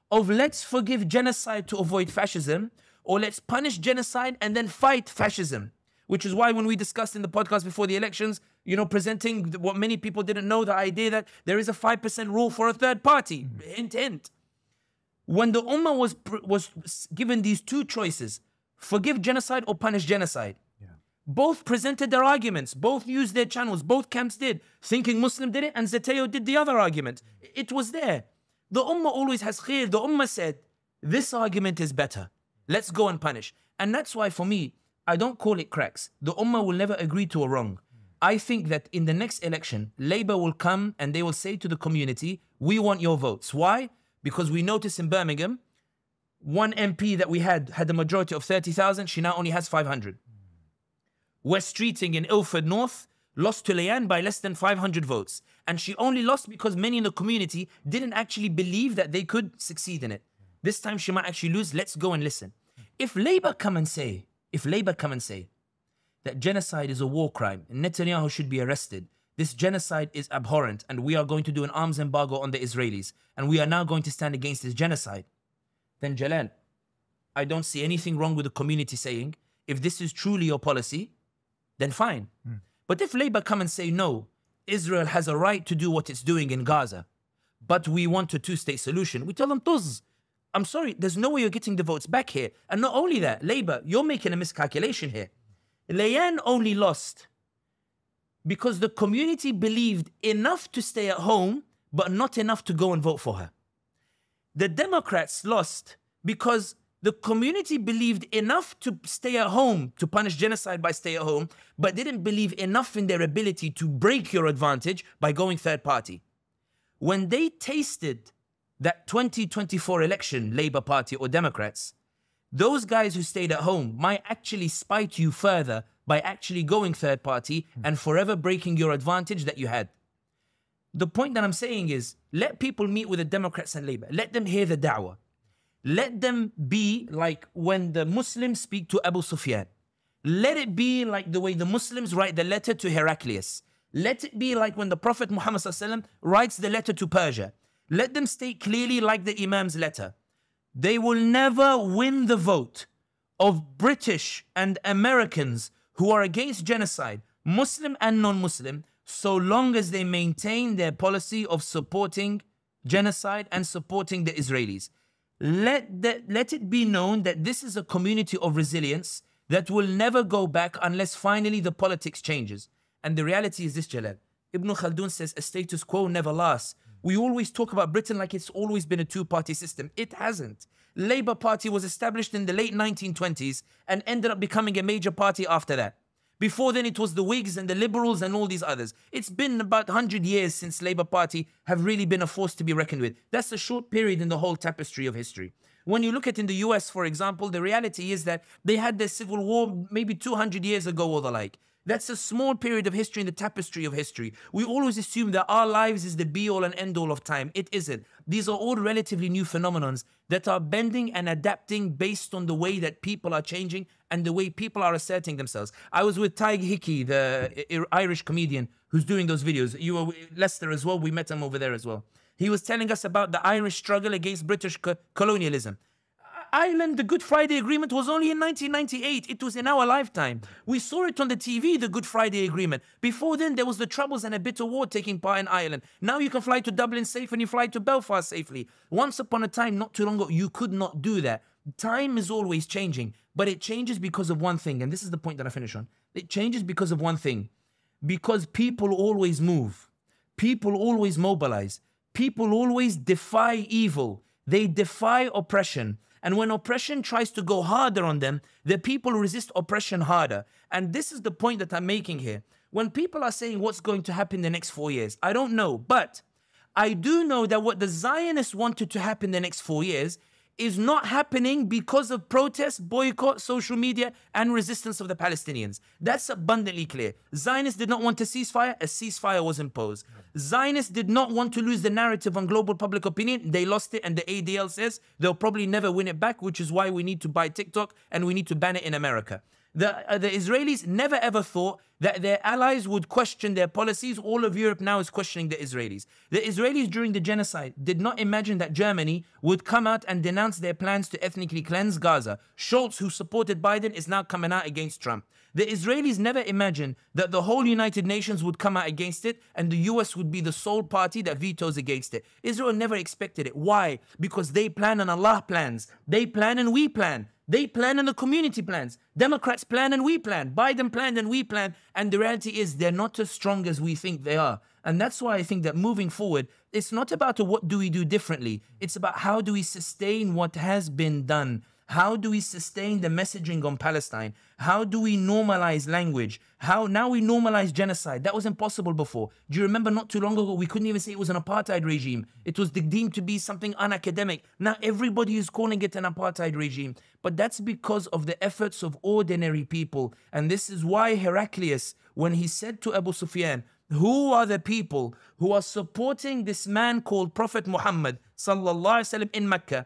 of let's forgive genocide to avoid fascism, or let's punish genocide and then fight fascism. Which is why when we discussed in the podcast before the elections, presenting what many people didn't know, the idea that there is a 5% rule for a third party. Hint, hint. When the ummah was given these 2 choices, forgive genocide or punish genocide, both presented their arguments, both used their channels, both camps did. Thinking Muslim did it and Zeteo did the other argument. It was there. The ummah always has khair. The ummah said, this argument is better. Let's go and punish. And that's why for me, I don't call it cracks. The ummah will never agree to a wrong. I think that in the next election, Labour will come and they will say to the community, we want your votes. Why? Because we noticed in Birmingham, one MP that we had a majority of 30,000. She now only has 500. West Streeting in Ilford North lost to Leanne by less than 500 votes. And she only lost because many in the community didn't actually believe that they could succeed in it. This time she might actually lose. Let's go and listen. If Labour come and say that genocide is a war crime and Netanyahu should be arrested, this genocide is abhorrent and we are going to do an arms embargo on the Israelis and we are now going to stand against this genocide, then Jalal, I don't see anything wrong with the community saying, if this is truly your policy, then fine. But if Labour come and say, no, Israel has a right to do what it's doing in Gaza, but we want a 2-state solution, we tell them, Tuz, I'm sorry, there's no way you're getting the votes back here. And not only that, Labour, you're making a miscalculation here. Leanne only lost because the community believed enough to stay at home, but not enough to go and vote for her. The Democrats lost because The community believed enough to stay at home, to punish genocide by stay at home, but didn't believe enough in their ability to break your advantage by going third party. When they tasted that 2024 election, Labour Party or Democrats, those guys who stayed at home might actually spite you further by actually going third party and forever breaking your advantage that you had. The point that I'm saying is, let people meet with the Democrats and Labour. Let them hear the da'wah. Let them be like when the Muslims speak to Abu Sufyan. Let it be like the way the Muslims write the letter to Heraclius. Let it be like when the Prophet Muhammad ﷺ writes the letter to Persia. Let them state clearly like the Imam's letter. They will never win the vote of British and Americans who are against genocide, Muslim and non-Muslim, so long as they maintain their policy of supporting genocide and supporting the Israelis. Let it be known that this is a community of resilience that will never go back unless finally the politics changes. And the reality is this, Jalal. Ibn Khaldun says a status quo never lasts. We always talk about Britain like it's always been a two-party system. It hasn't. Labour Party was established in the late 1920s and ended up becoming a major party after that. Before then, it was the Whigs and the Liberals and all these others. It's been about 100 years since Labour Party have really been a force to be reckoned with. That's a short period in the whole tapestry of history. When you look at in the US, for example, the reality is that they had their civil war maybe 200 years ago or the like. That's a small period of history in the tapestry of history. We always assume that our lives is the be-all and end-all of time. It isn't. These are all relatively new phenomenons that are bending and adapting based on the way that people are changing and the way people are asserting themselves. I was with Tyg Hickey, the Irish comedian who's doing those videos. You were Leicester as well. We met him over there as well. He was telling us about the Irish struggle against British colonialism. Ireland, the Good Friday Agreement was only in 1998. It was in our lifetime. We saw it on the TV, the Good Friday Agreement. Before then, there was the Troubles and a bitter war taking part in Ireland. Now you can fly to Dublin safe and you fly to Belfast safely. Once upon a time, not too long ago, you could not do that. Time is always changing, but it changes because of one thing, and this is the point that I finish on. It changes because of one thing. Because people always move. People always mobilize. People always defy evil. They defy oppression. And when oppression tries to go harder on them, the people resist oppression harder. And this is the point that I'm making here. When people are saying what's going to happen in the next 4 years, I don't know. But I do know that what the Zionists wanted to happen in the next 4 years is not happening because of protests, boycott, social media, and resistance of the Palestinians. That's abundantly clear. Zionists did not want a ceasefire was imposed. Zionists did not want to lose the narrative on global public opinion. They lost it, and the ADL says they'll probably never win it back, which is why we need to buy TikTok and we need to ban it in America. The Israelis never ever thought that their allies would question their policies. All of Europe now is questioning the Israelis. The Israelis during the genocide did not imagine that Germany would come out and denounce their plans to ethnically cleanse Gaza. Scholz, who supported Biden, is now coming out against Trump. The Israelis never imagined that the whole United Nations would come out against it and the US would be the sole party that vetoes against it. Israel never expected it. Why? Because they plan and Allah plans. They plan and we plan. They plan and the community plans. Democrats plan and we plan. Biden planned and we plan. And the reality is they're not as strong as we think they are. And that's why I think that moving forward, it's not about what do we do differently. It's about how do we sustain what has been done. How do we sustain the messaging on Palestine? How do we normalize language? How now we normalize genocide? That was impossible before. Do you remember not too long ago, we couldn't even say it was an apartheid regime. It was deemed to be something unacademic. Now everybody is calling it an apartheid regime. But that's because of the efforts of ordinary people. And this is why Heraclius, when he said to Abu Sufyan, who are the people who are supporting this man called Prophet Muhammad sallallahu alaihi wasallam in Mecca?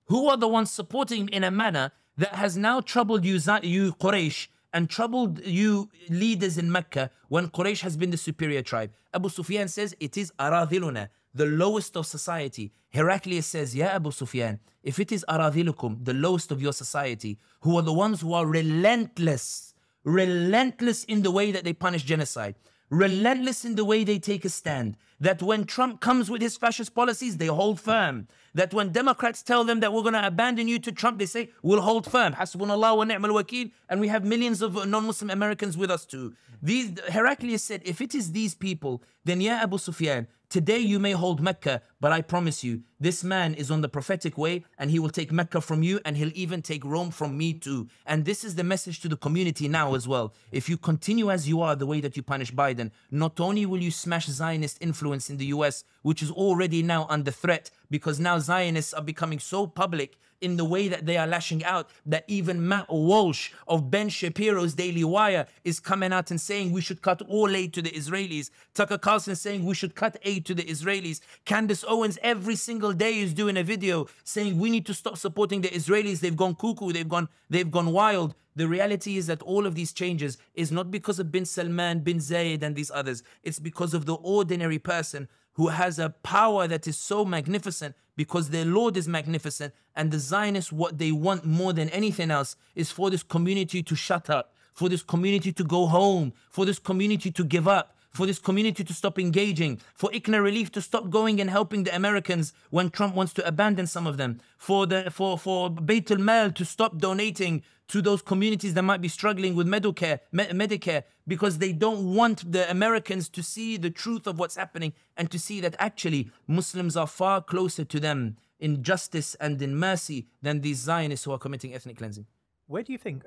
Who are the ones supporting him in a manner that has now troubled you Quraysh and troubled you leaders in Mecca when Quraysh has been the superior tribe? Abu Sufyan says it is aradhiluna, the lowest of society. Heraclius says, Ya Abu Sufyan, if it is aradhilukum, the lowest of your society, who are the ones who are relentless in the way that they punish genocide, relentless in the way they take a stand, That when Trump comes with his fascist policies, they hold firm. That when Democrats tell them that we're going to abandon you to Trump, they say, we'll hold firm. Hasbunallah wa ni'mal wakeel. And we have millions of non-Muslim Americans with us too. Heraclius said, if it is these people, then yeah, Abu Sufyan, today you may hold Mecca, but I promise you, this man is on the prophetic way and he will take Mecca from you and he'll even take Rome from me too. And this is the message to the community now as well. If you continue as you are, the way that you punish Biden, not only will you smash Zionist influence in the US, which is already now under threat because now Zionists are becoming so public in the way that they are lashing out that even Matt Walsh of Ben Shapiro's Daily Wire is coming out and saying we should cut all aid to the Israelis. Tucker Carlson saying we should cut aid to the Israelis. Candace Owens every single day is doing a video saying we need to stop supporting the Israelis. They've gone cuckoo. They've gone wild. The reality is that all of these changes is not because of bin Salman, bin Zayed and these others. It's because of the ordinary person who has a power that is so magnificent because their Lord is magnificent, and the Zionists, what they want more than anything else is for this community to shut up, for this community to go home, for this community to give up, for this community to stop engaging, for ICNA Relief to stop going and helping the Americans when Trump wants to abandon some of them, for Baitulmaal to stop donating to those communities that might be struggling with Medicare, because they don't want the Americans to see the truth of what's happening and to see that actually Muslims are far closer to them in justice and in mercy than these Zionists who are committing ethnic cleansing. Where do you think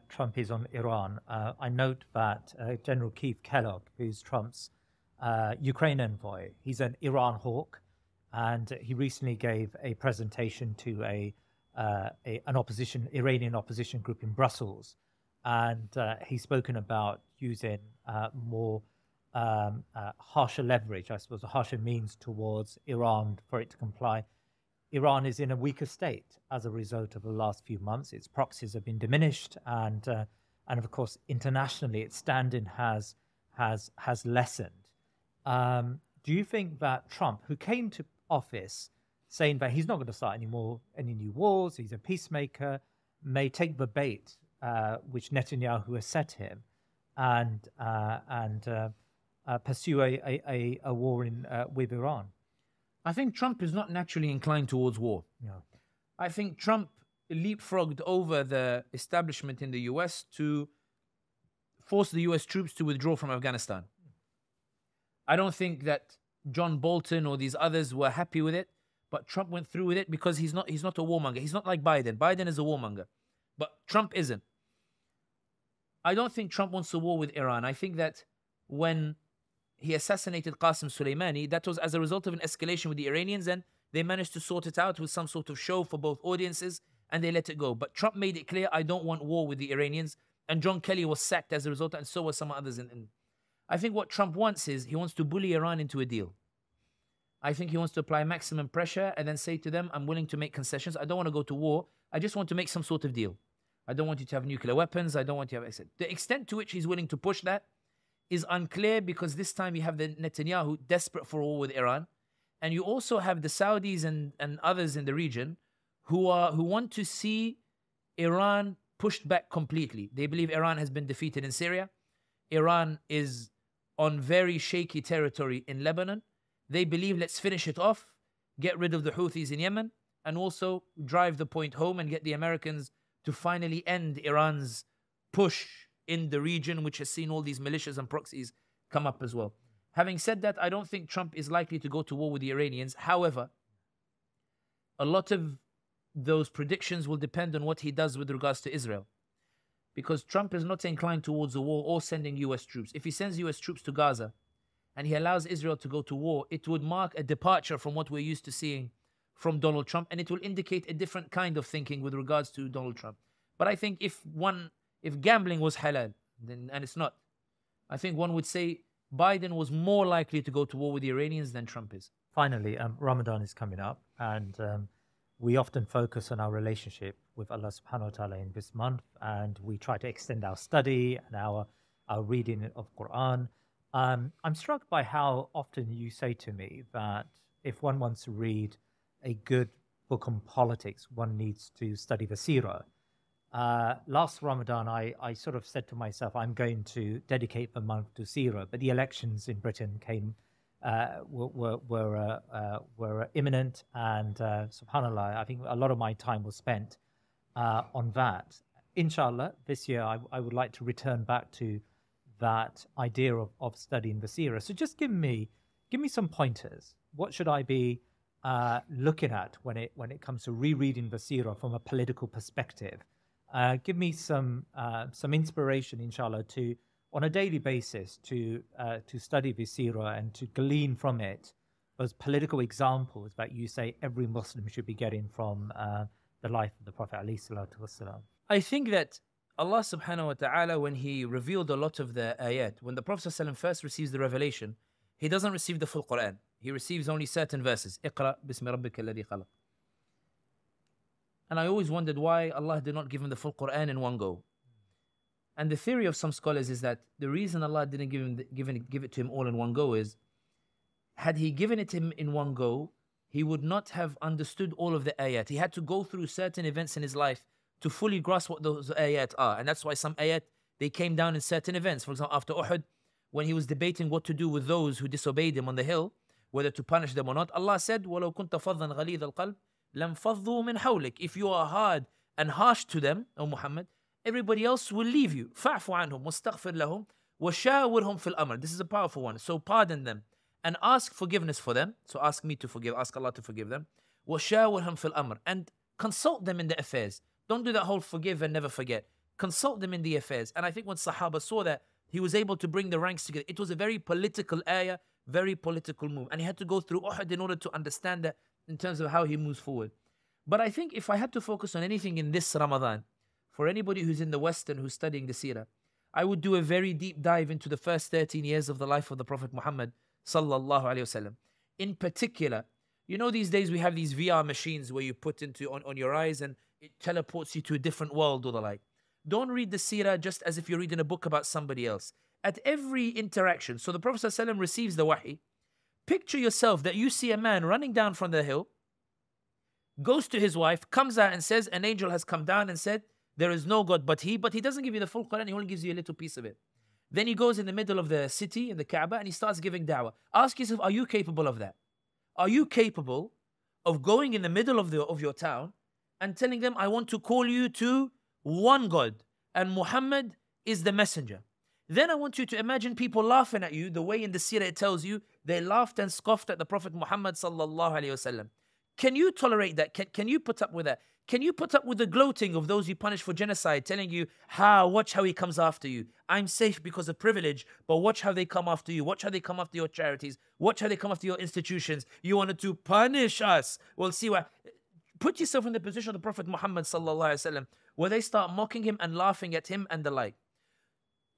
Trump is on Iran? I note that General Keith Kellogg, who's Trump's Ukraine envoy, he's an Iran hawk, and he recently gave a presentation to an Iranian opposition group in Brussels, and he's spoken about using more harsher leverage, I suppose, a harsher means towards Iran for it to comply. Iran is in a weaker state as a result of the last few months. Its proxies have been diminished, and of course internationally its standing has lessened. Do you think that Trump, who came to office saying that he's not going to start any new wars, he's a peacemaker, may take the bait which Netanyahu has set him, and pursue a war with Iran? I think Trump is not naturally inclined towards war. No. I think Trump leapfrogged over the establishment in the US to force the US troops to withdraw from Afghanistan. I don't think that John Bolton or these others were happy with it, but Trump went through with it because he's not a warmonger. He's not like Biden. Biden is a warmonger, but Trump isn't. I don't think Trump wants a war with Iran. I think that when he assassinated Qasem Soleimani, that was as a result of an escalation with the Iranians, and they managed to sort it out with some sort of show for both audiences, and they let it go. But Trump made it clear, I don't want war with the Iranians, and John Kelly was sacked as a result, and so were some others. I think what Trump wants is, he wants to bully Iran into a deal. I think he wants to apply maximum pressure and then say to them, I'm willing to make concessions. I don't want to go to war. I just want to make some sort of deal. I don't want you to have nuclear weapons. I don't want you to have... The extent to which he's willing to push that is unclear, because this time you have the Netanyahu desperate for war with Iran, and you also have the Saudis and others in the region who want to see Iran pushed back completely. They believe Iran has been defeated in Syria. Iran is on very shaky territory in Lebanon. They believe, let's finish it off, get rid of the Houthis in Yemen, and also drive the point home and get the Americans to finally end Iran's push in the region, which has seen all these militias and proxies come up as well. Having said that, I don't think Trump is likely to go to war with the Iranians. However, a lot of those predictions will depend on what he does with regards to Israel, because Trump is not inclined towards a war or sending US troops. If he sends US troops to Gaza and he allows Israel to go to war, it would mark a departure from what we're used to seeing from Donald Trump, and it will indicate a different kind of thinking with regards to Donald Trump. But I think if gambling was halal, and it's not, I think one would say Biden was more likely to go to war with the Iranians than Trump is. Finally, Ramadan is coming up, and we often focus on our relationship with Allah subhanahu wa ta'ala in this month, and we try to extend our study and our reading of Quran. I'm struck by how often you say to me that if one wants to read a good book on politics, one needs to study the Seerah. Last Ramadan, I sort of said to myself, I'm going to dedicate the month to Seerah, but the elections in Britain came were imminent, and subhanallah, I think a lot of my time was spent on that. Inshallah, this year I would like to return back to that idea of studying the Seerah. So just give me some pointers. What should I be looking at when it comes to rereading the Seerah from a political perspective? Give me some inspiration, inshallah, to on a daily basis to study the Seerah and to glean from it those political examples that you say every Muslim should be getting from the life of the Prophet alayhi salatu wasalam. I think that Allah subhanahu wa ta'ala, when He revealed a lot of the ayat, when the Prophet ﷺ first receives the revelation, he doesn't receive the full Quran. He receives only certain verses. Iqra bismi rabbika alladhi khalaq. And I always wondered why Allah did not give him the full Quran in one go. And the theory of some scholars is that the reason Allah didn't give it to him all in one go is, had He given it to him in one go, he would not have understood all of the ayat. He had to go through certain events in his life to fully grasp what those ayat are. And that's why some ayat, they came down in certain events. For example, after Uhud, when he was debating what to do with those who disobeyed him on the hill, whether to punish them or not, Allah said, وَلَوْ كُنْتَ فَضًّا غَلِيظَ الْقَلْبِ لَمْ فَضُّوا مِنْ حَوْلِكَ. If you are hard and harsh to them, O Muhammad, everybody else will leave you. فَاعْفُ عَنْهُمْ وَاسْتَغْفِرْ لَهُمْ وَشَاوِرْهُمْ فِي الْأَمْرِ. This is a powerful one. So pardon them and ask forgiveness for them. So ask me to forgive, ask Allah to forgive them. وَشَاوِرْهُمْ فِي الْأَمْرِ. And consult them in the affairs. Don't do that whole forgive and never forget. Consult them in the affairs. And I think when Sahaba saw that, he was able to bring the ranks together. It was a very political ayah, very political move. And he had to go through Uhud in order to understand that in terms of how he moves forward. But I think if I had to focus on anything in this Ramadan, for anybody who's in the West and who's studying the Seerah, I would do a very deep dive into the first 13 years of the life of the Prophet Muhammad sallallahu alaihi wasallam. In particular, you know these days we have these VR machines where you put into on your eyes and it teleports you to a different world or the like. Don't read the Seerah just as if you're reading a book about somebody else. At every interaction, so the Prophet ﷺ receives the wahi. Picture yourself that you see a man running down from the hill, goes to his wife, comes out and says, an angel has come down and said, there is no God but he doesn't give you the full Quran, he only gives you a little piece of it. Then he goes in the middle of the city, in the Kaaba, and he starts giving da'wah. Ask yourself, are you capable of that? Are you capable of going in the middle of your town and telling them, I want to call you to one God, and Muhammad is the messenger? Then I want you to imagine people laughing at you the way in the Seerah it tells you they laughed and scoffed at the Prophet Muhammad sallallahu alaihi wasallam. Can you tolerate that? Can you put up with that? Can you put up with the gloating of those you punish for genocide, telling you, watch how he comes after you. I'm safe because of privilege, but watch how they come after you. Watch how they come after your charities. Watch how they come after your institutions. You wanted to punish us. Well, see what. Put yourself in the position of the Prophet Muhammad sallallahu alaihi wasallam, where they start mocking him and laughing at him and the like.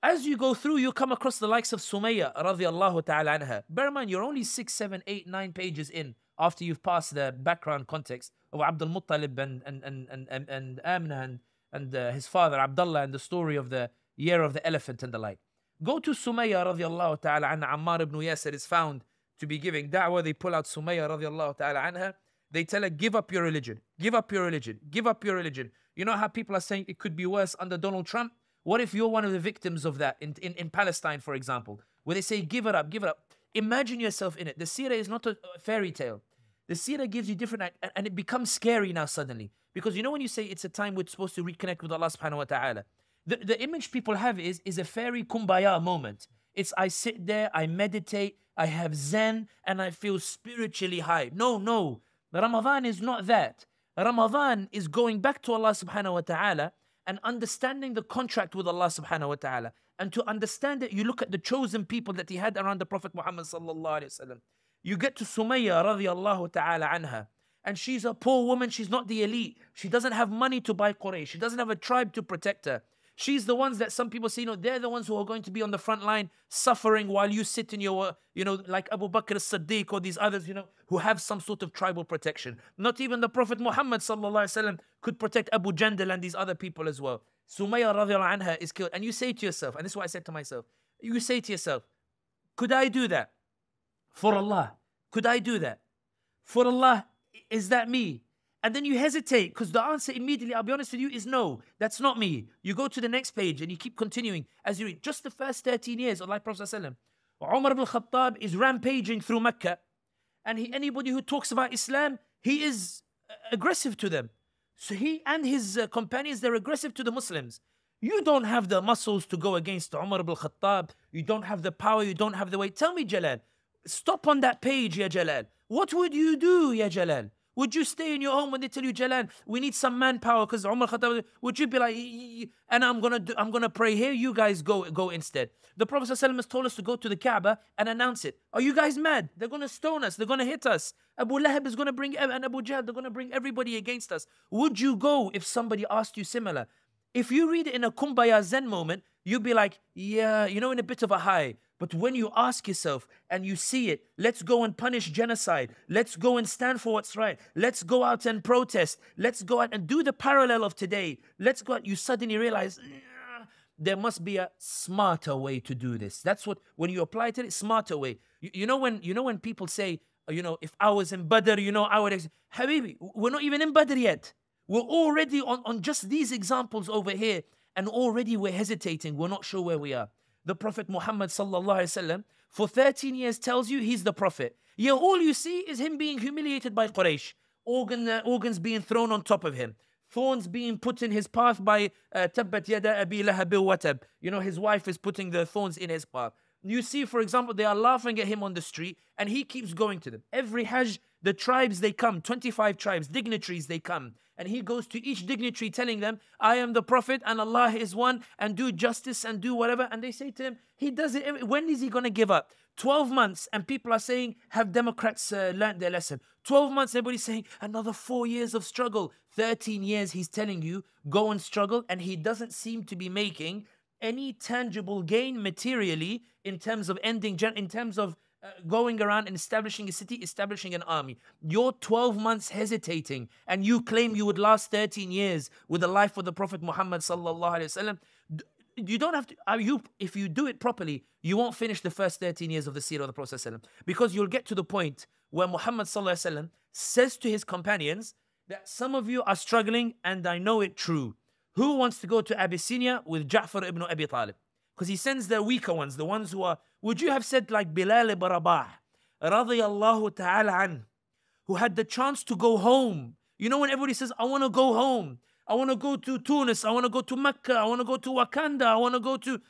As you go through, you come across the likes of Sumayya radiallahu ta'ala anha. Bear in mind, you're only 6, 7, 8, 9 pages in after you've passed the background context of Abdul Muttalib and Amna and his father Abdullah and the story of the year of the elephant and the like. Go to Sumayya radiallahu ta'ala anha. Ammar ibn Yasir is found to be giving da'wah. They pull out Sumayya radiallahu ta'ala anha. They tell her, give up your religion, give up your religion, give up your religion. You know how people are saying it could be worse under Donald Trump? What if you're one of the victims of that in Palestine, for example, where they say, give it up, give it up. Imagine yourself in it. The Seerah is not a fairy tale. The Seerah gives you different, and it becomes scary now suddenly. Because you know when you say it's a time we're supposed to reconnect with Allah subhanahu wa ta'ala, the image people have is a fairy kumbaya moment. It's I sit there, I meditate, I have zen, and I feel spiritually high. No. Ramadan is not that. Ramadan is going back to Allah subhanahu wa ta'ala and understanding the contract with Allah subhanahu wa ta'ala. And to understand it, you look at the chosen people that he had around the Prophet Muhammad sallallahu alayhi wa sallam. You get to Sumayya radiallahu ta'ala anha. And she's a poor woman, she's not the elite. She doesn't have money to buy Quraysh. She doesn't have a tribe to protect her. She's the ones that some people say, they're the ones who are going to be on the front line suffering while you sit in your, like Abu Bakr as-Siddiq or these others, who have some sort of tribal protection. Not even the Prophet Muhammad sallallahu alaihi wasallam could protect Abu Jandal and these other people as well. Sumayya radiallahu anha is killed. And you say to yourself, and this is what I said to myself, you say to yourself, could I do that? For Allah. Could I do that? For Allah, is that me? And then you hesitate because the answer immediately, I'll be honest with you, is no, that's not me. You go to the next page and you keep continuing as you read. Just the first 13 years of life Prophet ﷺ. Umar ibn Khattab is rampaging through Mecca, and anybody who talks about Islam, he is aggressive to them. So he and his companions, they're aggressive to the Muslims. You don't have the muscles to go against Umar ibn Khattab. You don't have the power. You don't have the weight. Tell me, Jalal, stop on that page, Ya Jalal. What would you do, Ya Jalal? Would you stay in your home when they tell you, Jalal, we need some manpower because Umar Khattab? Would you be like, and I'm gonna pray here, you guys go instead? The Prophet ﷺ has told us to go to the Kaaba and announce it. Are you guys mad? They're gonna stone us, they're gonna hit us. Abu Lahab is gonna bring, and Abu Jahl, they're gonna bring everybody against us. Would you go if somebody asked you similar? If you read it in a Kumbaya Zen moment, you'd be like, yeah, in a bit of a high. But when you ask yourself and you see it, let's go and punish genocide. Let's go and stand for what's right. Let's go out and protest. Let's go out and do the parallel of today. Let's go out. You suddenly realize there must be a smarter way to do this. That's what, when you apply it, smarter way. You know when people say, if I was in Badr, I would. Habibi, we're not even in Badr yet. We're already on just these examples over here, and already we're hesitating. We're not sure where we are. The Prophet Muhammad sallallahu alaihi wasallam for 13 years tells you he's the Prophet. Yeah, all you see is him being humiliated by Quraysh, organs being thrown on top of him, thorns being put in his path by Tabbat Yada Abi Lahab wa Tab. His wife is putting the thorns in his path. You see, for example, they are laughing at him on the street, and he keeps going to them. Every Hajj, the tribes, they come, 25 tribes, dignitaries, they come. And he goes to each dignitary telling them, I am the Prophet and Allah is one, and do justice and do whatever. And they say to him, he does it. When is he going to give up? 12 months, and people are saying, have Democrats learned their lesson? 12 months, everybody's saying, another 4 years of struggle. 13 years, he's telling you, go and struggle. And he doesn't seem to be making any tangible gain materially in terms of going around and establishing a city, establishing an army. You're 12 months hesitating, and you claim you would last 13 years with the life of the Prophet Muhammad sallallahu alaihi wasallam. You don't have to. If you do it properly, you won't finish the first 13 years of the Seerah of the Prophet sallallahu alaihi wasallam, because you'll get to the point where Muhammad sallallahu alaihi wasallam says to his companions that some of you are struggling, and I know it true. Who wants to go to Abyssinia with Ja'far ibn Abi Talib? Because he sends the weaker ones, the ones who are, would you have said like Bilal ibn Rabah, radiyallahu ta'ala an, who had the chance to go home. When everybody says, I want to go home, I want to go to Tunis, I want to go to Mecca, I want to go to Wakanda, I want to go to...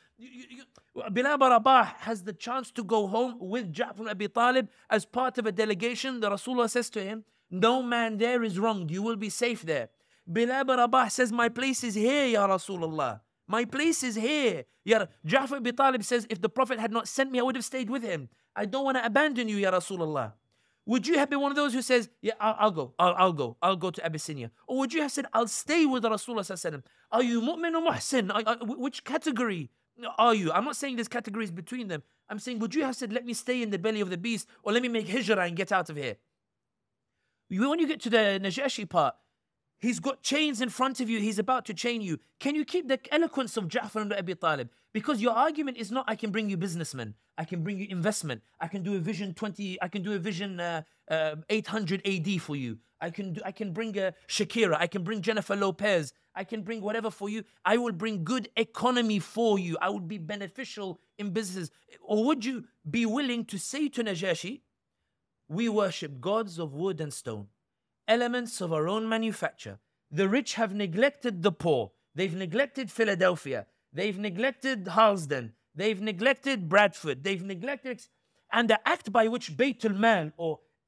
Bilal ibn Rabah has the chance to go home with Ja'far ibn Abi Talib as part of a delegation. The Rasulullah says to him, no man there is wronged, you will be safe there. Bilal ibn Rabah says, my place is here, Ya Rasulullah. My place is here. Ja'far ibn Talib says, if the Prophet had not sent me, I would have stayed with him. I don't want to abandon you, Ya Rasulullah. Would you have been one of those who says, yeah, I'll go to Abyssinia? Or would you have said, I'll stay with the Rasulullah? Are you mu'min or muhsin? Which category are you? I'm not saying there's categories between them. I'm saying, would you have said, let me stay in the belly of the beast, or let me make hijrah and get out of here? When you get to the Najashi part, he's got chains in front of you. He's about to chain you. Can you keep the eloquence of Ja'far ibn Abi Talib? Because your argument is not, I can bring you businessmen. I can bring you investment. I can do a vision 800 AD for you. I can bring Shakira. I can bring Jennifer Lopez. I can bring whatever for you. I will bring good economy for you. I would be beneficial in business. Or would you be willing to say to Najashi, we worship gods of wood and stone, elements of our own manufacture. The rich have neglected the poor. They've neglected Philadelphia. They've neglected Harlesden. They've neglected Bradford. They've neglected... And the act by which Baitulmaal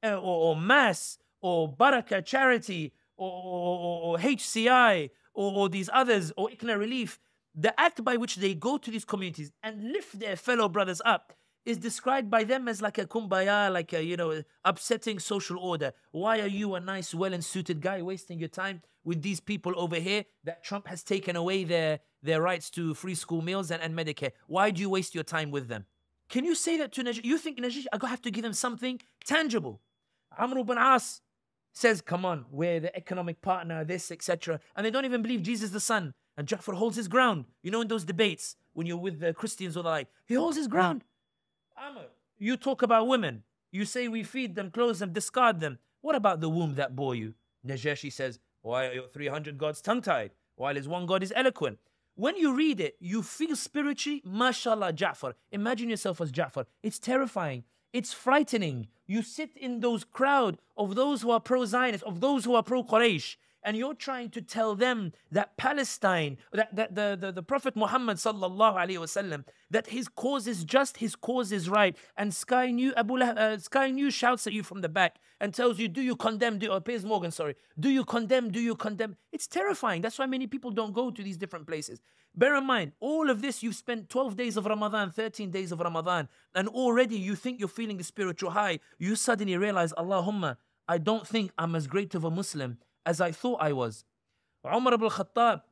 or Mass or Barakah Charity or HCI or these others or Ikna Relief, the act by which they go to these communities and lift their fellow brothers up is described by them as like a kumbaya, like a, upsetting social order. Why are you, a nice, well-suited guy, wasting your time with these people over here that Trump has taken away their rights to free school meals and Medicare? Why do you waste your time with them? Can you say that to Najashi? You think Najashi, I have to give him something tangible? Amr ibn As says, come on, we're the economic partner, this, etc. And they don't even believe Jesus the Son. And Ja'far holds his ground. In those debates, when you're with the Christians or the like, he holds his ground. Amr, you talk about women. You say we feed them, clothe them, discard them. What about the womb that bore you? Najashi says, why are your 300 gods tongue-tied, while his one God is eloquent? When you read it, you feel spiritually, mashallah, Ja'far. Imagine yourself as Ja'far. It's terrifying. It's frightening. You sit in those crowd of those who are pro-Zionist, of those who are pro-Quraysh, and you're trying to tell them that Palestine, that the Prophet Muhammad sallallahu alaihi wasallam, that his cause is just, his cause is right. And Sky News shouts at you from the back and tells you, do you condemn, Piers Morgan, sorry, do you condemn? It's terrifying. That's why many people don't go to these different places. Bear in mind, all of this, you've spent 12 days of Ramadan, 13 days of Ramadan, and already you think you're feeling the spiritual high. You suddenly realize, Allahumma, I don't think I'm as great of a Muslim as I thought I was. Umar ibn al-Khattab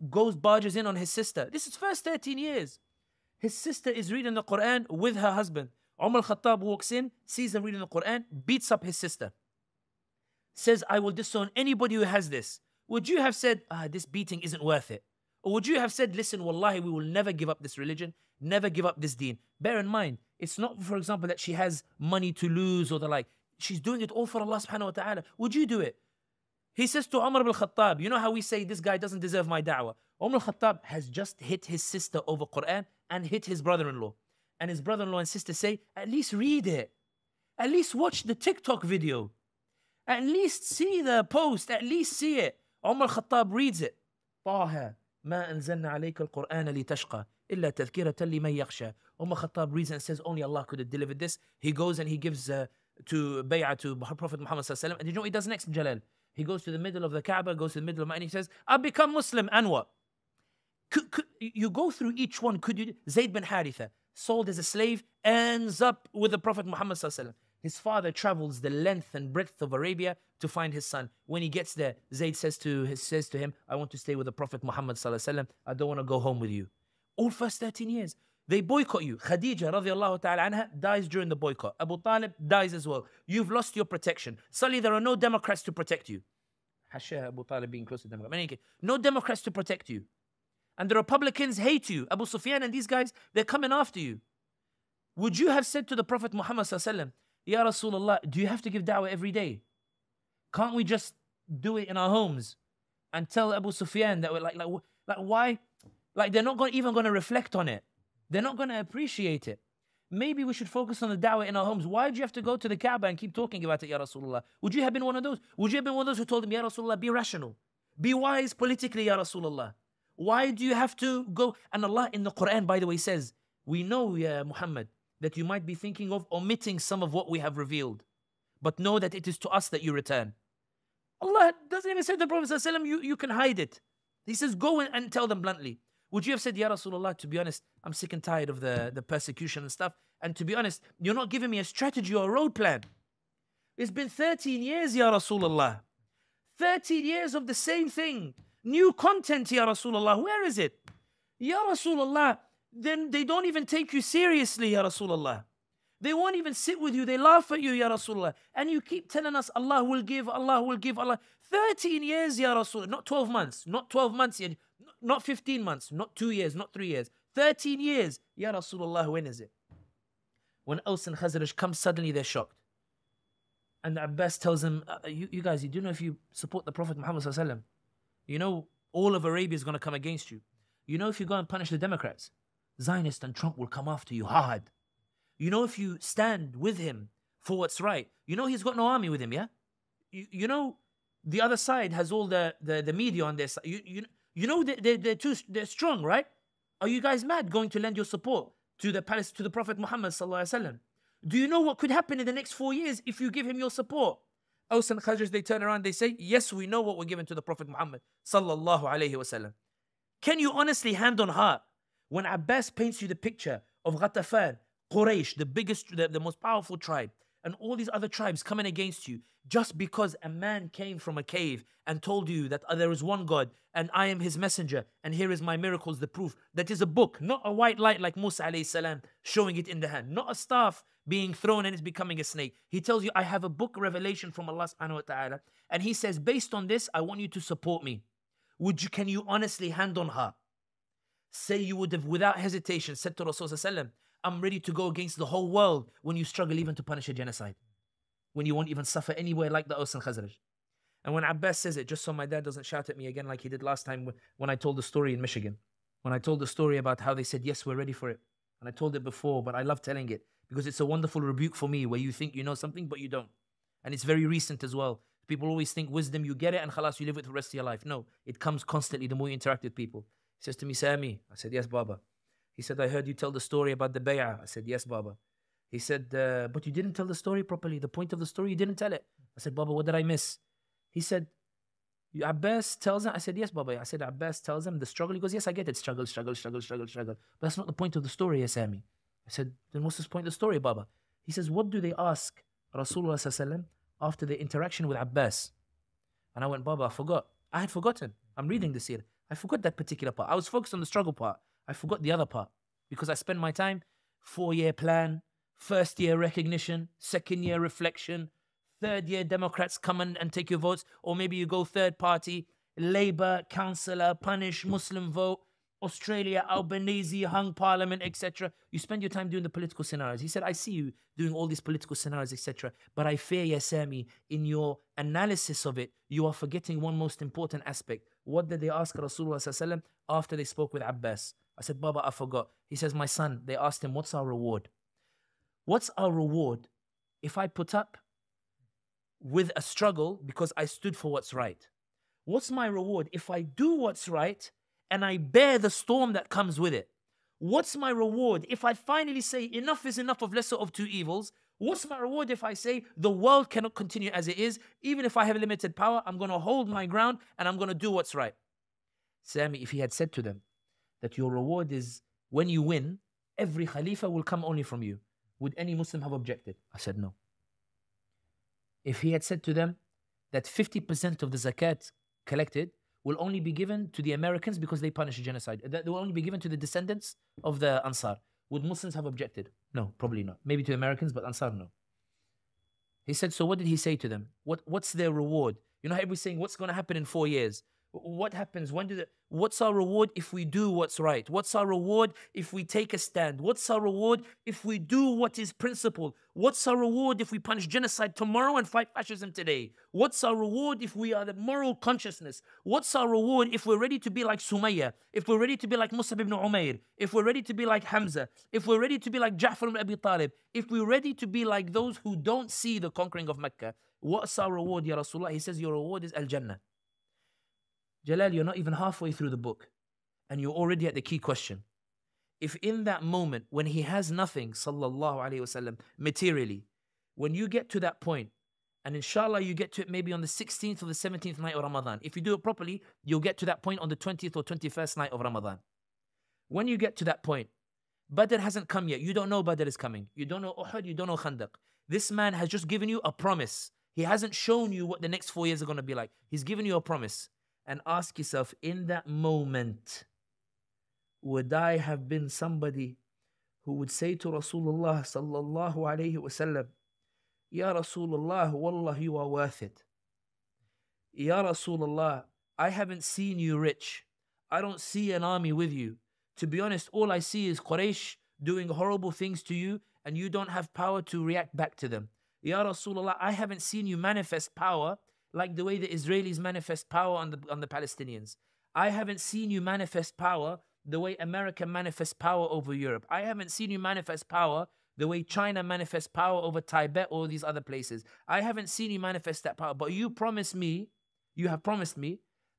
barges in on his sister. This is first 13 years. His sister is reading the Quran with her husband. Umar al-Khattab walks in, sees them reading the Quran, beats up his sister. Says, I will disown anybody who has this. Would you have said, this beating isn't worth it? Or would you have said, listen, wallahi, we will never give up this religion, never give up this deen? Bear in mind, it's not, for example, that she has money to lose or the like. She's doing it all for Allah subhanahu wa ta'ala. Would you do it? He says to Umar ibn al-Khattab, you know how we say this guy doesn't deserve my da'wah? Umar al-Khattab has just hit his sister over Quran and hit his brother-in-law. And his brother-in-law and sister say, at least read it. At least watch the TikTok video. At least see the post. At least see it. Umar al-Khattab reads it. طه ما أنزلنا عليك القرآن لتشقى إلا تذكرة لمن يخشى. Umar al-Khattab reads it and says, only Allah could have delivered this. He goes and he gives to bay'ah to Prophet Muhammad sallallahu alaihi wasallam. And you know what he does next, Jalal? He goes to the middle of the Kaaba, goes to the middle of and he says, I've become Muslim, and what? Could you go through each one? Could you? Zayd bin Haritha, sold as a slave, ends up with the Prophet Muhammad sallallahu alaihi wasallam. His father travels the length and breadth of Arabia to find his son. When he gets there, Zayd says to him, I want to stay with the Prophet Muhammad sallallahu alaihi wasallam. I don't want to go home with you. All first 13 years. They boycott you. Khadija radiallahu ta'ala anha dies during the boycott. Abu Talib dies as well. You've lost your protection. Suddenly there are no Democrats to protect you. Hasha Abu Talib being close to Democrats. No Democrats to protect you. And the Republicans hate you. Abu Sufyan and these guys, they're coming after you. Would you have said to the Prophet Muhammad sallallahu alaihi wasallam, Ya Rasulullah, do you have to give da'wah every day? Can't we just do it in our homes and tell Abu Sufyan that we're like why? Like they're not even going to reflect on it. They're not going to appreciate it. Maybe we should focus on the da'wah in our homes. Why do you have to go to the Kaaba and keep talking about it, Ya Rasulullah? Would you have been one of those? Would you have been one of those who told him, Ya Rasulullah, be rational. Be wise politically, Ya Rasulullah. Why do you have to go? And Allah in the Quran, by the way, says, we know, Ya Muhammad, that you might be thinking of omitting some of what we have revealed. But know that it is to us that you return. Allah doesn't even say to the Prophet ﷺ, you can hide it. He says, go and tell them bluntly. Would you have said, Ya Rasulullah, to be honest, I'm sick and tired of the persecution and stuff. And to be honest, you're not giving me a strategy or a road plan. It's been 13 years, Ya Rasulullah. 13 years of the same thing. New content, Ya Rasulullah. Where is it? Ya Rasulullah, then they don't even take you seriously, Ya Rasulullah. They won't even sit with you. They laugh at you, Ya Rasulullah. And you keep telling us, Allah will give, Allah will give, Allah. 13 years, Ya Rasulullah. Not 12 months. Not 12 months. Not 15 months. Not 2 years. Not 3 years. 13 years. Ya Rasulullah, when is it? When Aus and Khazraj come, suddenly they're shocked. And Abbas tells them, you guys, you do know if you support the Prophet Muhammad sallallahu alaihi wasallam, you know all of Arabia is going to come against you. You know if you go and punish the Democrats, Zionists and Trump will come after you hard. You know if you stand with him for what's right, you know he's got no army with him, yeah? You know the other side has all the media on their side. You know they're strong, right? Are you guys mad going to lend your support to the Prophet Muhammad sallallahu alaihi wasallam? Do you know what could happen in the next 4 years if you give him your support? Aus and Khazraj, they turn around, they say, yes, we know what we're giving to the Prophet Muhammad sallallahu alaihi wasallam. Can you honestly, hand on heart, when Abbas paints you the picture of Ghatafan, Quraysh, the biggest, the most powerful tribe, and all these other tribes coming against you, just because a man came from a cave and told you that there is one God and I am his messenger and here is my miracles, the proof. That is a book, not a white light like Musa alayhi salam showing it in the hand, not a staff being thrown and it's becoming a snake. He tells you, I have a book revelation from Allah subhanahu wa ta'ala, and he says, based on this, I want you to support me. Can you honestly, hand on heart, say you would have without hesitation said to Rasulullah, I'm ready to go against the whole world when you struggle even to punish a genocide, when you won't even suffer anywhere like the Aus and Khazraj. And when Abbas says it, just so my dad doesn't shout at me again like he did last time when I told the story in Michigan, when I told the story about how they said, yes, we're ready for it. And I told it before, but I love telling it because it's a wonderful rebuke for me where you think you know something, but you don't. And it's very recent as well. People always think wisdom, you get it and khalas, you live it for the rest of your life. No, it comes constantly the more you interact with people. He says to me, Sami. I said, yes, Baba. He said, I heard you tell the story about the bay'ah. I said, yes, Baba. He said, but you didn't tell the story properly. The point of the story, you didn't tell it. I said, Baba, what did I miss? He said, Abbas tells him. I said, yes, Baba. I said, Abbas tells him the struggle. He goes, yes, I get it. Struggle, struggle, struggle, struggle, struggle. But that's not the point of the story, yes, Sami. I said, then what's the point of the story, Baba? He says, what do they ask Rasulullah sallallahu after the interaction with Abbas? And I went, Baba, I forgot. I had forgotten. I'm reading the Seerah. I forgot that particular part. I was focused on the struggle part. I forgot the other part because I spent my time 4-year plan, first year recognition, second year reflection, third year Democrats come and take your votes, or maybe you go third party, Labour, councillor, punish, Muslim vote, Australia, Albanese, hung parliament, etc. You spend your time doing the political scenarios. He said, I see you doing all these political scenarios, etc. But I fear, ya Sami, in your analysis of it, you are forgetting one most important aspect. What did they ask Rasulullah sallallahu alaihi wasallam after they spoke with Abbas? I said, Baba, I forgot. He says, my son, they asked him, what's our reward? What's our reward if I put up with a struggle because I stood for what's right? What's my reward if I do what's right and I bear the storm that comes with it? What's my reward if I finally say enough is enough of lesser of two evils? What's my reward if I say the world cannot continue as it is? Even if I have limited power, I'm going to hold my ground and I'm going to do what's right. Sami, if he had said to them that your reward is when you win, every Khalifa will come only from you, would any Muslim have objected? I said no. If he had said to them that 50% of the zakat collected will only be given to the Americans because they punish genocide, that will only be given to the descendants of the Ansar, would Muslims have objected? No, probably not. Maybe to Americans, but Ansar, no. He said, so what did he say to them? What's their reward? You know how everybody's saying, what's going to happen in 4 years? What happens? What's our reward if we do what's right? What's our reward if we take a stand? What's our reward if we do what is principled? What's our reward if we punish genocide tomorrow and fight fascism today? What's our reward if we are the moral consciousness? What's our reward if we're ready to be like Sumayya? If we're ready to be like Musab ibn Umair? If we're ready to be like Hamza? If we're ready to be like Ja'far ibn Abi Talib? If we're ready to be like those who don't see the conquering of Mecca? What's our reward, Ya Rasulullah? He says, your reward is Al-Jannah. Jalal, you're not even halfway through the book and you're already at the key question. If in that moment when he has nothing, sallallahu alayhi wasallam, materially, when you get to that point, and inshallah you get to it maybe on the 16th or the 17th night of Ramadan. If you do it properly, you'll get to that point on the 20th or 21st night of Ramadan. When you get to that point, Badr hasn't come yet. You don't know Badr is coming. You don't know Uhud, you don't know Khandaq. This man has just given you a promise. He hasn't shown you what the next 4 years are going to be like. He's given you a promise. And ask yourself, in that moment, would I have been somebody who would say to Rasulullah sallallahu alayhi wasallam, Ya Rasulullah, wallah, you are worth it. Ya Rasulullah, I haven't seen you rich. I don't see an army with you. To be honest, all I see is Quraysh doing horrible things to you and you don't have power to react back to them. Ya Rasulullah, I haven't seen you manifest power like the way the Israelis manifest power on the Palestinians. I haven't seen you manifest power the way America manifests power over Europe. I haven't seen you manifest power the way China manifests power over Tibet or these other places. I haven't seen you manifest that power. But you have promised me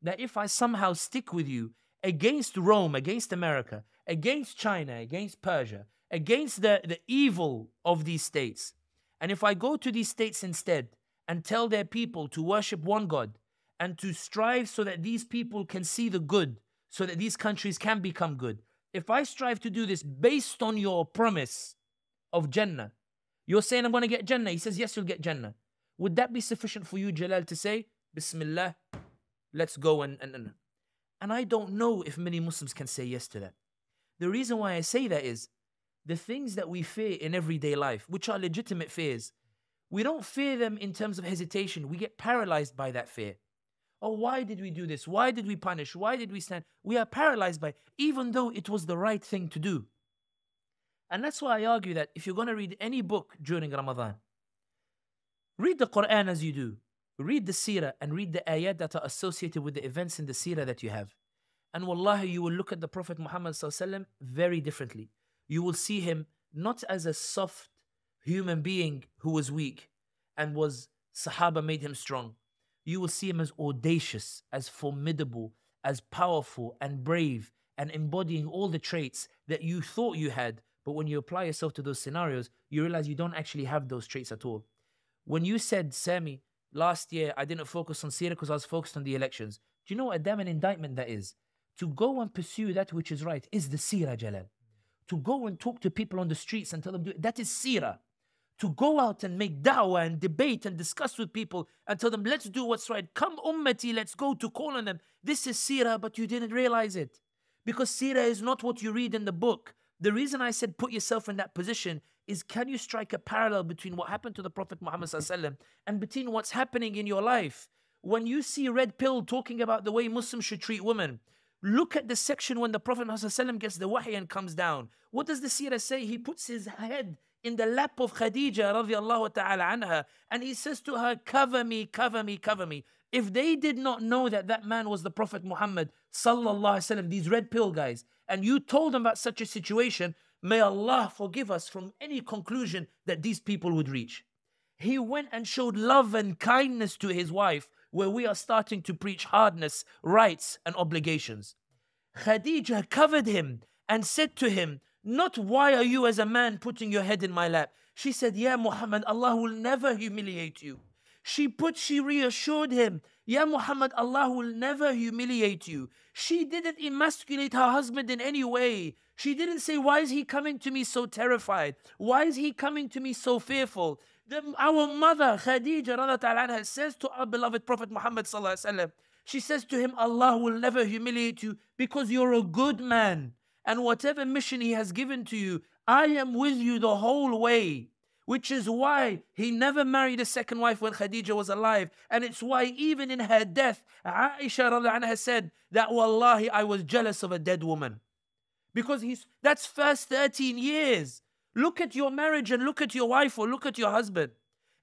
that if I somehow stick with you against Rome, against America, against China, against Persia, against the evil of these states, and if I go to these states instead, and tell their people to worship one God and to strive so that these people can see the good, so that these countries can become good. If I strive to do this based on your promise of Jannah, you're saying I'm going to get Jannah. He says, yes, you'll get Jannah. Would that be sufficient for you, Jalal, to say, Bismillah, let's go and I don't know if many Muslims can say yes to that. The reason why I say that is the things that we fear in everyday life, which are legitimate fears, we don't fear them in terms of hesitation. We get paralyzed by that fear. Oh, why did we do this? Why did we punish? Why did we stand? We are paralyzed by it, even though it was the right thing to do. And that's why I argue that if you're going to read any book during Ramadan, read the Quran as you do. Read the Seerah and read the ayat that are associated with the events in the Seerah that you have. And wallahi, you will look at the Prophet Muhammad ﷺ very differently. You will see him not as a soft human being who was weak and was Sahaba made him strong. You will see him as audacious, as formidable, as powerful and brave, and embodying all the traits that you thought you had. But when you apply yourself to those scenarios, you realize you don't actually have those traits at all. When you said, Sami, last year I didn't focus on Seerah because I was focused on the elections. Do you know what a damn an indictment that is? To go and pursue that which is right is the Seerah, Jalal. To go and talk to people on the streets and tell them, that is Seerah. To go out and make da'wah and debate and discuss with people and tell them, let's do what's right. Come ummati, let's go to call on them. This is Seerah, but you didn't realize it. Because Seerah is not what you read in the book. The reason I said put yourself in that position is, can you strike a parallel between what happened to the Prophet Muhammad ﷺ and between what's happening in your life? When you see Red Pill talking about the way Muslims should treat women, look at the section when the Prophet Muhammad ﷺ gets the wahy and comes down. What does the Seerah say? He puts his head in the lap of Khadija radiallahu ta'ala anha, and he says to her, cover me, cover me, cover me. If they did not know that that man was the Prophet Muhammad sallallahu alaihi wasallam, these red pill guys, and you told them about such a situation, may Allah forgive us from any conclusion that these people would reach. He went and showed love and kindness to his wife, where we are starting to preach hardness, rights and obligations. Khadija covered him and said to him, not why are you as a man putting your head in my lap? She said, Ya Muhammad, Allah will never humiliate you. She reassured him, Ya Muhammad, Allah will never humiliate you. She didn't emasculate her husband in any way. She didn't say, why is he coming to me so terrified? Why is he coming to me so fearful? Our mother, Khadija radiallahu anha, says to our beloved Prophet Muhammad sallallahu alaihi wasallam, she says to him, Allah will never humiliate you because you're a good man. And whatever mission he has given to you, I am with you the whole way. Which is why he never married a second wife when Khadija was alive. And it's why even in her death, Aisha radiallahu anha said that, wallahi, I was jealous of a dead woman. Because that's first 13 years. Look at your marriage and look at your wife or look at your husband.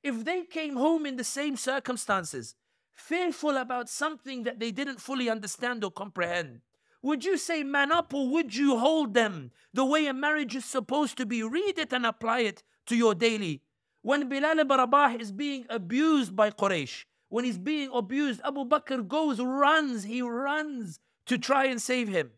If they came home in the same circumstances, fearful about something that they didn't fully understand or comprehend, would you say man up, or would you hold them the way a marriage is supposed to be? Read it and apply it to your daily. When Bilal ibn Rabah is being abused by Quraysh, when he's being abused, Abu Bakr he runs to try and save him.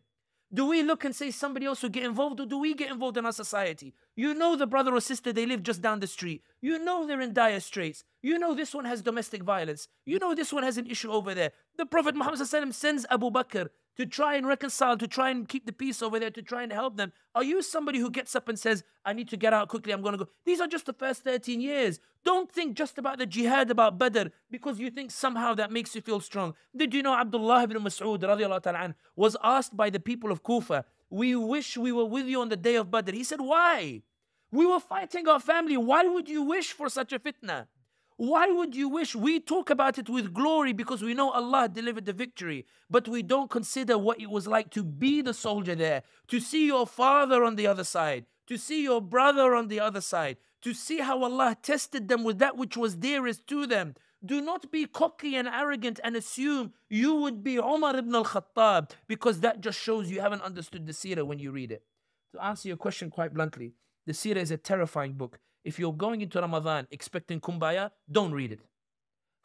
Do we look and say somebody else will get involved, or do we get involved in our society? You know the brother or sister, they live just down the street. You know they're in dire straits. You know this one has domestic violence. You know this one has an issue over there. The Prophet Muhammad sends Abu Bakr to try and reconcile, to try and keep the peace over there, to try and help them. Are you somebody who gets up and says, I need to get out quickly, I'm going to go? These are just the first 13 years. Don't think just about the jihad, about Badr, because you think somehow that makes you feel strong. Did you know Abdullah ibn Mas'ud radiallahu ta'ala anh, was asked by the people of Kufa, we wish we were with you on the day of Badr. He said, why? We were fighting our family. Why would you wish for such a fitna? Why would you wish? We talk about it with glory because we know Allah delivered the victory, but we don't consider what it was like to be the soldier there, to see your father on the other side, to see your brother on the other side, to see how Allah tested them with that which was dearest to them. Do not be cocky and arrogant and assume you would be Umar ibn al-Khattab, because that just shows you haven't understood the Seerah when you read it. To answer your question quite bluntly, the Seerah is a terrifying book. If you're going into Ramadan expecting kumbaya, don't read it.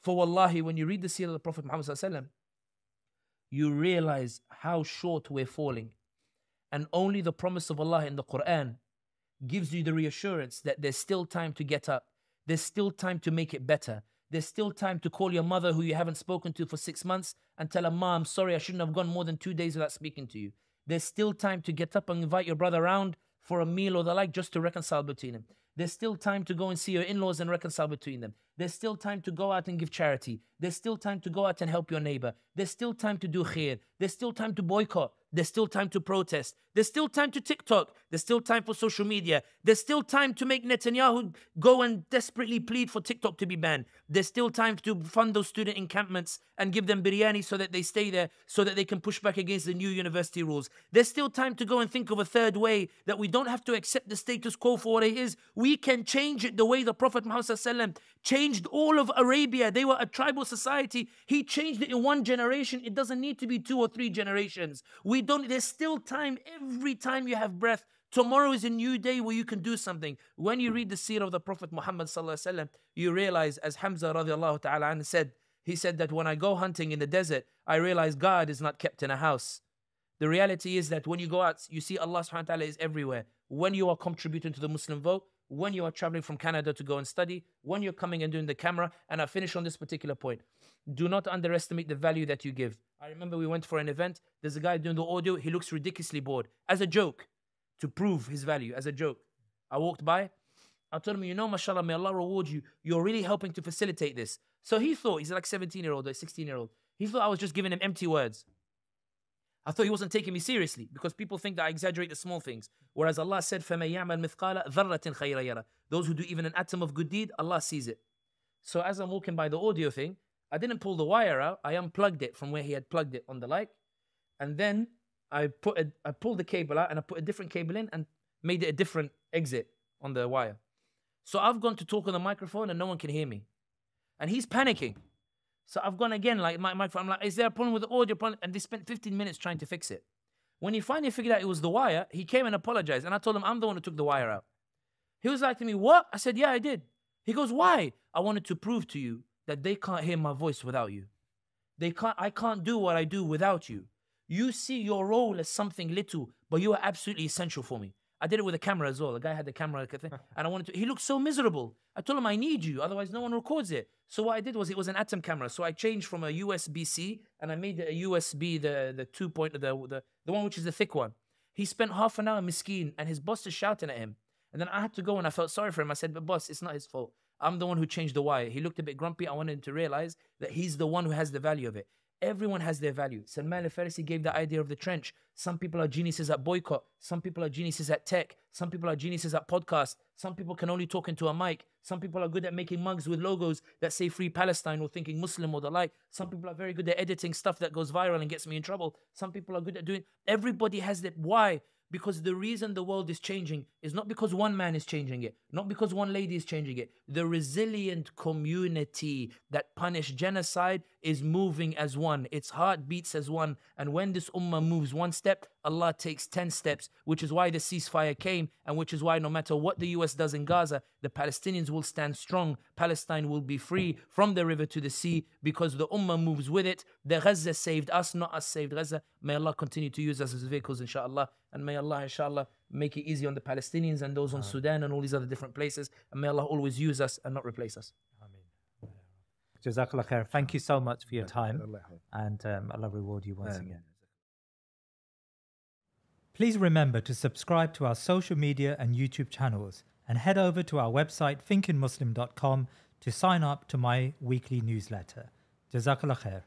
For wallahi, when you read the Seerah of the Prophet Muhammad ﷺ, you realize how short we're falling. And only the promise of Allah in the Quran gives you the reassurance that there's still time to get up. There's still time to make it better. There's still time to call your mother who you haven't spoken to for 6 months and tell her, Ma, I'm sorry, I shouldn't have gone more than 2 days without speaking to you. There's still time to get up and invite your brother around for a meal or the like, just to reconcile between them. There's still time to go and see your in-laws and reconcile between them. There's still time to go out and give charity. There's still time to go out and help your neighbor. There's still time to do khair. There's still time to boycott. There's still time to protest. There's still time to TikTok. There's still time for social media. There's still time to make Netanyahu go and desperately plead for TikTok to be banned. There's still time to fund those student encampments and give them biryani so that they stay there, so that they can push back against the new university rules. There's still time to go and think of a third way, that we don't have to accept the status quo for what it is. We can change it the way the Prophet Muhammad ﷺ changed all of Arabia. They were a tribal society. He changed it in 1 generation. It doesn't need to be 2 or 3 generations. There's still time. Every time you have breath, tomorrow is a new day where you can do something. When you read the seerah of the Prophet Muhammad sallallahu alaihi wasallam, you realize, as Hamza radiallahu ta'ala anhu said, he said that when I go hunting in the desert, I realize God is not kept in a house. The reality is that when you go out, you see Allah subhanahu wa ta'ala is everywhere. When you are contributing to the Muslim vote, when you are traveling from Canada to go and study, when you're coming and doing the camera, and I finish on this particular point. Do not underestimate the value that you give. I remember we went for an event. There's a guy doing the audio. He looks ridiculously bored. As a joke, to prove his value, as a joke. I walked by. I told him, you know, mashallah, may Allah reward you. You're really helping to facilitate this. So he thought, he's like 17-year-old or 16-year-old. He thought I was just giving him empty words. I thought he wasn't taking me seriously because people think that I exaggerate the small things. Whereas Allah said, فَمَن يَعْمَلْ مِثْقَالَ ذَرَّةٍ خَيْرًا يَرَهُ. Those who do even an atom of good deed, Allah sees it. So as I'm walking by the audio thing, I didn't pull the wire out. I unplugged it from where he had plugged it on the light. And then I pulled the cable out and I put a different cable in and made it a different exit on the wire. So I've gone to talk on the microphone and no one can hear me. And he's panicking. So I've gone again, like my microphone. I'm like, is there a problem with the audio problem? And they spent 15 minutes trying to fix it. When he finally figured out it was the wire, he came and apologized. And I told him, I'm the one who took the wire out. He was like to me, what? I said, yeah, I did. He goes, why? I wanted to prove to you that they can't hear my voice without you. I can't do what I do without you. You see your role as something little, but you are absolutely essential for me. I did it with a camera as well. The guy had the camera, and he looked so miserable. I told him, I need you, otherwise no one records it. So what I did was, it was an atom camera. So I changed from a USB-C and I made it a USB, the 2.0, the one which is the thick one. He spent half an hour, miskeen, and his boss is shouting at him. And then I had to go and I felt sorry for him. I said, but boss, it's not his fault. I'm the one who changed the wire. He looked a bit grumpy. I wanted him to realize that he's the one who has the value of it. Everyone has their value. Salman al-Farisi gave the idea of the trench. Some people are geniuses at boycott. Some people are geniuses at tech. Some people are geniuses at podcasts. Some people can only talk into a mic. Some people are good at making mugs with logos that say Free Palestine or thinking Muslim or the like. Some people are very good at editing stuff that goes viral and gets me in trouble. Some people are good at doing... Everybody has that. Why? Because the reason the world is changing is not because one man is changing it, not because one lady is changing it. The resilient community that punished genocide is moving as one. Its heart beats as one. And when this ummah moves one step, Allah takes 10 steps, which is why the ceasefire came, and which is why no matter what the US does in Gaza, the Palestinians will stand strong. Palestine will be free from the river to the sea because the ummah moves with it. The Gaza saved us, not us saved Gaza. May Allah continue to use us as vehicles, inshallah. And may Allah, inshallah, make it easy on the Palestinians and those on Sudan and all these other different places. And may Allah always use us and not replace us. Jazakallah khair. Thank you so much for your time. And Allah reward you once again. Please remember to subscribe to our social media and YouTube channels and head over to our website thinkingmuslim.com to sign up to my weekly newsletter. Jazakallah khair.